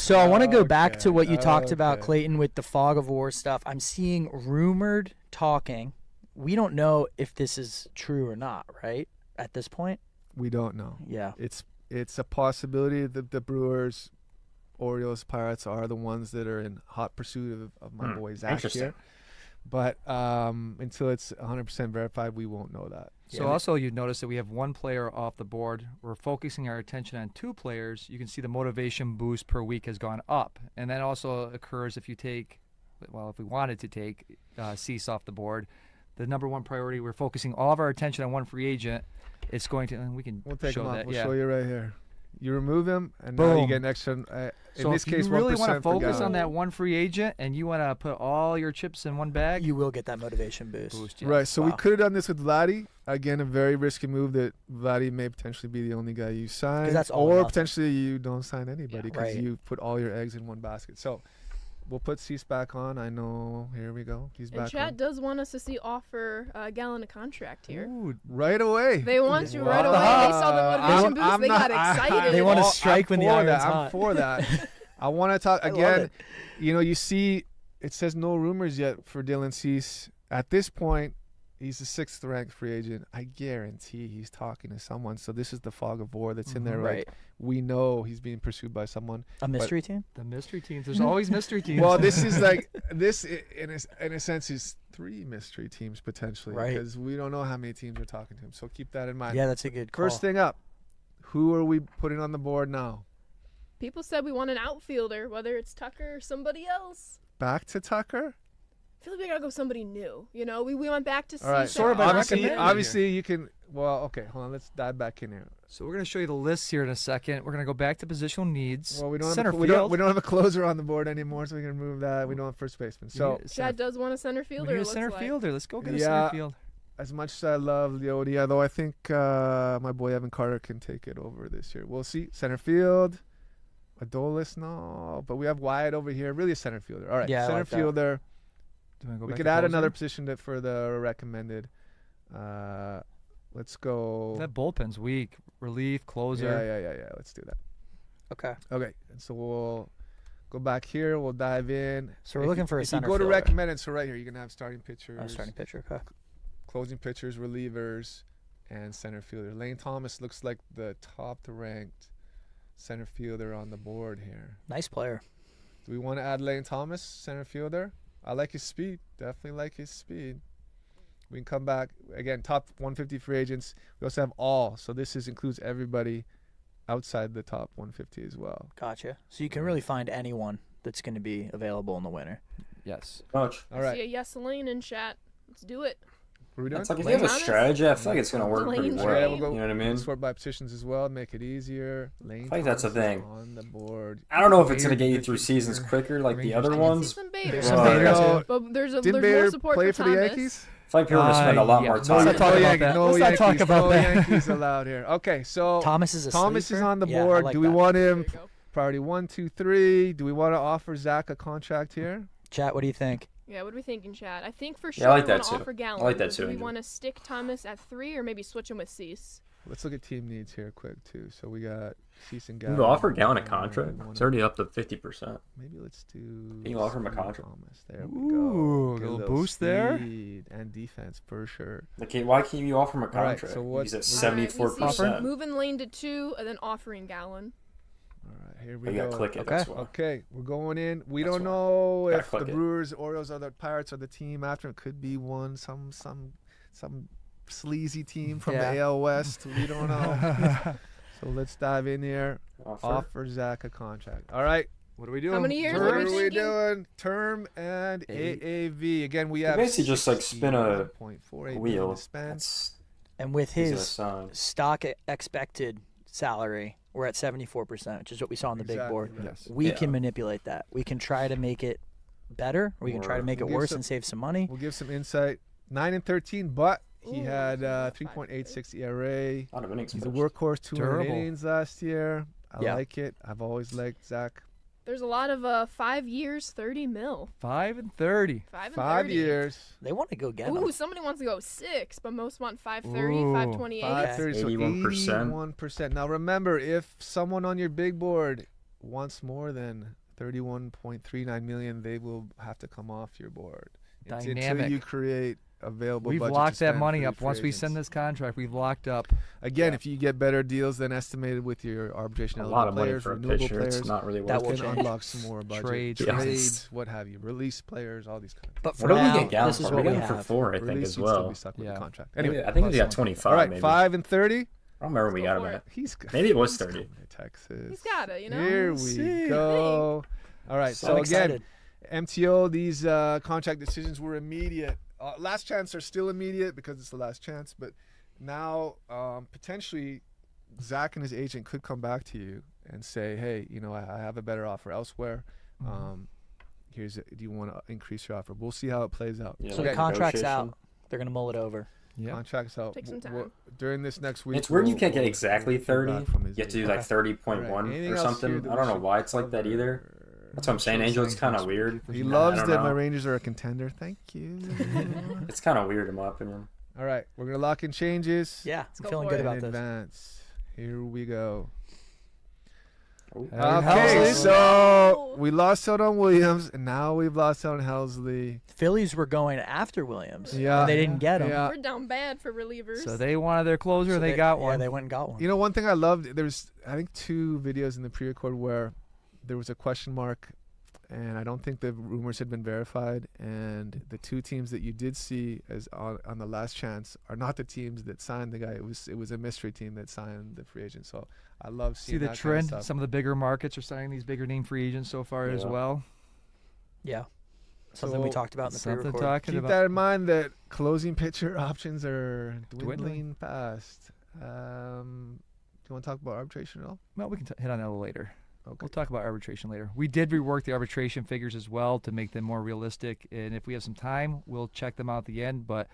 Speaker 6: So I want to go back to
Speaker 8: Okay,
Speaker 6: what you talked about,
Speaker 8: okay.
Speaker 6: Clayton, with the fog of war stuff. I'm seeing rumored talking. We don't know if this is true or not, right? At this point,
Speaker 8: We don't know.
Speaker 6: Yeah.
Speaker 8: It's a possibility that the Brewers, Orioles, Pirates are the ones that are in hot pursuit of my boy Zach
Speaker 2: Interesting.
Speaker 8: here. But until it's 100% verified, we won't know that.
Speaker 7: So also you notice that we have one player off the board. We're focusing our attention on 2 players. You can see the motivation boost per week has gone up. And that also occurs if you take, well, if we wanted to take Cease off the board. The number one priority, we're focusing all of our attention on one free agent. It's going to, and we can
Speaker 8: We'll take
Speaker 7: show
Speaker 8: him off.
Speaker 7: that.
Speaker 8: We'll
Speaker 7: yeah.
Speaker 8: show you right here. You remove him, and now you
Speaker 7: Boom.
Speaker 8: get an extra. In
Speaker 7: So
Speaker 8: this
Speaker 7: if
Speaker 8: case,
Speaker 7: you really
Speaker 8: 1%
Speaker 7: want to
Speaker 8: for
Speaker 7: focus
Speaker 8: Gallo.
Speaker 7: on that one free agent and you want to put all your chips in one bag,
Speaker 6: You will get that motivation boost.
Speaker 7: yeah.
Speaker 8: Right, so we
Speaker 6: Wow.
Speaker 8: could have done this with Vladdy. Again, a very risky move that Vladdy may potentially be the only guy you sign.
Speaker 6: that's all or
Speaker 8: or
Speaker 6: nothing.
Speaker 8: potentially you don't sign anybody because
Speaker 6: Right.
Speaker 8: you put all your eggs in one basket. So we'll put Cease back on. I know. Here we go. He's
Speaker 3: And
Speaker 8: back
Speaker 3: Chad
Speaker 8: on.
Speaker 3: does want us to see offer Gallon a contract here.
Speaker 7: Ooh,
Speaker 8: Right away.
Speaker 3: They want to
Speaker 8: Wow.
Speaker 3: right away. They saw the motivation boost. They got excited.
Speaker 6: They wanna
Speaker 8: I'm
Speaker 6: strike when the
Speaker 8: for
Speaker 6: iron's
Speaker 8: that.
Speaker 6: hot.
Speaker 8: I'm for that. I want to talk
Speaker 6: I love
Speaker 8: again.
Speaker 6: it.
Speaker 8: You know, you see, it says no rumors yet for Dylan Cease. At this point, he's the 6th ranked free agent. I guarantee he's talking to someone. So this is the fog of war that's in there.
Speaker 6: Right.
Speaker 8: Like, we know he's being pursued by someone.
Speaker 6: A mystery team?
Speaker 7: the mystery teams. There's always mystery teams.
Speaker 8: Well, this is like this in a sense is 3 mystery teams potentially
Speaker 6: Right.
Speaker 8: because we don't know how many teams are talking to him. So keep that in mind.
Speaker 6: Yeah, that's a good call.
Speaker 8: First thing up, who are we putting on the board now?
Speaker 3: People said we want an outfielder, whether it's Tucker or somebody else.
Speaker 8: Back to Tucker.
Speaker 3: I feel like we gotta go somebody new. You know, we went back to
Speaker 8: All right.
Speaker 3: Cease.
Speaker 7: Sort of by
Speaker 8: obviously,
Speaker 7: recommending
Speaker 8: obviously you can. Well, okay. Hold on. Let's dive back in here.
Speaker 7: So we're going to show you the list here in a second. We're going to go back to positional needs.
Speaker 8: Well, we don't
Speaker 7: Center
Speaker 8: have
Speaker 7: field.
Speaker 8: we don't have a closer on the board anymore, so we can remove that. We don't have first baseman. So
Speaker 3: Chad does want a center
Speaker 7: we
Speaker 3: fielder.
Speaker 7: need
Speaker 3: it
Speaker 7: a
Speaker 3: looks
Speaker 7: center
Speaker 3: like.
Speaker 7: fielder. Let's go get a
Speaker 8: Yeah.
Speaker 7: center field.
Speaker 8: as much as I love Leodia, though, I think my boy Evan Carter can take it over this year. We'll see. Center field. Adolis, no, but we have Wyatt over here. Really a center fielder. All right,
Speaker 6: Yeah, I
Speaker 8: center
Speaker 6: like that.
Speaker 8: fielder.
Speaker 7: Do you wanna go
Speaker 8: We
Speaker 7: back
Speaker 8: could
Speaker 7: to
Speaker 8: add
Speaker 7: closer?
Speaker 8: another position for the recommended. Let's go.
Speaker 7: That bullpen's weak. Relief, closer.
Speaker 8: Yeah. Let's do that.
Speaker 6: Okay.
Speaker 8: Okay, and so we'll go back here. We'll dive in.
Speaker 6: So we're looking for a
Speaker 8: If
Speaker 6: center
Speaker 8: you go to
Speaker 6: fielder.
Speaker 8: recommended, so right here you're gonna have starting pitchers,
Speaker 6: Starting pitcher. Okay.
Speaker 8: closing pitchers, relievers, and center fielder. Lane Thomas looks like the top-ranked center fielder on the board here.
Speaker 6: Nice player.
Speaker 8: Do we want to add Lane Thomas, center fielder? I like his speed. Definitely like his speed. We can come back again. Top 150 free agents. We also have all. So this includes everybody outside the top 150 as well.
Speaker 6: Gotcha. So you can really find anyone that's going to be available in the winter.
Speaker 7: Yes.
Speaker 2: Much.
Speaker 8: All
Speaker 3: I
Speaker 8: right.
Speaker 3: see a yes lane in chat. Let's do it.
Speaker 8: What are we doing?
Speaker 2: It's like if you have a
Speaker 3: Lane
Speaker 2: strategy, I feel like it's gonna work pretty
Speaker 3: Lane
Speaker 2: well.
Speaker 8: Yeah,
Speaker 3: Train.
Speaker 8: we'll go.
Speaker 2: You know what I mean?
Speaker 8: Sort by positions as well. Make it easier. Lane.
Speaker 2: I think that's a
Speaker 8: Thomas is
Speaker 2: thing.
Speaker 8: on the board.
Speaker 2: I don't know if it's gonna
Speaker 8: Weird
Speaker 2: get you through
Speaker 8: pitchers
Speaker 2: seasons
Speaker 8: here.
Speaker 2: quicker like the
Speaker 7: Rangers
Speaker 2: other
Speaker 3: I can
Speaker 2: ones.
Speaker 3: see some Bader.
Speaker 6: There's some
Speaker 2: Right.
Speaker 6: Bader
Speaker 8: So,
Speaker 6: too.
Speaker 3: But there's
Speaker 8: Didn't
Speaker 3: more
Speaker 8: Bader
Speaker 3: support
Speaker 8: play
Speaker 3: for
Speaker 8: for the
Speaker 3: Thomas.
Speaker 8: Yankees?
Speaker 2: I feel like people are gonna spend a lot
Speaker 7: yeah.
Speaker 2: more
Speaker 7: Let's
Speaker 2: time.
Speaker 7: not talk about that.
Speaker 8: No
Speaker 7: Let's not
Speaker 8: Yankees,
Speaker 7: talk about
Speaker 8: no
Speaker 7: that.
Speaker 8: Yankees allowed here. Okay, so
Speaker 6: Thomas is a
Speaker 8: Thomas is
Speaker 6: sleeper?
Speaker 8: on the
Speaker 6: Yeah, I
Speaker 8: board.
Speaker 6: like
Speaker 8: Do we
Speaker 6: that.
Speaker 8: want
Speaker 3: There
Speaker 8: him
Speaker 3: you go.
Speaker 8: priority 1, 2, 3? Do we want to offer Zach a contract here?
Speaker 6: Chat, what do you think?
Speaker 3: Yeah, what are we thinking, Chad? I think for
Speaker 2: Yeah,
Speaker 3: sure
Speaker 2: I like
Speaker 3: we
Speaker 2: that
Speaker 3: want to
Speaker 2: too.
Speaker 3: offer Gallon.
Speaker 2: I like that
Speaker 3: but
Speaker 2: too,
Speaker 3: Do we
Speaker 2: Andrew.
Speaker 3: want to stick Thomas at 3 or maybe switch him with Cease?
Speaker 8: Let's look at team needs here quick too. So we got Cease and
Speaker 2: Can
Speaker 8: Gallon.
Speaker 2: you offer Gallon a contract?
Speaker 8: One
Speaker 2: It's
Speaker 8: of-
Speaker 2: already up to 50%.
Speaker 8: Maybe let's do.
Speaker 2: Can you offer him a
Speaker 8: Sterling
Speaker 2: contract?
Speaker 8: Thomas. There we
Speaker 7: Ooh,
Speaker 8: go. Get
Speaker 7: little boost there.
Speaker 8: speed and defense for sure.
Speaker 2: Like, why can't you offer him a
Speaker 8: All right,
Speaker 2: contract?
Speaker 8: so what-
Speaker 2: He's at
Speaker 8: All right,
Speaker 3: we see
Speaker 2: 74%.
Speaker 3: Moving lane to 2 and then offering Gallon.
Speaker 8: All right, here we
Speaker 2: But you
Speaker 8: go.
Speaker 2: gotta click it.
Speaker 6: Okay.
Speaker 2: That's why.
Speaker 8: Okay, we're going in. We
Speaker 2: That's
Speaker 8: don't
Speaker 2: why.
Speaker 8: know
Speaker 2: Gotta
Speaker 8: if the
Speaker 2: click it.
Speaker 8: Brewers, Orioles, or the Pirates are the team after. It could be one some sleazy team from
Speaker 7: Yeah.
Speaker 8: the AL West. We don't know. So let's dive in here.
Speaker 2: Offer.
Speaker 8: Offer Zach a contract. All right. What are we doing?
Speaker 3: many years?
Speaker 8: What
Speaker 3: What are
Speaker 8: are
Speaker 3: we
Speaker 8: we
Speaker 3: thinking?
Speaker 8: doing? Term and AAV. Again, we have
Speaker 2: basically just, like, spin a
Speaker 8: 16.48
Speaker 2: wheel.
Speaker 8: million to spend.
Speaker 2: That's
Speaker 6: And with
Speaker 2: he's gonna
Speaker 6: his
Speaker 2: sign.
Speaker 6: stock expected salary, we're at 74%, which is what we saw on the big
Speaker 8: Exactly
Speaker 6: board.
Speaker 8: right.
Speaker 7: Yes.
Speaker 6: We
Speaker 2: Yeah.
Speaker 6: can manipulate that. We can try to make it better, or we can try to
Speaker 2: Or-
Speaker 6: make it
Speaker 8: We'll give
Speaker 6: worse
Speaker 8: some-
Speaker 6: and save some money.
Speaker 8: We'll give some insight. 9 and 13, but he
Speaker 3: Ooh,
Speaker 8: had
Speaker 3: he's at
Speaker 8: 3.86 ERA.
Speaker 2: A lot of innings.
Speaker 8: He's a
Speaker 2: pitched.
Speaker 8: workhorse, 200
Speaker 7: Durable.
Speaker 8: innings last year. I
Speaker 6: Yeah.
Speaker 8: like it. I've always liked Zach.
Speaker 3: There's a lot of 5 years, 30 mil.
Speaker 7: 5 and 30.
Speaker 3: 5 and
Speaker 8: 5
Speaker 3: 30.
Speaker 8: years,
Speaker 6: They want to go get him.
Speaker 3: Ooh, somebody wants to go 6, but most want 530,
Speaker 7: Ooh,
Speaker 3: 528.
Speaker 8: 530, so
Speaker 2: 81%.
Speaker 8: 81%. Now remember, if someone on your big board wants more than 31.39 million, they will have to come off your board until
Speaker 7: Dynamic.
Speaker 8: you create available.
Speaker 7: We've
Speaker 8: budget to
Speaker 7: locked that
Speaker 8: spend
Speaker 7: money
Speaker 8: for
Speaker 7: up.
Speaker 8: free
Speaker 7: Once we
Speaker 8: agents.
Speaker 7: send this contract, we've locked up.
Speaker 8: Again, if you get better deals than estimated with your arbitration
Speaker 2: A
Speaker 8: eligible
Speaker 2: lot of money
Speaker 8: players,
Speaker 2: for a
Speaker 8: renewable
Speaker 2: pitcher.
Speaker 8: players,
Speaker 2: It's not really
Speaker 6: That
Speaker 2: worth
Speaker 6: will
Speaker 2: it.
Speaker 8: can
Speaker 6: change.
Speaker 8: unlock some more budget.
Speaker 7: Trades.
Speaker 8: Trades, what have you, release players, all these kinds of
Speaker 6: But for
Speaker 2: What did we
Speaker 6: now,
Speaker 2: get Gallen
Speaker 6: this is
Speaker 2: for?
Speaker 6: what
Speaker 2: We
Speaker 6: we
Speaker 2: got him for
Speaker 6: have.
Speaker 2: 4, I think,
Speaker 8: release,
Speaker 2: as
Speaker 8: you'd still
Speaker 2: well.
Speaker 8: be stuck with
Speaker 7: Yeah.
Speaker 8: the contract.
Speaker 2: Maybe-
Speaker 8: Anyway,
Speaker 2: I think we
Speaker 8: plus
Speaker 2: got
Speaker 8: one.
Speaker 2: 25.
Speaker 8: All right,
Speaker 2: maybe.
Speaker 8: 5 and 30.
Speaker 2: I don't remember when we got him
Speaker 3: for
Speaker 2: at.
Speaker 3: it.
Speaker 8: He's
Speaker 2: Maybe it was
Speaker 8: he's
Speaker 2: 30.
Speaker 8: coming to Texas.
Speaker 3: He's got it, you know.
Speaker 8: Here we
Speaker 7: see.
Speaker 8: go. All right,
Speaker 6: So
Speaker 8: so
Speaker 6: I'm
Speaker 8: again,
Speaker 6: excited.
Speaker 8: MTO, these contract decisions were immediate. Last chance are still immediate because it's the last chance, but now potentially Zach and his agent could come back to you and say, hey, you know, I have a better offer elsewhere. Do you want to increase your offer? We'll see how it plays out.
Speaker 2: Yeah,
Speaker 6: So
Speaker 2: like
Speaker 6: the contract's
Speaker 2: negotiation.
Speaker 6: out. They're gonna mull it over.
Speaker 7: Yeah.
Speaker 8: Contracts out.
Speaker 3: Take some time.
Speaker 8: During this next week.
Speaker 2: It's weird you
Speaker 8: we'll-
Speaker 2: can't get
Speaker 8: we'll
Speaker 2: exactly
Speaker 8: hear back
Speaker 2: 30.
Speaker 8: from his
Speaker 2: You have to do
Speaker 8: agent.
Speaker 2: like 30.1
Speaker 8: All right, anything
Speaker 2: or
Speaker 8: else here
Speaker 2: something.
Speaker 8: that
Speaker 2: I
Speaker 8: we
Speaker 2: don't know
Speaker 8: should
Speaker 2: why it's like that
Speaker 8: cover?
Speaker 2: either. That's what I'm saying, Angel. It's kind of weird.
Speaker 8: He
Speaker 2: I
Speaker 8: loves
Speaker 2: don't
Speaker 8: that my
Speaker 2: know.
Speaker 8: Rangers are a contender. Thank you.
Speaker 2: It's kind of weird in my opinion.
Speaker 8: All right, we're gonna lock in changes.
Speaker 6: Yeah, I'm
Speaker 3: go
Speaker 6: feeling
Speaker 3: for
Speaker 6: good
Speaker 3: it.
Speaker 6: about
Speaker 8: in
Speaker 6: this.
Speaker 8: advance. Here we go.
Speaker 7: Helsley.
Speaker 8: Okay, so we lost out on Williams, and now we've lost out on Helsley.
Speaker 6: Phillies were going after Williams.
Speaker 8: Yeah.
Speaker 6: And they didn't get him.
Speaker 8: Yeah.
Speaker 3: We're down bad for relievers.
Speaker 7: So they wanted their closer,
Speaker 6: So
Speaker 7: they got
Speaker 6: Yeah,
Speaker 7: one.
Speaker 6: they went and got one.
Speaker 8: You know, one thing I loved, there's I think 2 videos in the pre-record where there was a question mark, and I don't think the rumors had been verified. And the 2 teams that you did see as on the last chance are not the teams that signed the guy. It was a mystery team that signed the free agent. So I love
Speaker 7: See
Speaker 8: seeing
Speaker 7: the
Speaker 8: that
Speaker 7: trend.
Speaker 8: Kind of stuff.
Speaker 7: Some of the bigger markets are signing these bigger name free agents so far as
Speaker 2: Yeah.
Speaker 7: well.
Speaker 6: Yeah. Something we
Speaker 8: So,
Speaker 6: talked about in the
Speaker 7: Something
Speaker 6: pre-record.
Speaker 7: talking
Speaker 8: Keep
Speaker 7: about.
Speaker 8: that in mind that closing pitcher options are dwindling
Speaker 7: Dwindling.
Speaker 8: fast. Do you want to talk about arbitration at all?
Speaker 7: Well, we can hit on that a little later.
Speaker 8: Okay.
Speaker 7: We'll talk about arbitration later. We did rework the arbitration figures as well to make them more realistic, and if we have some time, we'll check them out at the end. But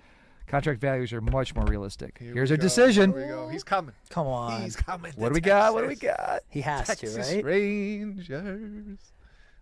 Speaker 7: contract values are much more realistic.
Speaker 8: Here
Speaker 7: Here's
Speaker 8: we
Speaker 7: our
Speaker 8: go.
Speaker 7: decision.
Speaker 8: Here we go. He's coming.
Speaker 6: Come on.
Speaker 8: He's coming.
Speaker 7: What
Speaker 8: to
Speaker 7: do we got? What do we
Speaker 8: Texas.
Speaker 7: got?
Speaker 6: He has
Speaker 8: Texas
Speaker 6: to, right?
Speaker 8: Rangers.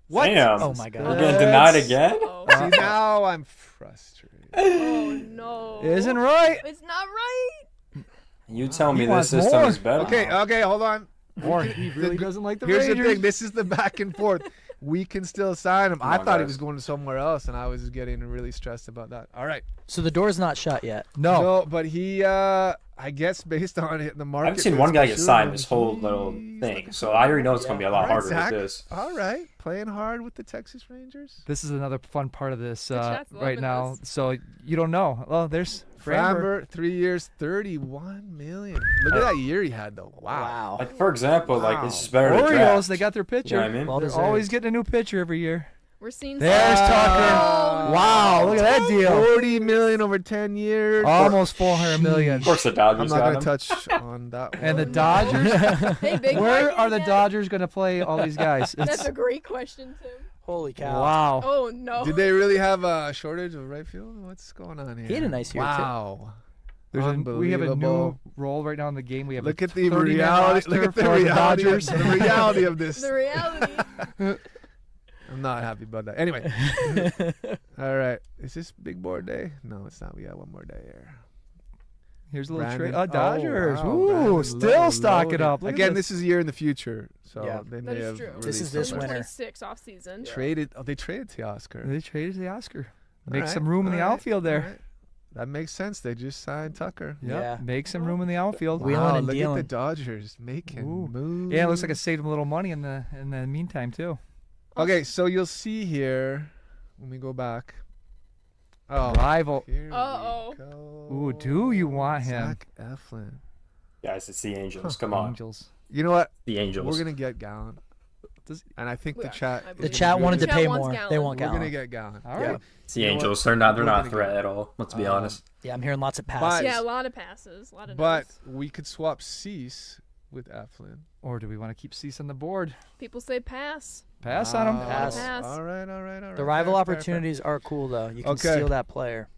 Speaker 8: What?
Speaker 2: Damn.
Speaker 6: Oh my God.
Speaker 2: We're getting denied again?
Speaker 3: Oh.
Speaker 8: See, now I'm frustrated.
Speaker 3: Oh, no.
Speaker 7: Isn't right.
Speaker 3: It's not right.
Speaker 2: You tell me
Speaker 7: He
Speaker 2: this
Speaker 7: wants
Speaker 2: system
Speaker 7: more.
Speaker 2: is better.
Speaker 8: Okay, hold on.
Speaker 7: Or he really doesn't like the
Speaker 8: Here's
Speaker 7: Rangers.
Speaker 8: the thing. This is the back and forth. We can still sign him.
Speaker 2: Come
Speaker 8: I
Speaker 2: on,
Speaker 8: thought he
Speaker 2: guys.
Speaker 8: was going to somewhere else, and I was getting really stressed about that. All right.
Speaker 6: So the door's not shut yet.
Speaker 7: No.
Speaker 8: No, but he, I guess based on it, the market.
Speaker 2: I haven't seen one guy get
Speaker 8: that's
Speaker 2: signed
Speaker 8: pursuing
Speaker 2: this
Speaker 8: him,
Speaker 2: whole little
Speaker 8: he's
Speaker 2: thing,
Speaker 8: looking
Speaker 2: so
Speaker 8: for
Speaker 2: I
Speaker 8: it.
Speaker 2: already know it's going to be a lot
Speaker 8: All right,
Speaker 2: harder
Speaker 8: Zach.
Speaker 2: with this.
Speaker 8: All right, playing hard with the Texas Rangers.
Speaker 7: This is another fun part of this
Speaker 3: chat's
Speaker 7: right
Speaker 3: loving
Speaker 7: now.
Speaker 3: this.
Speaker 7: So you don't know. Well, there's Framber.
Speaker 8: Framber, 3 years, 31 million. Look at that year he had, though. Wow.
Speaker 2: Like, for example, like, it's just better to
Speaker 7: Orioles,
Speaker 2: draft.
Speaker 7: they got their
Speaker 2: You
Speaker 7: pitcher.
Speaker 2: know what I mean?
Speaker 6: Well
Speaker 7: They're
Speaker 6: deserved.
Speaker 7: always getting a new pitcher every year.
Speaker 3: We're seeing
Speaker 7: There's
Speaker 3: some-
Speaker 7: Tucker.
Speaker 3: Oh,
Speaker 7: Wow, look at that deal.
Speaker 8: 40 million over 10 years.
Speaker 7: Almost 400 million.
Speaker 2: Of course, the
Speaker 8: I'm
Speaker 2: Dodgers
Speaker 8: not
Speaker 2: got
Speaker 8: going
Speaker 2: him.
Speaker 8: to touch on that one.
Speaker 7: And the
Speaker 3: no.
Speaker 7: Dodgers?
Speaker 3: Hey, big
Speaker 7: Where
Speaker 3: market
Speaker 7: are the
Speaker 3: again?
Speaker 7: Dodgers going to play all these guys?
Speaker 3: That's
Speaker 7: It's-
Speaker 3: a great question, Tim.
Speaker 6: Holy cow.
Speaker 7: wow.
Speaker 3: Oh, no.
Speaker 8: Did they really have a shortage of right field? What's going on here?
Speaker 6: He had a nice year, too.
Speaker 8: Wow.
Speaker 7: We have a new
Speaker 8: Unbelievable.
Speaker 7: role right now in the game. We have
Speaker 8: Look
Speaker 7: a
Speaker 8: at the
Speaker 7: 30-man
Speaker 8: reality. Look
Speaker 7: roster
Speaker 8: at the
Speaker 7: for
Speaker 8: reality.
Speaker 7: Dodgers.
Speaker 8: The reality of this.
Speaker 3: The reality.
Speaker 8: I'm not happy about that. Anyway. All right. Is this big board day? No, it's not. We got one more day here.
Speaker 7: Here's a little
Speaker 8: Brandon-
Speaker 7: trade. Dodgers.
Speaker 8: wow,
Speaker 7: Ooh,
Speaker 8: Brandon
Speaker 7: still
Speaker 8: Lowe
Speaker 7: stocking
Speaker 8: loaded.
Speaker 7: up. Look at
Speaker 8: Again, this is a year in the future, so
Speaker 6: Yeah.
Speaker 8: they
Speaker 3: That
Speaker 8: may
Speaker 3: is
Speaker 8: have
Speaker 3: true.
Speaker 6: This is
Speaker 8: released
Speaker 6: this
Speaker 8: some-
Speaker 6: winter.
Speaker 3: 26 off season.
Speaker 8: Traded. Oh, they traded Teoscar.
Speaker 7: They traded the Oscar.
Speaker 8: All
Speaker 7: Make
Speaker 8: right,
Speaker 7: some room in the
Speaker 8: all right,
Speaker 7: outfield
Speaker 8: all
Speaker 7: there.
Speaker 8: right. That makes sense. They just signed Tucker.
Speaker 7: Yep.
Speaker 6: Yeah.
Speaker 7: Make some room in the outfield.
Speaker 6: Wheeling
Speaker 8: Wow,
Speaker 6: and
Speaker 8: look at
Speaker 6: dealing.
Speaker 8: the Dodgers making
Speaker 7: Ooh.
Speaker 8: moves.
Speaker 7: Yeah, it looks like it saved them a little money in the meantime too.
Speaker 8: Okay, so you'll see here when we go back. Oh,
Speaker 7: Rival.
Speaker 8: here
Speaker 3: Uh-oh.
Speaker 8: we go.
Speaker 7: Ooh, do you want him?
Speaker 8: Zach Eflin.
Speaker 2: Guys, it's the Angels. Come on.
Speaker 7: Angels.
Speaker 8: You know what?
Speaker 2: The Angels.
Speaker 8: We're gonna get Gallon. And I think
Speaker 3: We
Speaker 8: the
Speaker 3: are.
Speaker 8: chat.
Speaker 3: I
Speaker 6: The
Speaker 3: believe
Speaker 6: chat
Speaker 3: it.
Speaker 6: wanted to
Speaker 3: Chat
Speaker 6: pay
Speaker 3: wants
Speaker 6: more. They
Speaker 3: Gallen.
Speaker 6: want
Speaker 8: We're gonna
Speaker 6: Gallen.
Speaker 8: get Gallon.
Speaker 7: All
Speaker 6: Yeah.
Speaker 7: right.
Speaker 2: It's the
Speaker 8: You know
Speaker 2: Angels.
Speaker 8: what?
Speaker 2: They're not
Speaker 8: We're
Speaker 2: a
Speaker 8: gonna
Speaker 2: threat
Speaker 8: get-
Speaker 2: at all. Let's be
Speaker 8: Um,
Speaker 2: honest.
Speaker 6: Yeah, I'm hearing lots of
Speaker 8: But-
Speaker 6: passes.
Speaker 3: Yeah, a lot of passes. A lot of
Speaker 8: But
Speaker 3: no's.
Speaker 8: we could swap Cease with Eflin.
Speaker 7: Or do we want to keep Cease on the board?
Speaker 3: People say pass.
Speaker 7: Pass on him.
Speaker 6: Pass.
Speaker 3: Pass.
Speaker 8: All right, all right, all right.
Speaker 6: The rival
Speaker 8: Fair, fair, fair.
Speaker 6: opportunities are cool, though. You can
Speaker 8: Okay.
Speaker 6: steal that player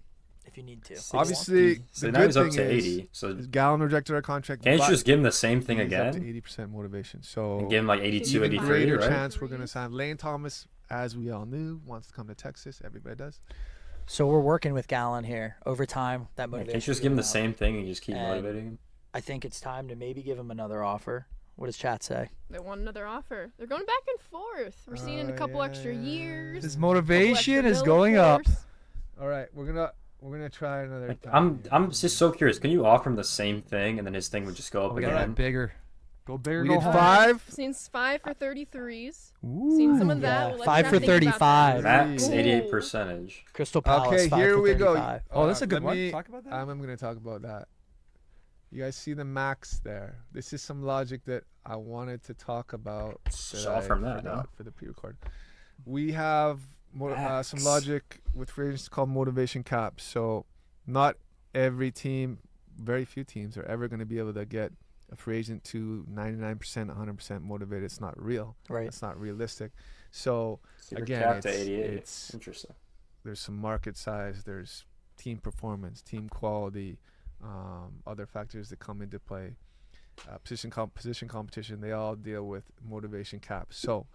Speaker 6: if you need to.
Speaker 8: Obviously,
Speaker 2: So
Speaker 8: the
Speaker 2: now
Speaker 8: good
Speaker 2: he's up
Speaker 8: thing
Speaker 2: to
Speaker 8: is,
Speaker 2: 80. So
Speaker 8: is Gallon rejected our contract.
Speaker 2: can't you
Speaker 8: but
Speaker 2: just give him the same thing
Speaker 8: he's up to
Speaker 2: again
Speaker 8: 80% motivation. So
Speaker 2: and give him like 82,
Speaker 3: Even
Speaker 2: 83,
Speaker 8: greater
Speaker 2: right?
Speaker 8: chance we're going to sign Lane Thomas, as we all knew, wants to come to Texas. Everybody does.
Speaker 6: So we're working with Gallen here. Over time, that
Speaker 2: Like,
Speaker 6: motivation.
Speaker 2: can't you just give him the
Speaker 6: will
Speaker 2: same thing and just keep
Speaker 6: And-
Speaker 2: motivating him?
Speaker 6: I think it's time to maybe give him another offer. What does chat say?
Speaker 3: They want another offer. They're going back and forth. We're seeing a couple extra years.
Speaker 7: His
Speaker 3: couple
Speaker 7: motivation
Speaker 3: extra
Speaker 7: is
Speaker 3: bill, of
Speaker 7: going up.
Speaker 3: course.
Speaker 8: All right, we're going to We're gonna try another
Speaker 2: Like,
Speaker 8: time.
Speaker 2: I'm just so curious. Can you offer him the same thing and then his thing would just go up
Speaker 7: We got
Speaker 2: again?
Speaker 7: that bigger. Go bigger,
Speaker 8: We
Speaker 7: go
Speaker 8: did
Speaker 7: home.
Speaker 8: 5.
Speaker 3: Seen 5 for 33s.
Speaker 7: Ooh.
Speaker 3: Seen some of that.
Speaker 6: Yeah,
Speaker 3: We'll let
Speaker 6: 5
Speaker 3: Jeff
Speaker 6: for
Speaker 3: think about that.
Speaker 6: 35.
Speaker 2: Max
Speaker 3: Ooh.
Speaker 2: 88 percentage.
Speaker 6: Crystal Palace.
Speaker 8: Okay,
Speaker 6: 5
Speaker 8: here
Speaker 6: for
Speaker 8: we go.
Speaker 6: 35.
Speaker 7: Oh, that's a good
Speaker 8: let
Speaker 7: one.
Speaker 8: me-
Speaker 7: Talk about that.
Speaker 8: I'm going to talk about that. You guys see the max there. This is some logic that I wanted to talk about.
Speaker 2: Just
Speaker 8: that
Speaker 2: offer
Speaker 8: I
Speaker 2: him that,
Speaker 8: forgot
Speaker 2: huh?
Speaker 8: for the pre-record. We have some
Speaker 2: Max.
Speaker 8: logic with free agents called motivation caps. So not every team, very few teams are ever going to be able to get a free agent to 99%, 100% motivated. It's not real.
Speaker 6: Right.
Speaker 8: It's not realistic. So
Speaker 2: Super
Speaker 8: again,
Speaker 2: capped to
Speaker 8: it's-
Speaker 2: 88.
Speaker 8: it's-
Speaker 2: Interesting.
Speaker 8: there's some market size, there's team performance, team quality, other factors that come into play, position competition. They all deal with motivation cap. So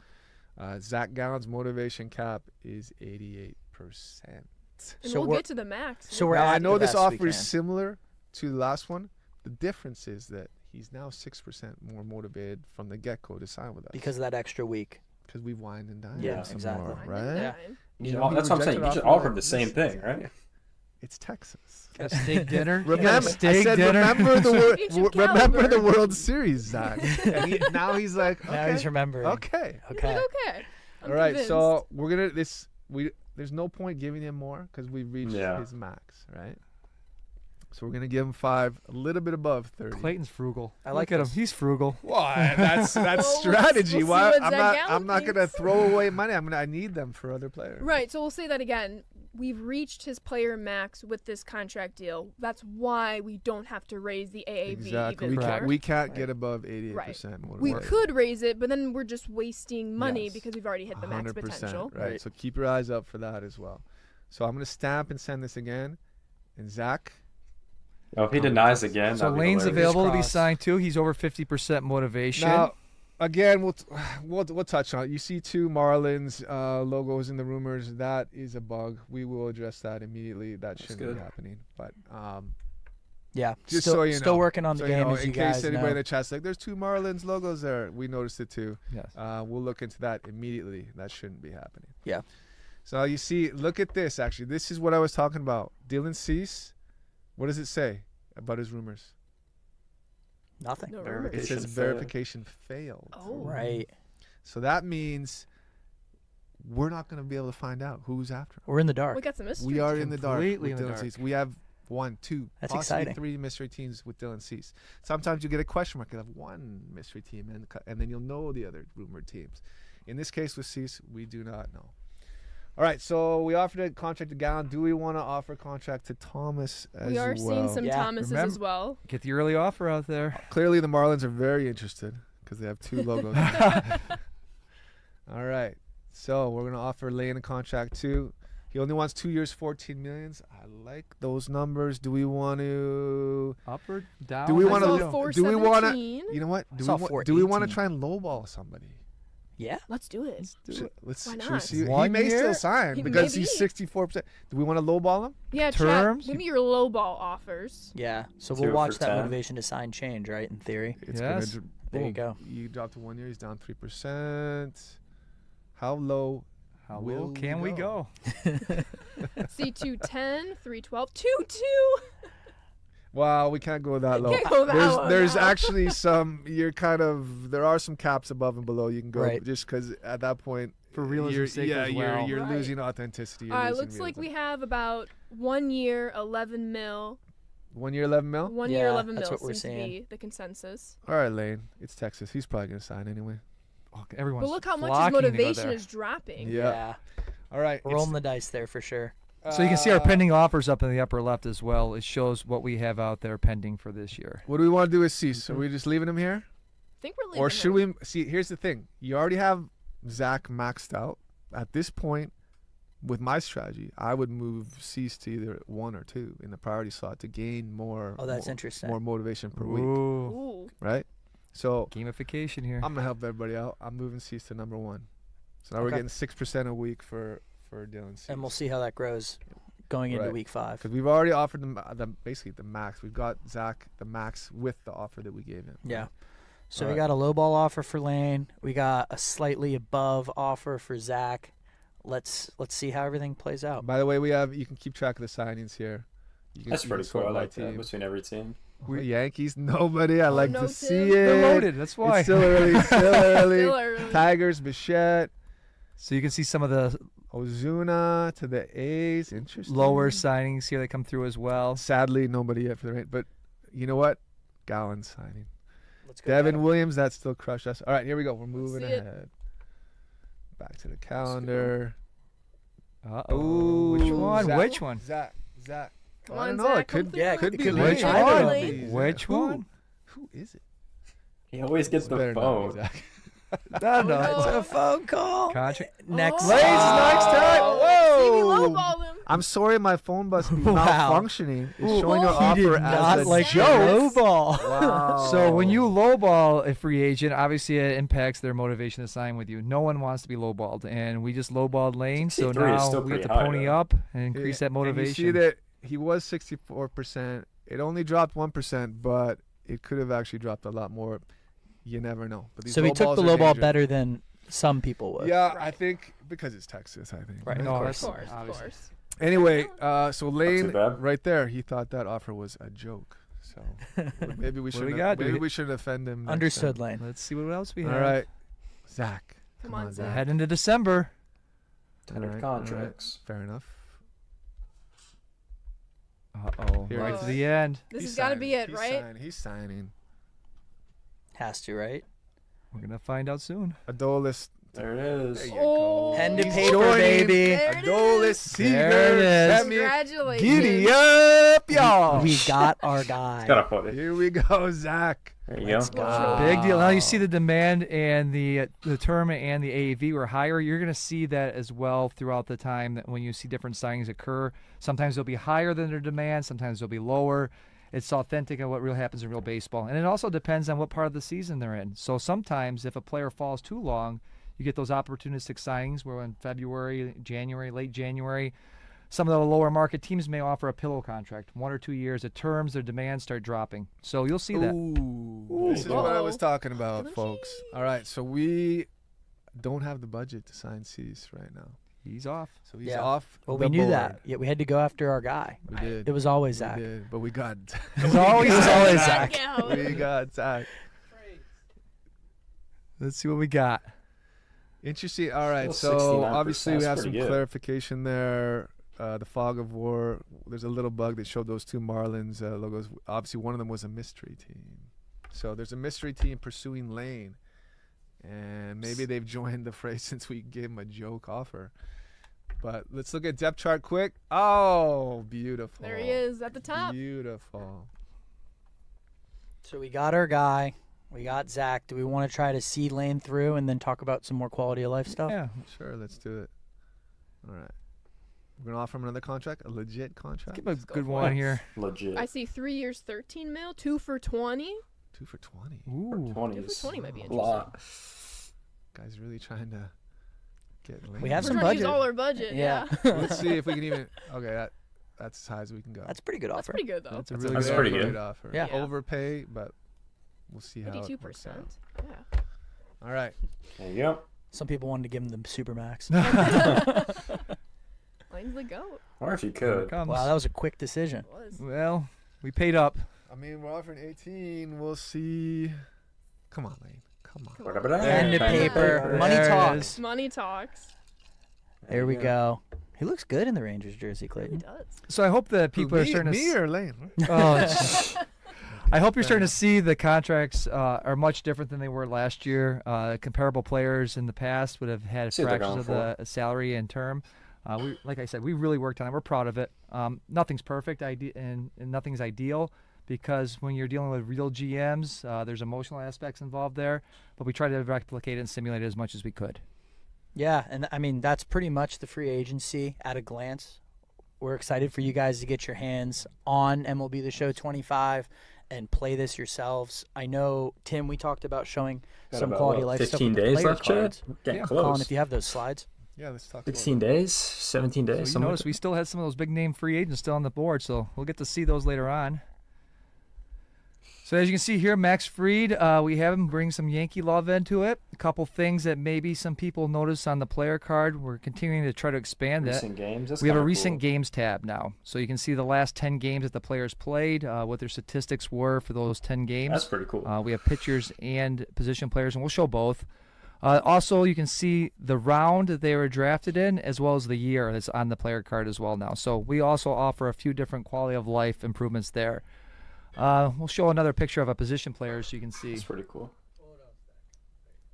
Speaker 8: Zach Gallen's motivation cap is 88%.
Speaker 3: And
Speaker 6: So
Speaker 3: we'll
Speaker 6: we're-
Speaker 3: get to the max.
Speaker 6: So we're
Speaker 8: Now,
Speaker 6: at
Speaker 8: I know
Speaker 6: the
Speaker 8: this
Speaker 6: best we
Speaker 8: offer is
Speaker 6: can.
Speaker 8: similar to the last one. The difference is that he's now 6% more motivated from the get-go to sign with us
Speaker 6: because of that extra week.
Speaker 8: because we've wined and dined
Speaker 6: Yeah,
Speaker 8: him some
Speaker 6: exactly.
Speaker 8: more,
Speaker 3: Fine,
Speaker 8: right?
Speaker 6: Yeah.
Speaker 3: fine.
Speaker 2: You
Speaker 8: You
Speaker 2: know,
Speaker 8: know, he
Speaker 2: that's what I'm saying.
Speaker 8: rejected
Speaker 2: You should
Speaker 8: offer
Speaker 2: offer him
Speaker 8: like
Speaker 2: the same
Speaker 8: this.
Speaker 2: thing, right?
Speaker 8: It's Texas.
Speaker 7: Got a steak dinner. You got a
Speaker 8: Remember, I
Speaker 7: steak
Speaker 8: said,
Speaker 7: dinner.
Speaker 8: remember the
Speaker 3: Championship
Speaker 8: remember the
Speaker 3: caliber.
Speaker 8: World Series, Zach. And now he's like, okay,
Speaker 6: Now he's remembering.
Speaker 8: okay.
Speaker 6: Okay.
Speaker 3: Okay. I'm
Speaker 8: All right,
Speaker 3: convinced.
Speaker 8: so we're gonna there's no point giving him more because we've reached
Speaker 2: Yeah.
Speaker 8: his max, right? So we're gonna give him 5, a little bit above 30.
Speaker 7: Clayton's frugal.
Speaker 6: I like
Speaker 7: Look at
Speaker 6: this.
Speaker 7: him. He's frugal.
Speaker 8: Why? That's
Speaker 3: Well,
Speaker 8: strategy.
Speaker 3: we'll see
Speaker 8: Why?
Speaker 3: what
Speaker 8: I'm
Speaker 3: Zach
Speaker 8: not.
Speaker 3: Gallen
Speaker 8: I'm not gonna
Speaker 3: thinks.
Speaker 8: throw away money. I need them for other players.
Speaker 3: Right, so we'll say that again. We've reached his player max with this contract deal. That's why we don't have to raise the AAV
Speaker 8: Exactly.
Speaker 3: even more.
Speaker 8: We can't
Speaker 6: Right.
Speaker 8: get above 88%
Speaker 3: We
Speaker 8: motivated.
Speaker 3: could raise it, but then we're just wasting money
Speaker 8: Yes.
Speaker 3: because we've already hit the max
Speaker 8: 100%,
Speaker 3: potential.
Speaker 8: right?
Speaker 6: Right.
Speaker 8: So keep your eyes up for that as well. So I'm gonna stamp and send this again. And Zach,
Speaker 2: Oh, if he denies again,
Speaker 7: So
Speaker 2: that'd be
Speaker 7: Lane's
Speaker 2: hilarious.
Speaker 7: available to be
Speaker 6: Crossed.
Speaker 7: signed too. He's over 50% motivation.
Speaker 8: now again, we'll touch on it. You see 2 Marlins logos in the rumors. That is a bug. We will address that immediately. That shouldn't
Speaker 2: good.
Speaker 8: be happening. But
Speaker 6: Yeah.
Speaker 8: just
Speaker 6: still,
Speaker 8: so you know,
Speaker 6: still working on the
Speaker 8: so
Speaker 6: game,
Speaker 8: you know,
Speaker 6: as
Speaker 8: in
Speaker 6: you
Speaker 8: case
Speaker 6: guys
Speaker 8: anybody in
Speaker 6: know.
Speaker 8: the chat's like, there's 2 Marlins logos there. We noticed it too.
Speaker 7: Yes.
Speaker 8: We'll look into that immediately. That shouldn't be happening.
Speaker 6: Yeah.
Speaker 8: So you see, look at this. Actually, this is what I was talking about. Dylan Cease. What does it say about his rumors?
Speaker 6: Nothing.
Speaker 3: No
Speaker 8: It
Speaker 3: rumors.
Speaker 8: says
Speaker 2: Verification failed.
Speaker 8: verification failed.
Speaker 3: Oh.
Speaker 6: Right.
Speaker 8: So that means we're not going to be able to find out who's after him.
Speaker 6: We're in the dark.
Speaker 3: We got some mystery.
Speaker 8: We are in the dark with
Speaker 7: Completely in the
Speaker 8: Dylan
Speaker 7: dark.
Speaker 8: Cease. We have 1, 2,
Speaker 6: That's
Speaker 8: possibly
Speaker 6: exciting.
Speaker 8: 3 mystery teams with Dylan Cease. Sometimes you get a question mark. You'll have 1 mystery team, and then you'll know the other rumored teams. In this case with Cease, we do not know. All right, so we offered a contract to Gallen. Do we want to offer a contract to Thomas as well?
Speaker 3: We are seeing some
Speaker 6: Yeah.
Speaker 3: Thomases as
Speaker 7: Remember-
Speaker 3: well.
Speaker 7: Get the early offer out there.
Speaker 8: Clearly, the Marlins are very interested because they have 2 logos. All right, so we're gonna offer Lane a contract too. He only wants 2 years, 14 millions. I like those numbers. Do we want to?
Speaker 7: Up or down?
Speaker 8: Do we
Speaker 3: I
Speaker 8: want
Speaker 3: saw
Speaker 8: to?
Speaker 3: 417.
Speaker 8: Do we want to? You know what?
Speaker 6: saw
Speaker 8: Do we want to
Speaker 6: 418.
Speaker 8: try and lowball somebody?
Speaker 6: Yeah.
Speaker 3: Let's do it.
Speaker 8: Let's.
Speaker 3: Why
Speaker 8: Should we
Speaker 3: not?
Speaker 8: see? He
Speaker 7: 1
Speaker 8: may
Speaker 7: year?
Speaker 8: still sign
Speaker 3: He
Speaker 8: because
Speaker 3: may
Speaker 8: he's
Speaker 3: be.
Speaker 8: 64%. Do we want to lowball him?
Speaker 3: Yeah,
Speaker 7: Terms?
Speaker 3: chat. Give me your low ball offers.
Speaker 6: Yeah. So
Speaker 2: 2
Speaker 6: we'll
Speaker 2: for
Speaker 6: watch that
Speaker 2: 10.
Speaker 6: motivation to sign change, right? In theory.
Speaker 8: It's
Speaker 7: Yes.
Speaker 8: gonna.
Speaker 6: There you
Speaker 8: boom.
Speaker 6: go.
Speaker 8: You dropped to 1 year. He's down 3%. How low?
Speaker 7: How
Speaker 8: Will
Speaker 7: low can we go?
Speaker 3: C210, 312, 22.
Speaker 8: Wow, we can't go that low.
Speaker 3: Can't go that low
Speaker 8: There's
Speaker 3: now.
Speaker 8: actually some. There are some caps above and below you can go,
Speaker 6: Right.
Speaker 8: just because at that point,
Speaker 7: For realism's sake as well.
Speaker 8: you're
Speaker 3: Right.
Speaker 8: losing authenticity. You're
Speaker 3: All right,
Speaker 8: losing
Speaker 3: looks like we
Speaker 8: realism.
Speaker 3: have about 1 year, 11 mil.
Speaker 8: 1 year, 11 mil.
Speaker 3: 1 year,
Speaker 6: Yeah,
Speaker 3: 11
Speaker 6: that's
Speaker 3: mil
Speaker 6: what we're
Speaker 3: seems to
Speaker 6: seeing.
Speaker 3: be the consensus.
Speaker 8: All right, Lane. It's Texas. He's probably gonna sign anyway.
Speaker 7: Oh, everyone's
Speaker 3: But look how much his
Speaker 7: flocking to go
Speaker 3: motivation
Speaker 7: there.
Speaker 3: is dropping.
Speaker 8: Yeah. All right.
Speaker 6: We're rolling the dice there for sure.
Speaker 7: So you can see our
Speaker 8: uh,
Speaker 7: pending offers up in the upper left as well. It shows what we have out there pending for this year.
Speaker 8: What do we want to do with Cease? Are we just leaving him here,
Speaker 3: I think we're leaving
Speaker 8: or should
Speaker 3: him.
Speaker 8: we see? Here's the thing. You already have Zach maxed out. At this point, with my strategy, I would move Cease to either 1 or 2 in the priority slot to gain more.
Speaker 6: Oh, that's
Speaker 8: more,
Speaker 6: interesting.
Speaker 8: More motivation per week,
Speaker 7: Ooh,
Speaker 3: Ooh.
Speaker 8: right? So
Speaker 7: gamification here.
Speaker 8: I'm gonna help everybody out. I'm moving Cease to number 1. So now we're
Speaker 6: Okay.
Speaker 8: getting 6% a week for Dylan Cease.
Speaker 6: And we'll see how that grows going into
Speaker 8: Right.
Speaker 6: week 5.
Speaker 8: Because we've already offered them basically the max. We've got Zach the max with the offer that we gave him.
Speaker 6: Yeah. So
Speaker 8: All
Speaker 6: we
Speaker 8: right.
Speaker 6: got a low ball offer for Lane. We got a slightly above offer for Zach. let's see how everything plays out.
Speaker 8: By the way, you can keep track of the signings here.
Speaker 2: That's pretty cool. I like that between every team.
Speaker 8: Yankees, nobody. I like
Speaker 3: no,
Speaker 8: to see
Speaker 3: Tim.
Speaker 8: it.
Speaker 7: They're loaded. That's why.
Speaker 8: It's still early. Still early.
Speaker 3: Still early.
Speaker 8: Tigers, Bichette,
Speaker 7: So you can see some of the
Speaker 8: Ozuna to the A's. Interesting.
Speaker 7: lower signings here that come through as well.
Speaker 8: Sadly, nobody yet for the Rain. But you know what? Gallen signing.
Speaker 6: Let's go.
Speaker 8: Devin Williams, that still crushed us. All right, here we go. We're moving
Speaker 3: see it.
Speaker 8: ahead. Back to the calendar.
Speaker 7: Uh-oh. Which one?
Speaker 8: Zach.
Speaker 7: Which one?
Speaker 8: Zach.
Speaker 3: Come
Speaker 8: I
Speaker 3: on,
Speaker 8: don't know.
Speaker 3: Zach,
Speaker 8: It could,
Speaker 3: come
Speaker 6: yeah,
Speaker 3: through.
Speaker 8: could be
Speaker 6: Could be
Speaker 8: Lane.
Speaker 7: Which
Speaker 8: Either
Speaker 7: one?
Speaker 8: of these.
Speaker 7: Which
Speaker 8: Who?
Speaker 7: one?
Speaker 8: Who is it?
Speaker 2: He always gets the
Speaker 8: Better not be
Speaker 2: phone.
Speaker 8: Zach.
Speaker 7: No,
Speaker 3: no.
Speaker 6: It's a phone call.
Speaker 7: Contract.
Speaker 6: Next.
Speaker 8: Lane's next time.
Speaker 3: See, we
Speaker 8: Whoa.
Speaker 3: lowballed him.
Speaker 8: I'm sorry, my phone must be
Speaker 6: Wow.
Speaker 8: malfunctioning. It's showing your
Speaker 3: He
Speaker 8: offer
Speaker 6: did
Speaker 8: as
Speaker 6: not
Speaker 8: a
Speaker 6: like
Speaker 8: joke.
Speaker 6: low ball.
Speaker 8: Wow.
Speaker 7: So when you lowball a free agent, obviously it impacts their motivation to sign with you. No one wants to be lowballed, and we just lowballed Lane, so
Speaker 2: 63 is
Speaker 7: now
Speaker 2: still
Speaker 7: we have
Speaker 2: pretty
Speaker 7: to
Speaker 2: high,
Speaker 7: pony
Speaker 2: though.
Speaker 7: up and increase that motivation.
Speaker 8: And you see that he was 64%. It only dropped 1%, but it could have actually dropped a lot more. You never know. But these
Speaker 6: So he
Speaker 8: low
Speaker 6: took
Speaker 8: balls
Speaker 6: the
Speaker 8: are
Speaker 6: low ball
Speaker 8: dangerous.
Speaker 6: better than some people would.
Speaker 8: Yeah, I
Speaker 3: Right.
Speaker 8: think because it's Texas. I think.
Speaker 6: Right.
Speaker 7: No,
Speaker 6: Of
Speaker 7: that's
Speaker 3: Of course, of
Speaker 7: obviously.
Speaker 3: course.
Speaker 8: Anyway, so Lane,
Speaker 2: bad.
Speaker 8: right there, he thought that offer was a joke. So maybe we
Speaker 7: What do
Speaker 8: shouldn't.
Speaker 7: we got?
Speaker 8: Maybe we shouldn't offend him. next
Speaker 6: Understood,
Speaker 8: time.
Speaker 6: Lane.
Speaker 7: Let's see what else we
Speaker 8: All
Speaker 7: have.
Speaker 8: right, Zach.
Speaker 3: Come on, Zach.
Speaker 7: Head into December.
Speaker 2: Tenor
Speaker 8: All right,
Speaker 2: contracts.
Speaker 8: Fair enough.
Speaker 7: Uh-oh.
Speaker 8: Here
Speaker 7: Right
Speaker 3: it
Speaker 7: to
Speaker 3: is.
Speaker 7: the end.
Speaker 3: This
Speaker 8: He's
Speaker 3: has got to
Speaker 8: signing.
Speaker 3: be it,
Speaker 8: He's
Speaker 3: right?
Speaker 8: signing. He's signing.
Speaker 6: Has to, right?
Speaker 7: We're going to find out soon.
Speaker 8: Adolis.
Speaker 2: There it is.
Speaker 8: There you
Speaker 3: Oh.
Speaker 8: go.
Speaker 6: Pen to
Speaker 8: He's
Speaker 6: paper,
Speaker 8: joining
Speaker 6: baby.
Speaker 3: There it
Speaker 8: Adolis
Speaker 3: is.
Speaker 8: Seager.
Speaker 7: There it is.
Speaker 8: Semi-
Speaker 3: Congratulations.
Speaker 8: Giddy up, y'all.
Speaker 6: We got our guy.
Speaker 2: It's got a footy.
Speaker 8: Here we go, Zach.
Speaker 2: There you
Speaker 6: Let's
Speaker 2: go.
Speaker 6: go.
Speaker 7: Big deal. Now you see the demand and the tournament and the AAV were higher. You're going to see that as well throughout the time that when you see different signings occur. Sometimes they'll be higher than their demand. Sometimes they'll be lower. It's authentic of what really happens in real baseball. And it also depends on what part of the season they're in. So sometimes if a player falls too long, you get those opportunistic signings where in February, January, late January, some of the lower market teams may offer a pillow contract, 1 or 2 years. At terms, their demands start dropping. So you'll see that.
Speaker 8: Ooh, this is what I was talking about,
Speaker 3: Little
Speaker 8: folks. All right, so we don't have the budget to sign Cease right now.
Speaker 7: He's off.
Speaker 8: So he's
Speaker 6: Yeah.
Speaker 8: off.
Speaker 6: Well,
Speaker 8: the
Speaker 6: we knew
Speaker 8: board.
Speaker 6: that. Yet we had to go after our guy.
Speaker 8: We did.
Speaker 6: It was always
Speaker 8: We
Speaker 6: Zach.
Speaker 8: did, but we got.
Speaker 7: It's always
Speaker 6: Zach.
Speaker 3: Zach.
Speaker 8: we got Zach.
Speaker 7: Let's see what we got.
Speaker 8: Interesting. All right,
Speaker 2: Still
Speaker 8: so
Speaker 2: 69%,
Speaker 8: obviously we
Speaker 2: that's
Speaker 8: have some
Speaker 2: pretty good.
Speaker 8: clarification there. The fog of war. There's a little bug that showed those two Marlins logos. Obviously, one of them was a mystery team. So there's a mystery team pursuing Lane, and maybe they've joined the fray since we gave them a joke offer. But let's look at depth chart quick. Oh, beautiful.
Speaker 3: There he is at the top.
Speaker 8: Beautiful.
Speaker 6: So we got our guy. We got Zach. Do we want to try to see Lane through and then talk about some more quality of life stuff?
Speaker 7: Yeah.
Speaker 8: Sure, let's do it. All right. We're going to offer him another contract, a legit contract.
Speaker 7: Give him a
Speaker 3: Let's go
Speaker 7: good
Speaker 3: for
Speaker 7: one
Speaker 3: it.
Speaker 7: here.
Speaker 2: Legit.
Speaker 3: I see 3 years, 13 mil, 2 for 20.
Speaker 8: 2 for 20.
Speaker 7: Ooh.
Speaker 2: 20
Speaker 3: 2 for
Speaker 2: is
Speaker 3: 20 might be
Speaker 2: a
Speaker 3: interesting.
Speaker 2: lot.
Speaker 8: Guys really trying to get Lane.
Speaker 6: We have
Speaker 3: We're
Speaker 6: some
Speaker 3: trying to use
Speaker 6: budget.
Speaker 3: all our budget.
Speaker 6: Yeah.
Speaker 3: Yeah.
Speaker 8: Let's see if we can even. Okay, that's as high as we can go.
Speaker 6: That's a pretty good
Speaker 3: That's
Speaker 6: offer.
Speaker 3: pretty good though.
Speaker 7: That's a
Speaker 8: That's
Speaker 7: really
Speaker 2: That's
Speaker 7: good
Speaker 2: pretty
Speaker 7: offer.
Speaker 2: good.
Speaker 8: offer.
Speaker 6: Yeah.
Speaker 3: Yeah.
Speaker 8: Overpay, but we'll see how it works
Speaker 3: 82%.
Speaker 8: out.
Speaker 3: Yeah.
Speaker 8: All right.
Speaker 2: There you go.
Speaker 6: Some people wanted to give him the Supermax.
Speaker 3: Lane's the goat.
Speaker 2: Or if you
Speaker 7: Here it
Speaker 2: could.
Speaker 7: comes.
Speaker 6: Wow, that was a quick decision.
Speaker 3: It was.
Speaker 7: Well, we paid up.
Speaker 8: I mean, we're offering 18. We'll see. Come on, Lane. Come on.
Speaker 3: Come on.
Speaker 2: Ba-da-ba-da.
Speaker 6: Pen to
Speaker 3: There
Speaker 6: paper.
Speaker 3: it
Speaker 6: Money
Speaker 7: is.
Speaker 6: talks.
Speaker 3: Money talks.
Speaker 6: There we go. He looks good in the Rangers jersey,
Speaker 3: He
Speaker 6: Clayton.
Speaker 3: does.
Speaker 7: So I hope that people are
Speaker 8: me,
Speaker 7: starting to.
Speaker 8: me or Lane?
Speaker 7: Oh, jeez. I hope you're starting to see the contracts are much different than they were last year. Comparable players in the past would have had
Speaker 2: See what they're
Speaker 7: fractions of
Speaker 2: going
Speaker 7: the salary and term. Like I said, we really worked on it. We're proud of it. Nothing's perfect, and nothing's ideal because when you're dealing with real GMs, there's emotional aspects involved there. But we try to replicate it and simulate it as much as we could.
Speaker 6: Yeah, and I mean, that's pretty much the free agency at a glance. We're excited for you guys to get your hands on MLB The Show 25 and play this yourselves. I know, Tim, we talked about showing
Speaker 2: Got
Speaker 6: some
Speaker 2: about,
Speaker 6: quality
Speaker 2: what,
Speaker 6: of life stuff
Speaker 2: 15
Speaker 6: with the
Speaker 2: days
Speaker 6: player
Speaker 2: left, Chad?
Speaker 6: cards.
Speaker 2: Getting
Speaker 7: Yeah.
Speaker 2: close.
Speaker 6: Colin, if you have those slides.
Speaker 8: Yeah, let's talk.
Speaker 2: 16 days, 17 days.
Speaker 7: So you
Speaker 2: something
Speaker 7: notice
Speaker 2: like
Speaker 7: we still had some of those big name free agents still on the board, so we'll get to see those later on. So as you can see here, Max Fried, we have him bring some Yankee love into it. A couple things that maybe some people notice on the player card. We're continuing to try to expand that.
Speaker 2: Recent games. That's
Speaker 7: We have a
Speaker 2: kinda
Speaker 7: recent
Speaker 2: cool.
Speaker 7: games tab now. So you can see the last 10 games that the players played, what their statistics were for those 10 games.
Speaker 2: That's pretty cool.
Speaker 7: We have pitchers and position players, and we'll show both. Also, you can see the round that they were drafted in, as well as the year that's on the player card as well now. So we also offer a few different quality of life improvements there. We'll show another picture of a position player so you can see.
Speaker 2: That's pretty cool.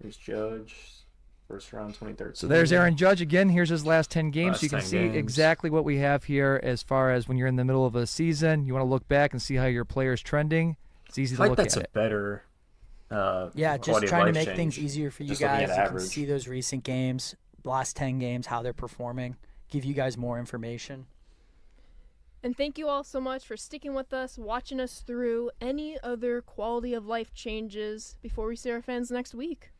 Speaker 2: Here's Judge, first round 2013.
Speaker 7: So there's Aaron Judge again. Here's his last 10 games.
Speaker 2: Last
Speaker 7: So you can
Speaker 2: 10
Speaker 7: see
Speaker 2: games.
Speaker 7: exactly what we have here as far as when you're in the middle of a season. You want to look back and see how your player's trending. It's easy
Speaker 2: I
Speaker 7: to
Speaker 2: feel like
Speaker 7: look
Speaker 2: that's
Speaker 7: at
Speaker 2: a
Speaker 7: it.
Speaker 2: better
Speaker 9: Yeah, just
Speaker 2: quality of
Speaker 9: trying to
Speaker 2: life
Speaker 9: make
Speaker 2: change.
Speaker 9: things easier for you
Speaker 2: Just looking
Speaker 9: guys.
Speaker 2: at
Speaker 9: You can
Speaker 2: average.
Speaker 9: see those recent games, last 10 games, how they're performing, give you guys more information.
Speaker 3: And thank you all so much for sticking with us, watching us through any other quality of life changes before we see our fans next week.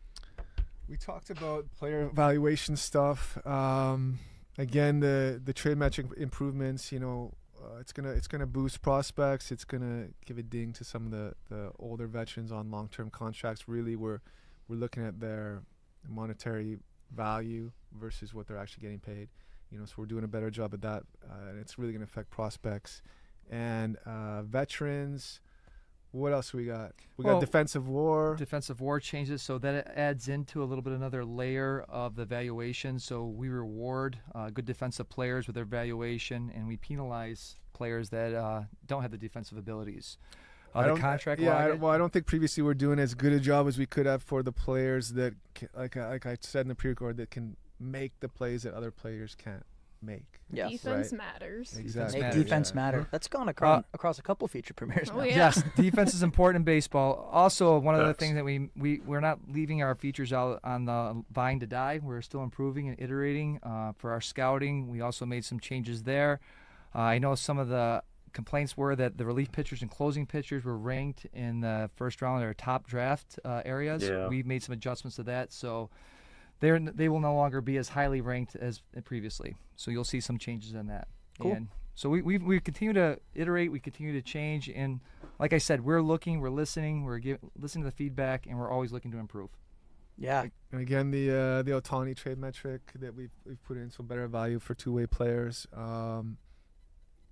Speaker 8: We talked about player evaluation stuff. Again, the trade metric improvements. It's gonna boost prospects. It's gonna give a ding to some of the older veterans on long-term contracts. Really, we're looking at their monetary value versus what they're actually getting paid. So we're doing a better job at that, and it's really gonna affect prospects and veterans. What else we got? We got defensive war.
Speaker 7: Defensive war changes, so that adds into a little bit another layer of the valuation. So we reward good defensive players with their valuation, and we penalize players that don't have the defensive abilities. The contract
Speaker 8: I
Speaker 7: log.
Speaker 8: don't think previously we're doing as good a job as we could have for the players that, like I said in the pre-record, that can make the plays that other players can't make.
Speaker 9: Yes.
Speaker 3: Defense
Speaker 8: Right.
Speaker 3: matters.
Speaker 8: Exactly.
Speaker 9: Make
Speaker 7: matters,
Speaker 9: defense
Speaker 8: yeah.
Speaker 9: matter. That's gone across a couple feature premieres
Speaker 3: Oh,
Speaker 9: now.
Speaker 3: yeah.
Speaker 7: Yes, defense is important in baseball. Also, one of the
Speaker 2: Facts.
Speaker 7: things that we're not leaving our features out on the vine to die. We're still improving and iterating for our scouting. We also made some changes there. I know some of the complaints were that the relief pitchers and closing pitchers were ranked in the first round or top draft areas.
Speaker 2: Yeah.
Speaker 7: We've made some adjustments to that, so they will no longer be as highly ranked as previously. So you'll see some changes in that.
Speaker 9: Cool.
Speaker 7: And so we continue to iterate, we continue to change, and like I said, we're looking, we're listening, listening to the feedback, and we're always looking to improve.
Speaker 9: Yeah.
Speaker 8: And again, the Otani trade metric that we've put in some better value for two-way players.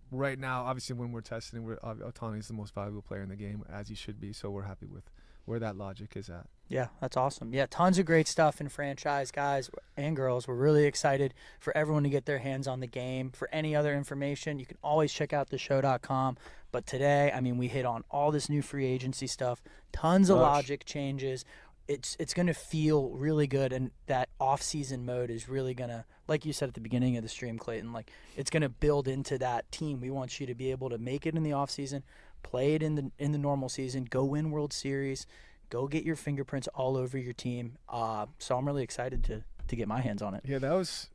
Speaker 8: Right now, obviously, when we're testing, Otani is the most valuable player in the game, as he should be. So we're happy with where that logic is at.
Speaker 9: Yeah, that's awesome. Yeah, tons of great stuff in franchise, guys and girls. We're really excited for everyone to get their hands on the game. For any other information, you can always check out theshow.com. But today, we hit on all this new free agency stuff, tons of logic changes. It's going to feel really good, and that off-season mode is really going to, like you said at the beginning of the stream, Clayton, it's going to build into that team. We want you to be able to make it in the off-season, play it in the normal season, go win World Series, go get your fingerprints all over your team. So I'm really excited to get my hands on it.
Speaker 8: Yeah, that was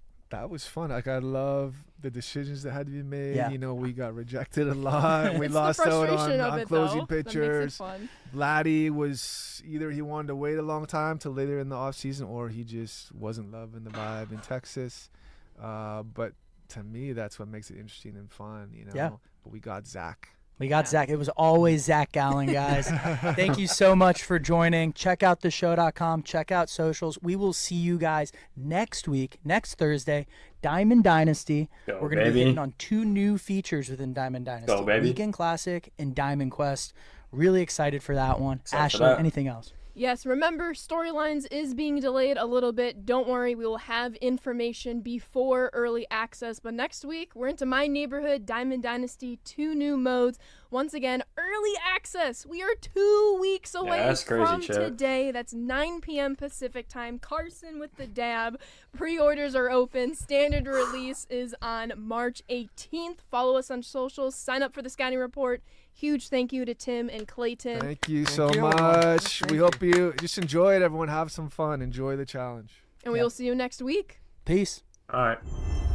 Speaker 8: fun. I love the decisions that had to be made.
Speaker 9: Yeah.
Speaker 8: We got rejected a lot. We
Speaker 3: It's
Speaker 8: lost
Speaker 3: the
Speaker 8: out
Speaker 3: frustration of
Speaker 8: on
Speaker 3: it,
Speaker 8: closing
Speaker 3: though, that makes it
Speaker 8: pitchers.
Speaker 3: fun.
Speaker 8: Vladdy was either he wanted to wait a long time till later in the offseason, or he just wasn't loving the vibe in Texas. But to me, that's what makes it interesting and fun.
Speaker 9: Yeah.
Speaker 8: But we got Zach.
Speaker 9: We got Zach. It was always Zach Gallen, guys. Thank you so much for joining. Check out theshow.com. Check out socials. We will see you guys next week, next Thursday, Diamond Dynasty.
Speaker 2: Go,
Speaker 9: We're going to be
Speaker 2: baby.
Speaker 9: hitting on 2 new features within Diamond Dynasty.
Speaker 2: Go, baby.
Speaker 9: Weekend Classic and Diamond Quest. Really excited for that one.
Speaker 2: Excited for
Speaker 9: Ashley,
Speaker 2: that.
Speaker 9: anything else?
Speaker 3: Yes, remember, Storylines is being delayed a little bit. Don't worry, we will have information before early access. But next week, we're into My Neighborhood, Diamond Dynasty, 2 new modes. Once again, early access. We are 2 weeks away
Speaker 2: that's crazy,
Speaker 3: from
Speaker 2: Chad.
Speaker 3: today. That's 9 p.m. Pacific time. Carson with the dab. Pre-orders are open. Standard release is on March 18th. Follow us on socials. Sign up for the scouting report. Huge thank you to Tim and Clayton.
Speaker 8: Thank you
Speaker 7: Thank
Speaker 8: so
Speaker 7: you.
Speaker 8: much.
Speaker 9: Thank
Speaker 8: We
Speaker 9: you.
Speaker 8: hope you just enjoy it. Everyone have some fun. Enjoy the challenge.
Speaker 3: And we will see you next week.
Speaker 9: Peace.
Speaker 2: All right,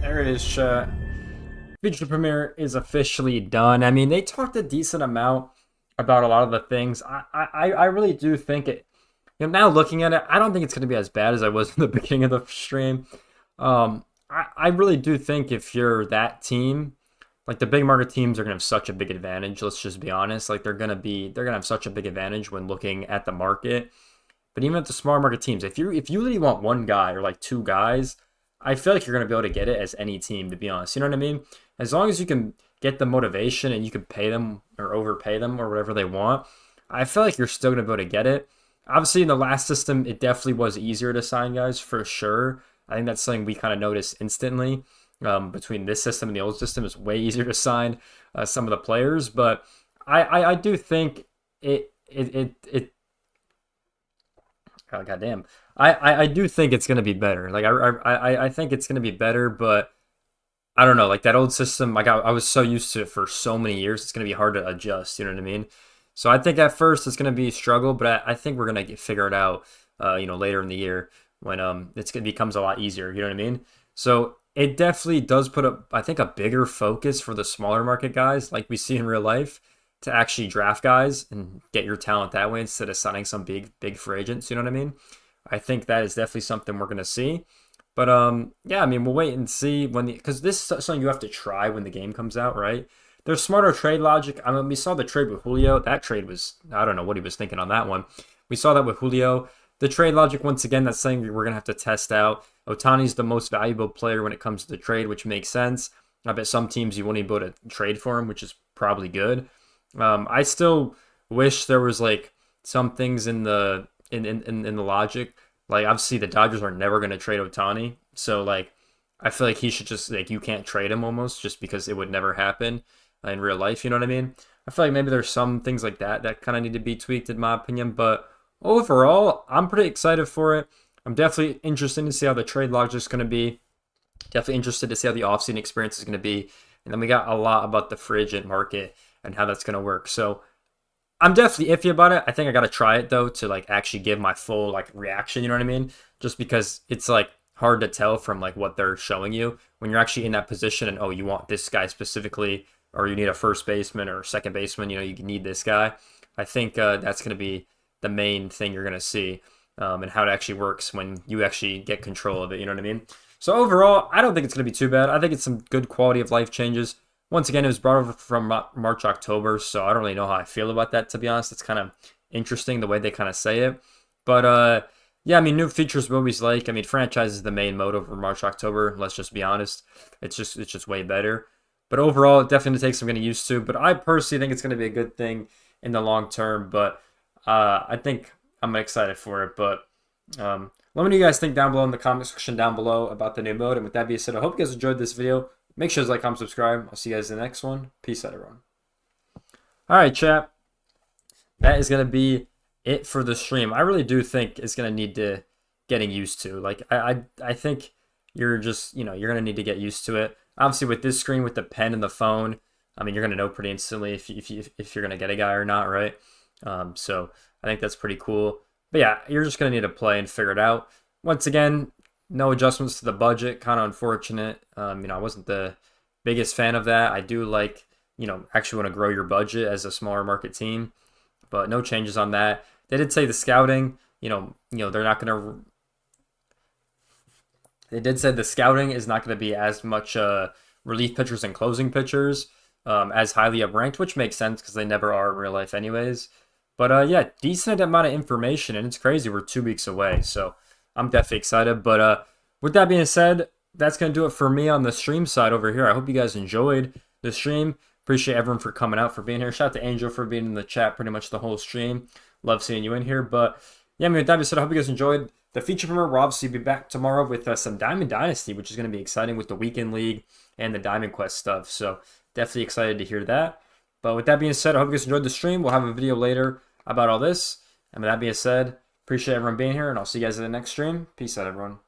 Speaker 2: there it is, chat. Feature premiere is officially done. They talked a decent amount about a lot of the things. I really do think it. Now looking at it, I don't think it's going to be as bad as I was in the beginning of the stream. I really do think if you're that team like the big market teams are gonna have such a big advantage. Let's just be honest. Like they're gonna have such a big advantage when looking at the market. But even at the small market teams, if you really want one guy or like two guys, I feel like you're gonna be able to get it as any team, to be honest. You know what I mean? As long as you can get the motivation and you can pay them or overpay them or whatever they want, I feel like you're still gonna be able to get it. Obviously, in the last system, it definitely was easier to sign guys for sure. I think that's something we kind of noticed instantly. Between this system and the old system, it's way easier to sign some of the players, but I do think it oh, goddamn. I do think it's gonna be better. Like I think it's gonna be better, but I don't know. Like that old system, like I was so used to it for so many years, it's gonna be hard to adjust. You know what I mean? So I think at first it's gonna be a struggle, but I think we're gonna figure it out. Later in the year when becomes a lot easier. You know what I mean? So it definitely does put up, I think, a bigger focus for the smaller market guys, like we see in real life, to actually draft guys and get your talent that way instead of signing some big free agents. You know what I mean? I think that is definitely something we're gonna see. But yeah, I mean, we'll wait and see because this is something you have to try when the game comes out, right? There's smarter trade logic. I mean, we saw the trade with Julio. That trade was, I don't know what he was thinking on that one. We saw that with Julio. The trade logic, once again, that's something we're going to have to test out. Ohtani's the most valuable player when it comes to the trade, which makes sense. I bet some teams you won't even be able to trade for him, which is probably good. I still wish there was like some things in the logic. Like obviously the Dodgers are never going to trade Ohtani, so like I feel like he should just like you can't trade him almost just because it would never happen in real life. You know what I mean? I feel like maybe there's some things like that kind of need to be tweaked in my opinion, but overall, I'm pretty excited for it. I'm definitely interested to see how the trade logic is going to be. Definitely interested to see how the offseason experience is going to be. And then we got a lot about the free agent market and how that's going to work. So I'm definitely iffy about it. I think I got to try it, though, to like actually give my full like reaction. You know what I mean? Just because it's like hard to tell from like what they're showing you when you're actually in that position and, oh, you want this guy specifically, or you need a first baseman or second baseman, you need this guy. I think that's going to be the main thing you're going to see and how it actually works when you actually get control of it. You know what I mean? So overall, I don't think it's going to be too bad. I think it's some good quality of life changes. Once again, it was brought over from March, October, so I don't really know how I feel about that, to be honest. It's kind of interesting the way they kind of say it. But yeah, I mean, new features we always like. I mean, franchise is the main mode over March, October. Let's just be honest. It's just way better. But overall, it definitely takes some getting used to. But I personally think it's going to be a good thing in the long term. But I think I'm excited for it. But let me know what you guys think down below in the comment section down below about the new mode. And with that being said, I hope you guys enjoyed this video. Make sure to like, comment, subscribe. I'll see you guys in the next one. Peace out, everyone. All right, chat. That is going to be it for the stream. I really do think it's going to need to getting used to. Like, I think you're just, you're going to need to get used to it. Obviously, with this screen, with the pen and the phone, I mean, you're going to know pretty instantly if you're going to get a guy or not, right? So I think that's pretty cool. But yeah, you're just going to need to play and figure it out. Once again, no adjustments to the budget. Kind of unfortunate. I wasn't the biggest fan of that. I do like, actually want to grow your budget as a smaller market team. But no changes on that. They did say the scouting, they're not going to... They did say the scouting is not going to be as much relief pitchers and closing pitchers as highly up-ranked, which makes sense because they never are in real life anyways. But yeah, decent amount of information, and it's crazy. We're 2 weeks away, so I'm definitely excited. But with that being said, that's going to do it for me on the stream side over here. I hope you guys enjoyed the stream. Appreciate everyone for coming out, for being here. Shout out to Angel for being in the chat pretty much the whole stream. Love seeing you in here. But yeah, with that being said, I hope you guys enjoyed the feature premiere. We'll obviously be back tomorrow with some Diamond Dynasty, which is going to be exciting with the Weekend League and the Diamond Quest stuff. So definitely excited to hear that. But with that being said, I hope you guys enjoyed the stream. We'll have a video later about all this. And with that being said, appreciate everyone being here, and I'll see you guys in the next stream. Peace out, everyone.